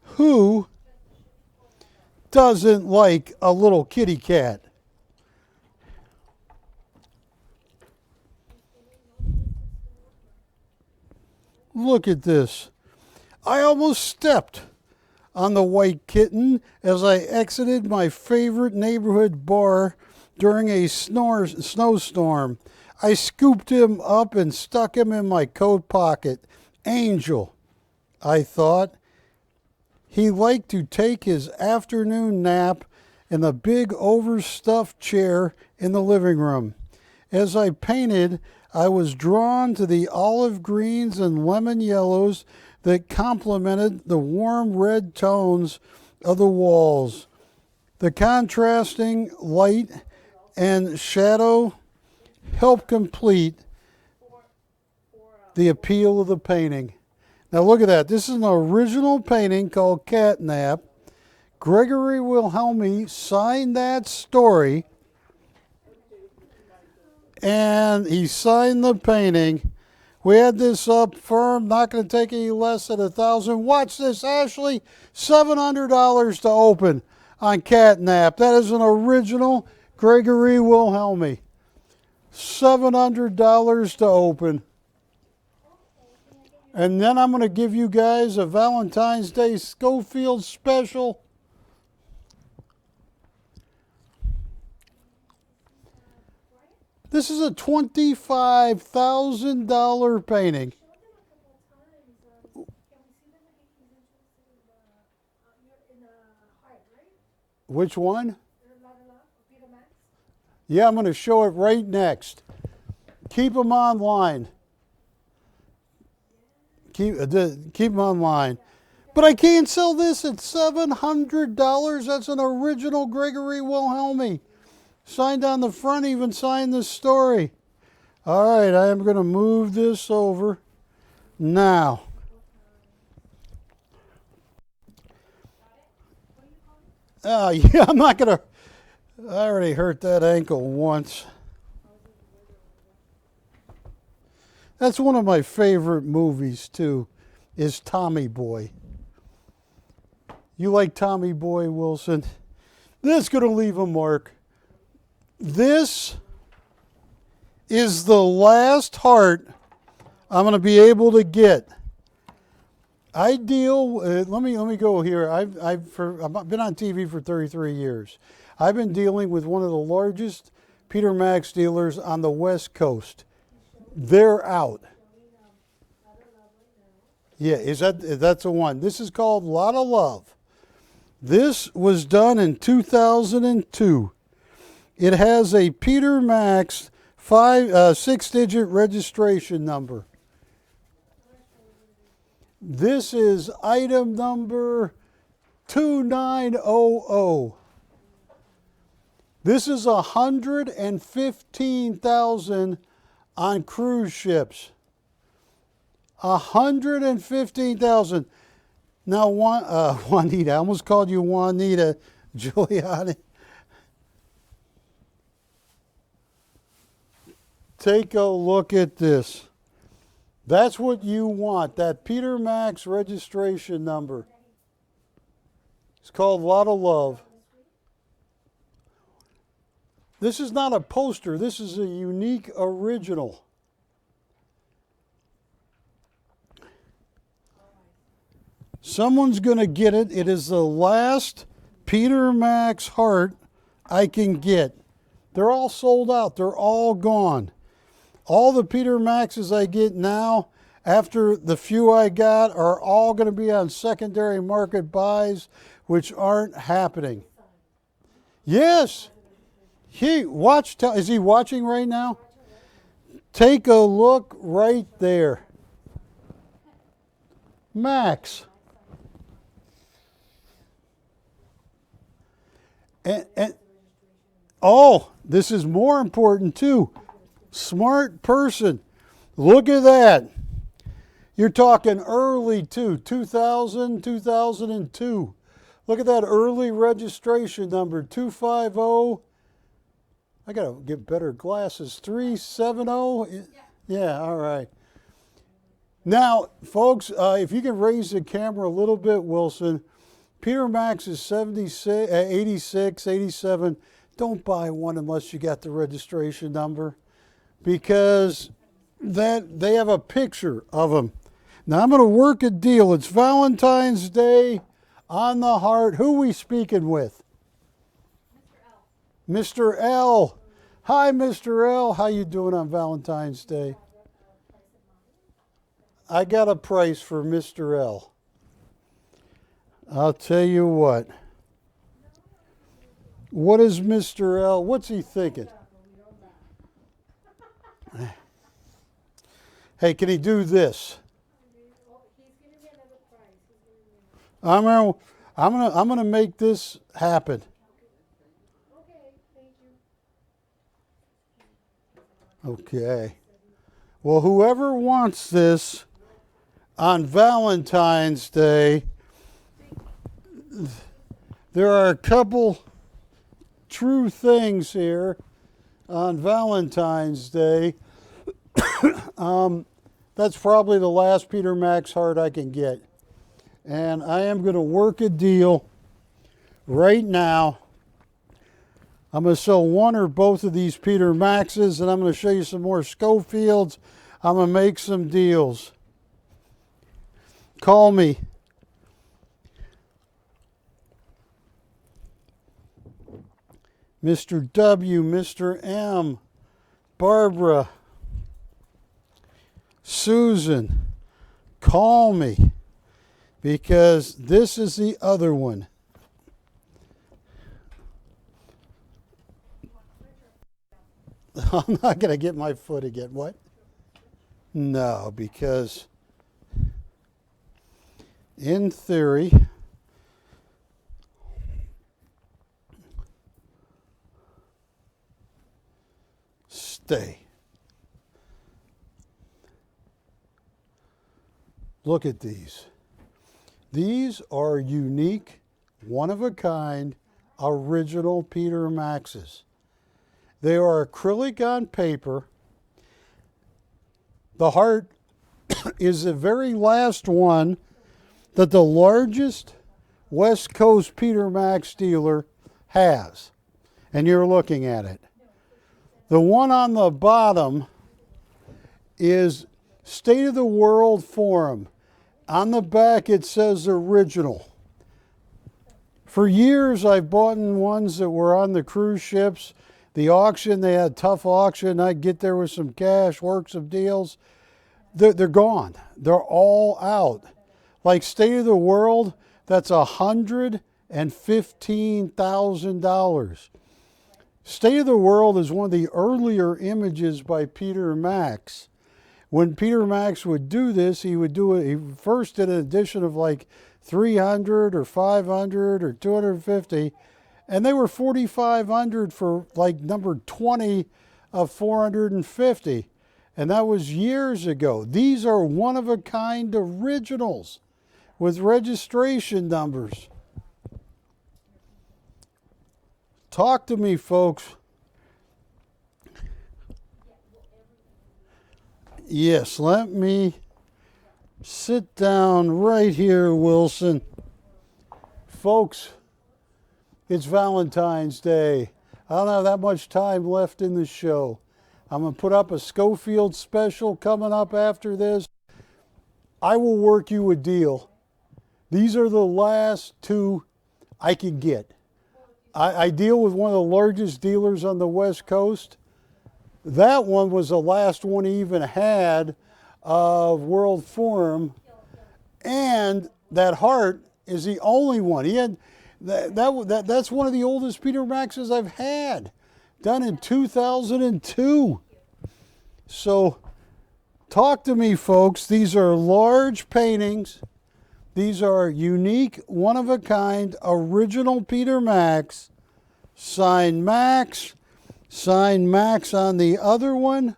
Who doesn't like a little kitty cat? Look at this. I almost stepped on the white kitten as I exited my favorite neighborhood bar during a snowstorm. I scooped him up and stuck him in my coat pocket. Angel, I thought. He liked to take his afternoon nap in the big overstuffed chair in the living room. As I painted, I was drawn to the olive greens and lemon yellows that complemented the warm red tones of the walls. The contrasting light and shadow helped complete the appeal of the painting. Now look at that. This is an original painting called Catnap. Gregory Wilhelmy signed that story, and he signed the painting. We had this up firm, not going to take any less than $1,000. Watch this, Ashley, $700 to open on Catnap. That is an original Gregory Wilhelmy. $700 to open. And then I'm going to give you guys a Valentine's Day Schofield special. This is a $25,000 painting. Which one? Yeah, I'm going to show it right next. Keep them online. Keep them online. But I can't sell this at $700. That's an original Gregory Wilhelmy. Signed on the front, even signed the story. All right, I am going to move this over now. Yeah, I'm not going to. I already hurt that ankle once. That's one of my favorite movies, too, is Tommy Boy. You like Tommy Boy, Wilson? This is going to leave a mark. This is the last heart I'm going to be able to get. I deal. Let me go here. I've been on TV for 33 years. I've been dealing with one of the largest Peter Max dealers on the West Coast. They're out. Yeah, that's the one. This is called Lot of Love. This was done in 2002. It has a Peter Max 6-digit registration number. This is item number 2900. This is 115,000 on cruise ships. 115,000. Now, Juanita, I almost called you Juanita Giuliani. Take a look at this. That's what you want, that Peter Max registration number. It's called Lot of Love. This is not a poster. This is a unique original. Someone's going to get it. It is the last Peter Max heart I can get. They're all sold out. They're all gone. All the Peter Maxes I get now, after the few I got, are all going to be on secondary market buys, which aren't happening. Yes. Is he watching right now? Take a look right there. Max. And oh, this is more important too. Smart person. Look at that. You're talking early too, 2000, 2002. Look at that early registration number, 250. I got to get better glasses, 370. Yeah, all right. Now, folks, if you can raise the camera a little bit, Wilson, Peter Max is 76, 86, 87. Don't buy one unless you got the registration number, because they have a picture of them. Now, I'm going to work a deal. It's Valentine's Day. On the heart, who we speaking with? Mr. L. Mr. L. Hi, Mr. L. How you doing on Valentine's Day? I got a price for Mr. L. I'll tell you what. What is Mr. L? What's he thinking? Hey, can he do this? I'm gonna make this happen. Okay. Well, whoever wants this on Valentine's Day, there are a couple true things here on Valentine's Day. That's probably the last Peter Max heart I can get. And I am going to work a deal right now. I'm going to sell one or both of these Peter Maxes, and I'm going to show you some more Schofields. I'm going to make some deals. Call me. Mr. W, Mr. M, Barbara, Susan, call me, because this is the other one. I'm not going to get my foot again. What? No, because in theory, stay. Look at these. These are unique, one-of-a-kind, original Peter Maxes. They are acrylic on paper. The heart is the very last one that the largest West Coast Peter Max dealer has. And you're looking at it. The one on the bottom is State of the World Forum. On the back it says original. For years I've bought ones that were on the cruise ships. The auction, they had tough auction. I'd get there with some cash, work some deals. They're gone. They're all out. Like State of the World, that's $115,000. State of the World is one of the earlier images by Peter Max. When Peter Max would do this, he would do it. He first did an edition of like 300 or 500 or 250. And they were $4,500 for like number 20 of 450. And that was years ago. These are one-of-a-kind originals with registration numbers. Talk to me, folks. Yes, let me sit down right here, Wilson. Folks, it's Valentine's Day. I don't have that much time left in the show. I'm going to put up a Schofield special coming up after this. I will work you a deal. These are the last two I can get. I deal with one of the largest dealers on the West Coast. That one was the last one he even had of World Forum. And that heart is the only one. He had that's one of the oldest Peter Maxes I've had, done in 2002. So talk to me, folks. These are large paintings. These are unique, one-of-a-kind, original Peter Max. Signed Max. Signed Max on the other one.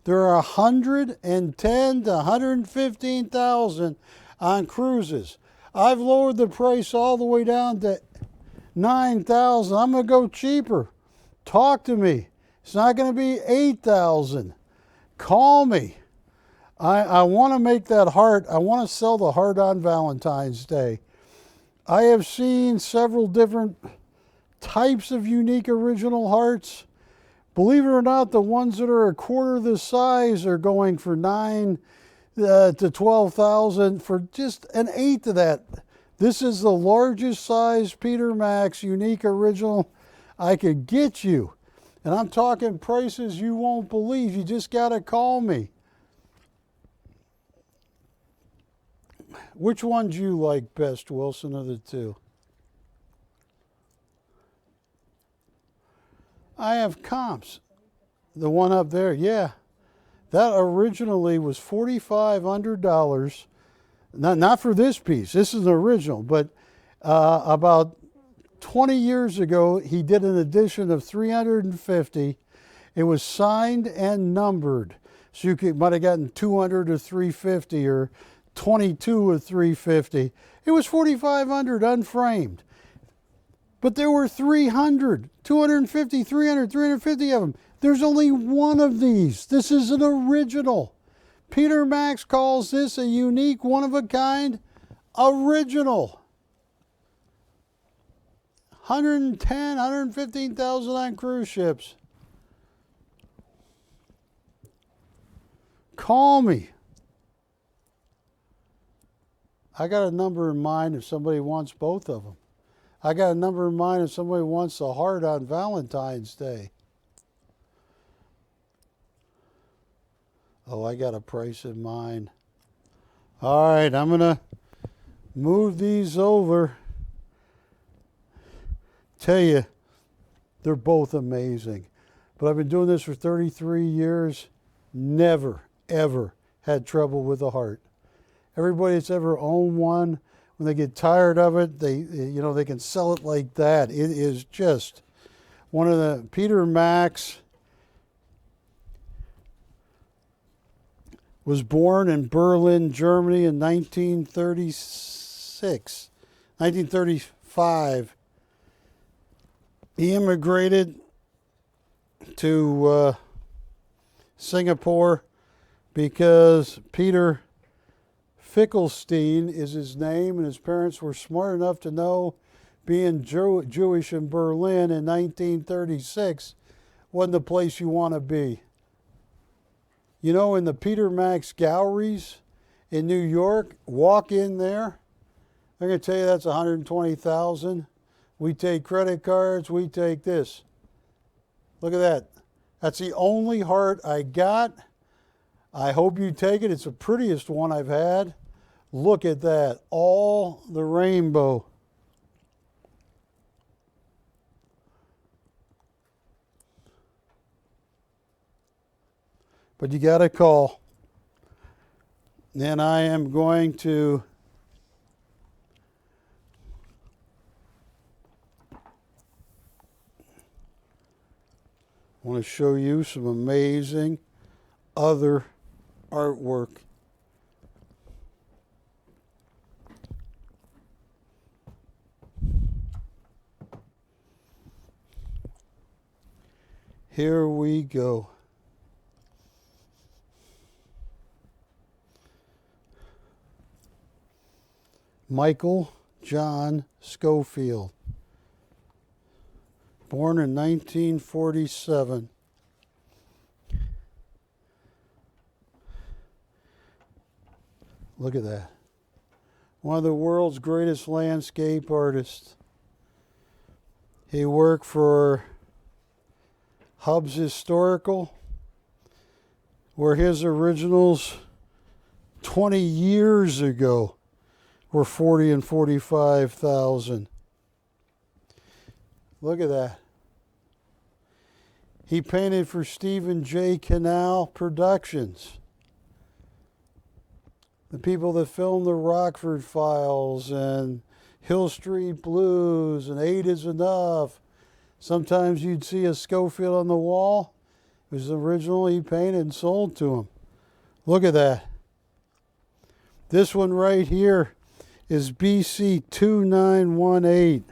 There are 110 to 115,000 on cruises. I've lowered the price all the way down to 9,000. I'm going to go cheaper. Talk to me. It's not going to be 8,000. Call me. I want to make that heart. I want to sell the heart on Valentine's Day. I have seen several different types of unique original hearts. Believe it or not, the ones that are a quarter the size are going for 9,000 to 12,000. For just an eighth of that, This is the largest size Peter Max unique original I could get you. And I'm talking prices you won't believe. You just got to call me. Which one do you like best, Wilson, of the two? I have comps. The one up there, yeah. That originally was $4,500. Not for this piece. This is an original, but about 20 years ago, he did an edition of 350. It was signed and numbered. So you might have gotten 200 or 350 or 22 or 350. It was 4,500 unframed. But there were 300, 250, 300, 350 of them. There's only one of these. This is an original. Peter Max calls this a unique, one-of-a-kind original. 110, 115,000 on cruise ships. Call me. I got a number in mind if somebody wants both of them. I got a number in mind if somebody wants a heart on Valentine's Day. Oh, I got a price in mind. All right, I'm going to move these over. Tell you, they're both amazing. But I've been doing this for 33 years. Never, ever had trouble with a heart. Everybody that's ever owned one, when they get tired of it, they can sell it like that. It is just one of the Peter Max was born in Berlin, Germany in 1935. He immigrated to Singapore because Peter Fickelstein is his name, and his parents were smart enough to know being Jewish in Berlin in 1936 wasn't the place you want to be. You know, in the Peter Max galleries in New York, walk in there, they're going to tell you that's $120,000. We take credit cards, we take this. Look at that. That's the only heart I got. I hope you take it. It's the prettiest one I've had. Look at that. All the rainbow. But you got to call. Then I am going to want to show you some amazing other artwork. Here we go. Michael John Schofield, born in 1947. Look at that. One of the world's greatest landscape artists. He worked for Hub's Historical, where his originals 20 years ago were 40 and 45,000. Look at that. He painted for Stephen J. Canal Productions, the people that filmed the Rockford Files and Hill Street Blues and Eight Is Enough. Sometimes you'd see a Schofield on the wall. It was original he painted and sold to him. Look at that. This one right here is BC 2918.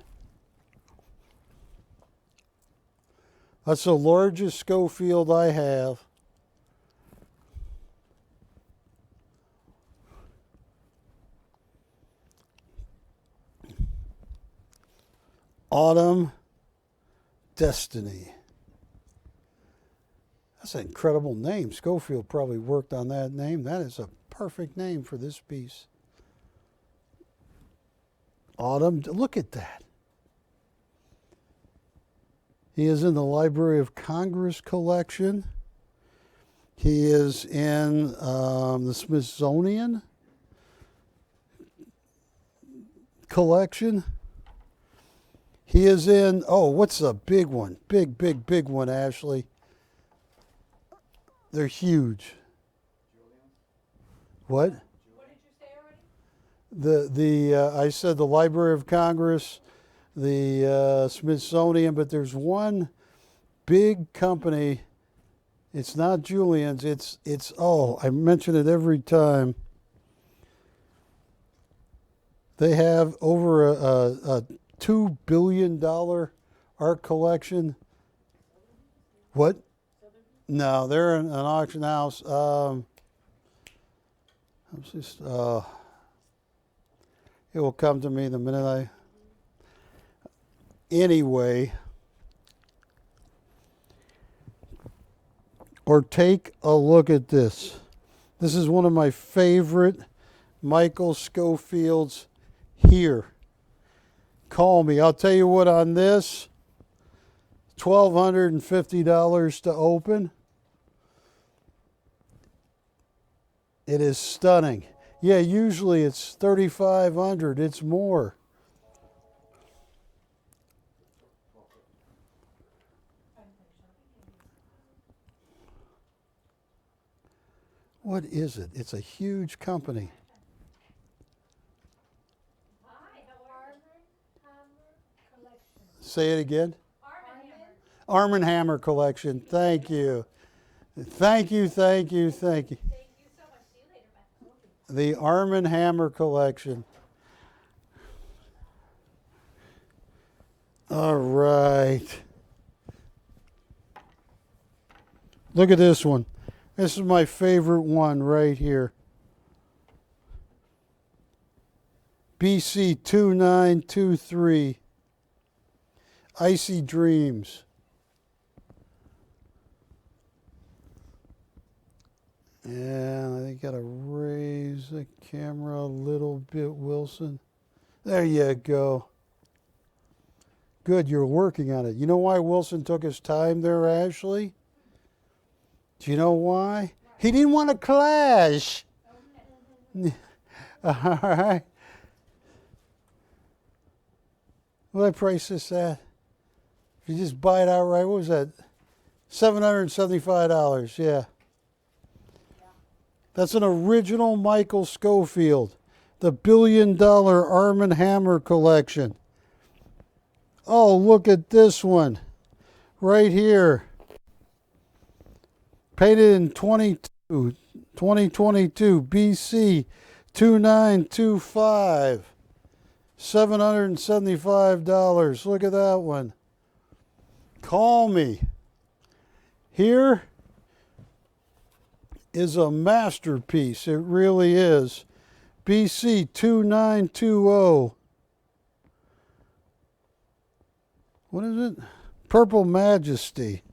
That's the largest Schofield I have. Autumn Destiny. That's an incredible name. Schofield probably worked on that name. That is a perfect name for this piece. Autumn, look at that. He is in the Library of Congress collection. He is in the Smithsonian collection. He is in, oh, what's the big one? Big one, Ashley. They're huge. What? What did you say already? I said the Library of Congress, the Smithsonian, but there's one big company. It's not Julian's. It's oh, I mention it every time. They have over a $2 billion art collection. What? No, they're an auction house. It will come to me the minute I. Anyway, or take a look at this. This is one of my favorite Michael Schofields here. Call me. I'll tell you what, on this, $1,250 to open. It is stunning. Yeah, usually it's $3,500. It's more. What is it? It's a huge company. Hi, how are you? Collection. Say it again. Arm and Hammer. Arm & Hammer collection. Thank you. Thank you, thank you, thank you. Thank you so much. See you later. Bye. The Arm & Hammer collection. All right. Look at this one. This is my favorite one right here. BC 2923. Icy Dreams. And I think I gotta raise the camera a little bit, Wilson. There you go. Good, you're working on it. You know why Wilson took his time there, Ashley? Do you know why? He didn't want to clash. All right. What did I price this at? If you just buy it outright, what was that? $775, yeah. That's an original Michael Schofield, the $1 billion Arm & Hammer collection. Oh, look at this one right here. Painted in 2022, BC 2925, $775. Look at that one. Call me. Here is a masterpiece. It really is. BC 2920. What is it? Purple Majesty.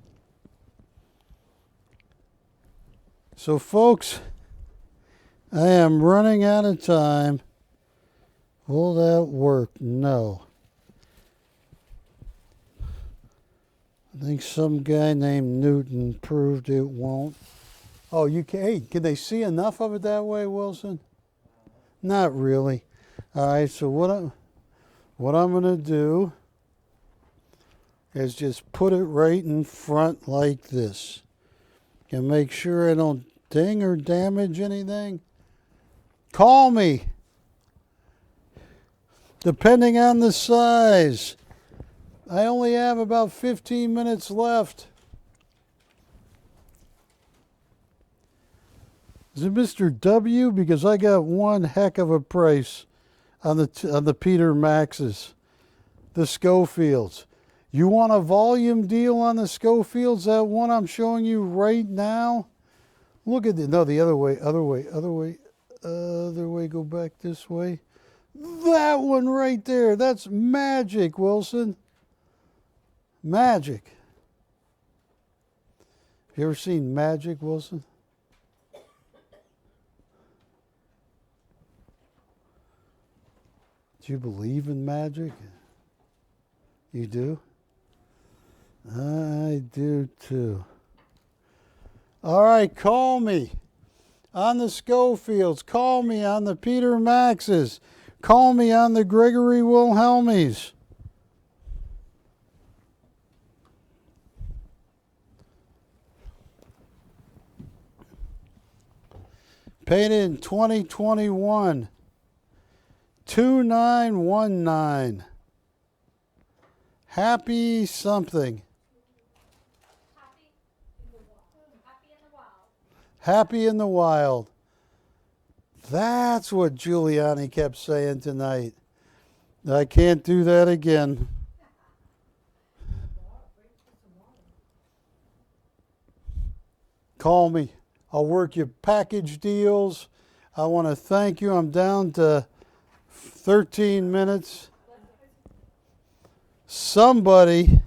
So, folks, I am running out of time. Will that work? No. I think some guy named Newton proved it won't. Oh, you can. Hey, can they see enough of it that way, Wilson? Not really. All right. So what I'm going to do is just put it right in front like this. And make sure I don't ding or damage anything. Call me. Depending on the size. I only have about 15 minutes left. Is it Mr. W? Because I got one heck of a price on the Peter Maxes, the Schofields. You want a volume deal on the Schofields? That one I'm showing you right now? Look at it. No, the other way. Go back this way. That one right there. That's magic, Wilson. Magic. Have you ever seen magic, Wilson? Do you believe in magic? You do? I do too. All right, call me on the Schofields. Call me on the Peter Maxes. Call me on the Gregory Wilhelmies. Painted in 2021. 2919. Happy something. Happy in the wild. Happy in the wild. That's what Giuliani kept saying tonight. I can't do that again. Call me. I'll work your package deals. I want to thank you. I'm down to 13 minutes. Somebody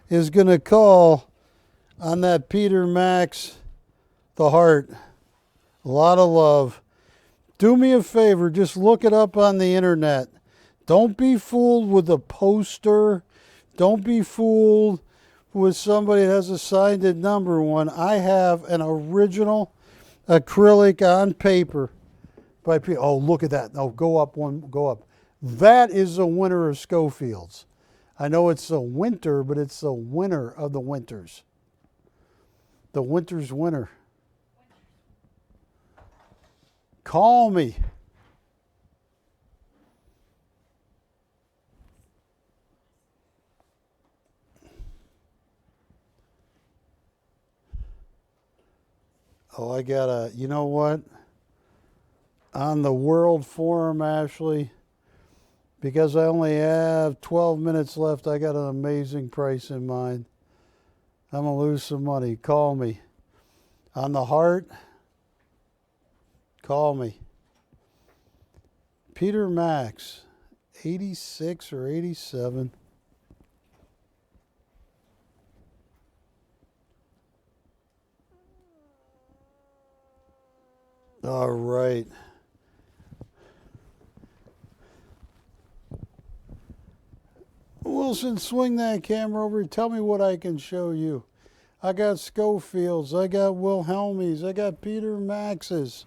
is going to call on that Peter Max, the heart. A lot of love. Do me a favor, just look it up on the internet. Don't be fooled with a poster. Don't be fooled with somebody that has a signed at number one. I have an original acrylic on paper by people. Oh, look at that. No, go up one, go up. That is the winner of Schofield's. I know it's the winter, but it's the winner of the winters. The winter's winner. Call me. Oh, I got you know what? On the World Forum, Ashley, because I only have 12 minutes left, I got an amazing price in mind. I'm going to lose some money. Call me. On the heart, call me. Peter Max, 86 or 87. All right. Wilson, swing that camera over. Tell me what I can show you. I got Schofields. I got Wilhelmies. I got Peter Maxes.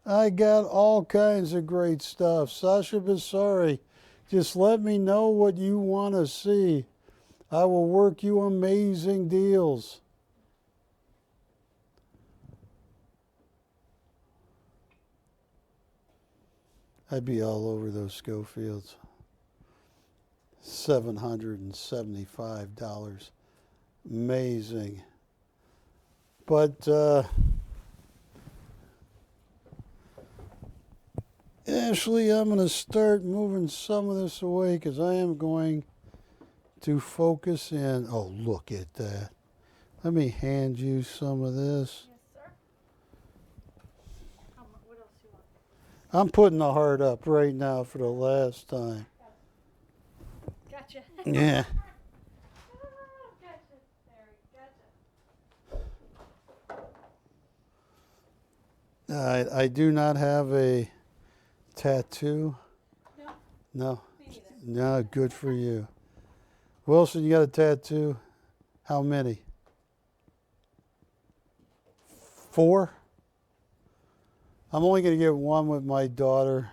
I got all kinds of great stuff. Sasha Basari, just let me know what you want to see. I will work you amazing deals. I'd be all over those Schofields. $775. Amazing. But Ashley, I'm going to start moving some of this away because I am going to focus in. Oh, look at that. Let me hand you some of this. Yes, sir. What else do you want? I'm putting the heart up right now for the last time. Gotcha. Yeah. Gotcha. There, gotcha. I do not have a tattoo. No, No. me neither. No, good for you. Wilson, you got a tattoo? How many? 4? I'm only going to get one with my daughter.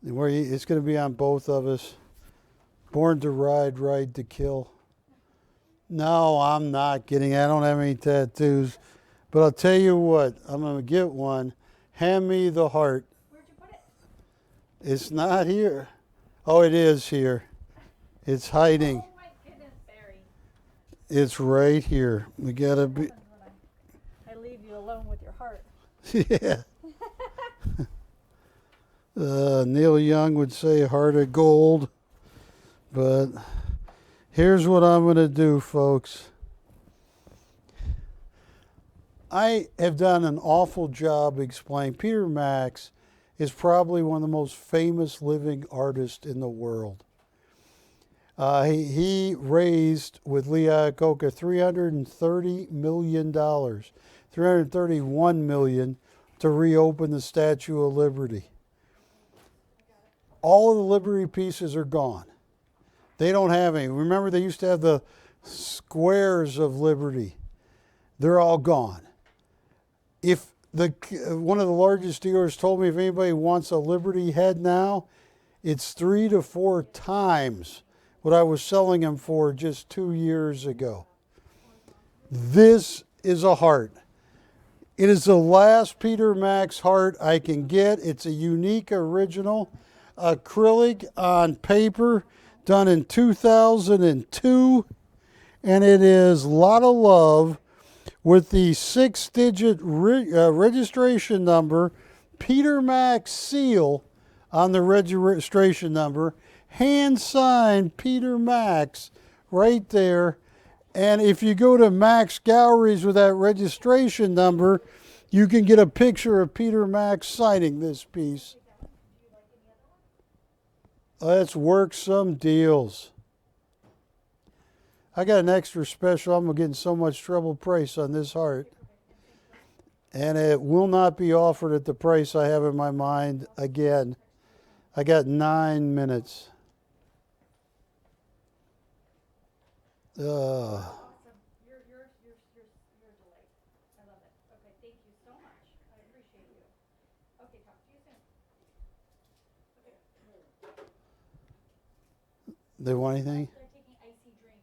It's going to be on both of us. Born to ride, ride to kill. No, I'm not getting it. I don't have any tattoos. But I'll tell you what, I'm going to get one. Hand me the heart. Where'd you put it? It's not here. Oh, it is here. It's hiding. Oh my goodness, Barry. It's right here. We got to be... What happens when I leave you alone with your heart? Yeah. Neil Young would say heart of gold. But here's what I'm going to do, folks. I have done an awful job explaining. Peter Max is probably one of the most famous living artists in the world. He raised, with Lee Iacocca, $330 million, $331 million to reopen the Statue of Liberty. All of the Liberty pieces are gone. They don't have any. Remember, they used to have the squares of Liberty. They're all gone. If one of the largest dealers told me if anybody wants a Liberty head now, it's 3 to 4 times what I was selling them for just 2 years ago. This is a heart. It is the last Peter Max heart I can get. It's a unique original acrylic on paper done in 2002, and it is a lot of love with the 6-digit registration number, Peter Max seal on the registration number, hand signed Peter Max right there. And if you go to Max Galleries with that registration number, you can get a picture of Peter Max signing this piece. Let's work some deals. I got an extra special. I'm getting so much trouble price on this heart. And it will not be offered at the price I have in my mind again. I got 9 minutes. Awesome. You're a delight. I love it. Okay, thank you so much. I appreciate you. Okay, talk to you soon. They want anything? They're taking icy drink.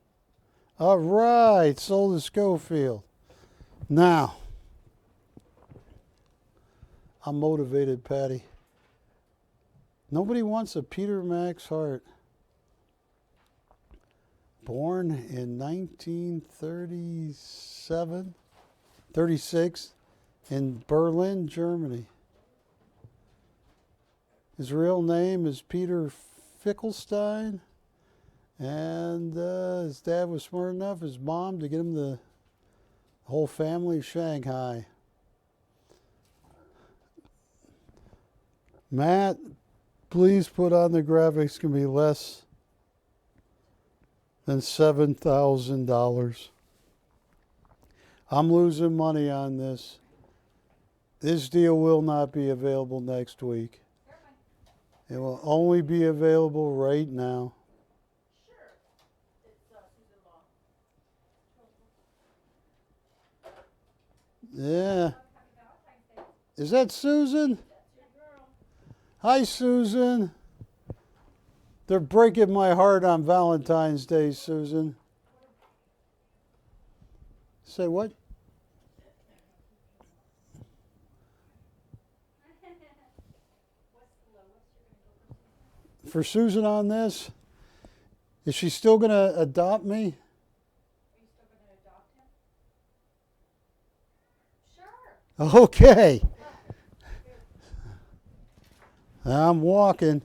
All right, sold to Schofield. Now, I'm motivated, Patty. Nobody wants a Peter Max heart. Born in 36 in Berlin, Germany. His real name is Peter Fickelstein, and his dad was smart enough, his mom, to get him the whole family Shanghai. Matt, please put on the graphics can be less than $7,000. I'm losing money on this. This deal will not be available next week. It will only be available right now. Sure. It's Susan Law. Yeah. Is that Susan? Hi, Susan. They're breaking my heart on Valentine's Day, Susan. Say what? For Susan on this? Is she still going to adopt me? Are you still going to adopt him? Sure. Okay. I'm walking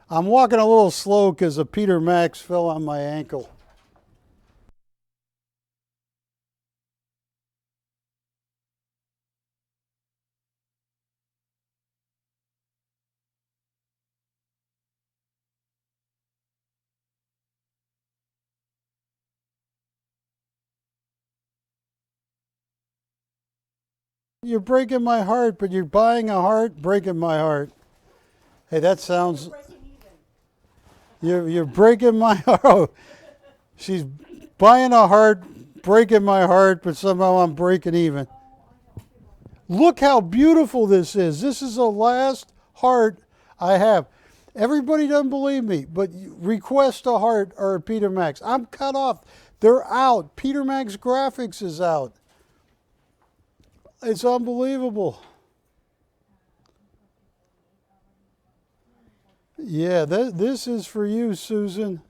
a little slow because a Peter Max fell on my ankle. You're breaking my heart, but you're buying a heart, breaking my heart. Hey, that sounds... You're breaking my heart. Oh, she's buying a heart, breaking my heart, but somehow I'm breaking even. Look how beautiful this is. This is the last heart I have. Everybody doesn't believe me, but request a heart or a Peter Max. I'm cut off. They're out. Peter Max Graphics is out. It's unbelievable. Yeah, this is for you, Susan.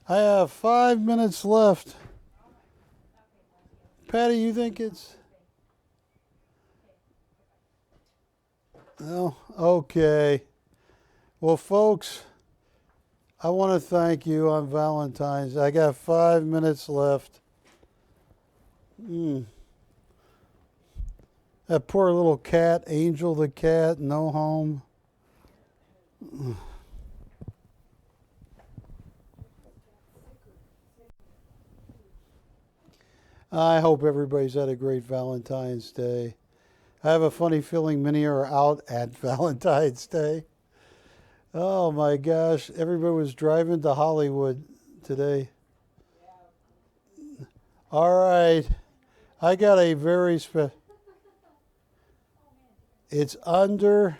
I have 5 minutes left. Patty, you think it's... Oh, okay. Well, folks, I want to thank you on Valentine's. I got 5 minutes left. That poor little cat, Angel the cat, no home. I hope everybody's had a great Valentine's Day. I have a funny feeling many are out at Valentine's Day. Oh my gosh, everybody was driving to Hollywood today. All right, I got a very it's under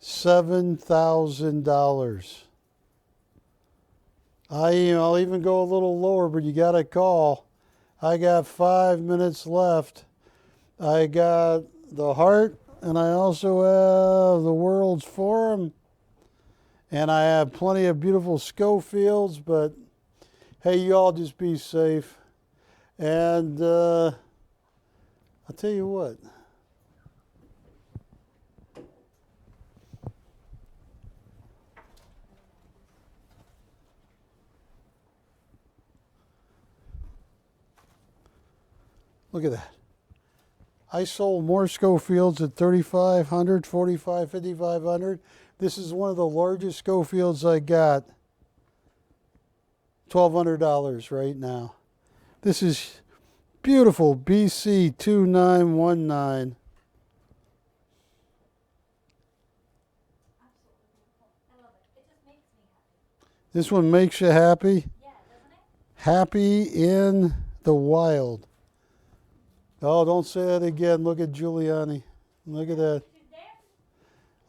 $7,000. I'll even go a little lower, but you got to call. I got 5 minutes left. I got the heart, and I also have the World's Forum, and I have plenty of beautiful Schofields, but hey, you all just be safe. And I'll tell you what. Look at that. I sold more Schofields at $3,500, $4,500, $5,500. This is one of the largest Schofields I got. $1,200 right now. This is beautiful BC 2919. This one makes you happy? Yeah, doesn't it? Happy in the wild. Oh, don't say that again. Look at Giuliani. Look at that.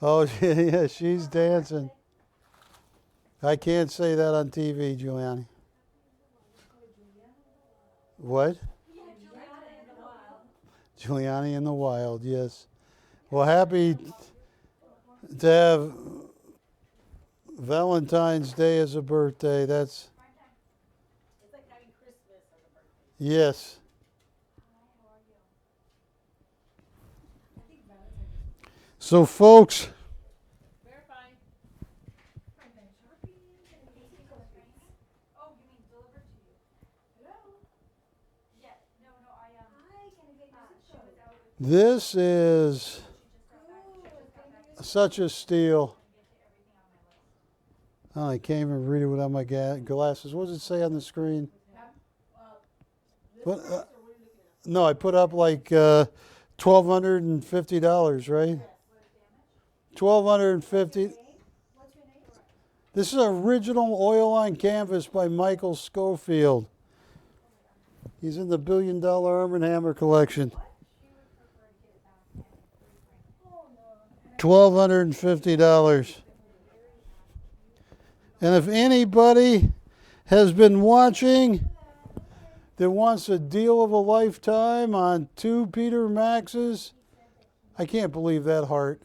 Oh, yeah, she's dancing. I can't say that on TV, Giuliani. What? Giuliani in the wild, yes. Well, happy to have Valentine's Day as a birthday. That's, It's like having Christmas as a birthday. yes. So, folks, Verify. Oh, you mean delivered to you? Hello? Yeah, no, I she was out with, this is she just got back. such a steal. Get to everything on my list. Oh, I can't even read it without my glasses. What does it say on the screen? What, no, I put up like $1,250, right? $1,250. This is original oil on canvas by Michael Schofield. He's in the $1 billion Arm & Hammer collection. $1,250. And if anybody has been watching that wants a deal of a lifetime on 2 Peter Maxes, I can't believe that heart.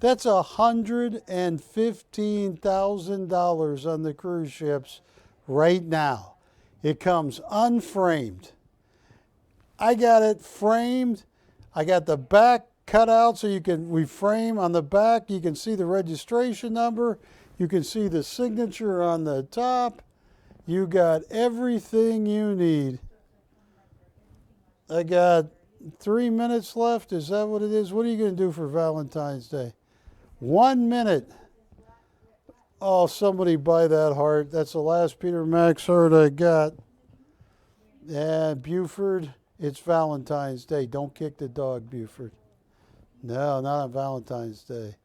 That's $115,000 on the cruise ships right now. It comes unframed. I got it framed. I got the back cut out so we frame on the back. You can see the registration number. You can see the signature on the top. You got everything you need. I got 3 minutes left. Is that what it is? What are you going to do for Valentine's Day? 1 minute. Oh, somebody buy that heart. That's the last Peter Max heart I got. And Buford, it's Valentine's Day. Don't kick the dog, Buford. No, not on Valentine's Day.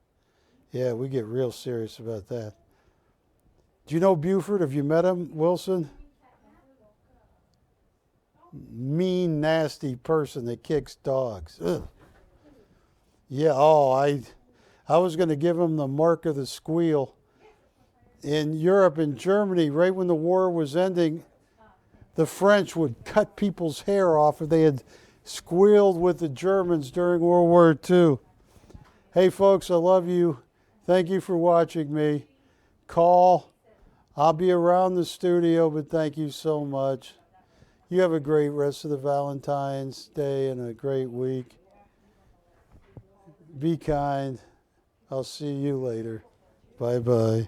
Yeah, we get real serious about that. Do you know Buford? Have you met him, Wilson? Mean, nasty person that kicks dogs. Ugh. Yeah, I was going to give him the mark of the squeal. In Europe, in Germany, right when the war was ending, the French would cut people's hair off if they had squealed with the Germans during World War II. Hey, folks, I love you. Thank you for watching me. Call. I'll be around the studio, but thank you so much. You have a great rest of the Valentine's Day and a great week. Be kind. I'll see you later. Bye-bye.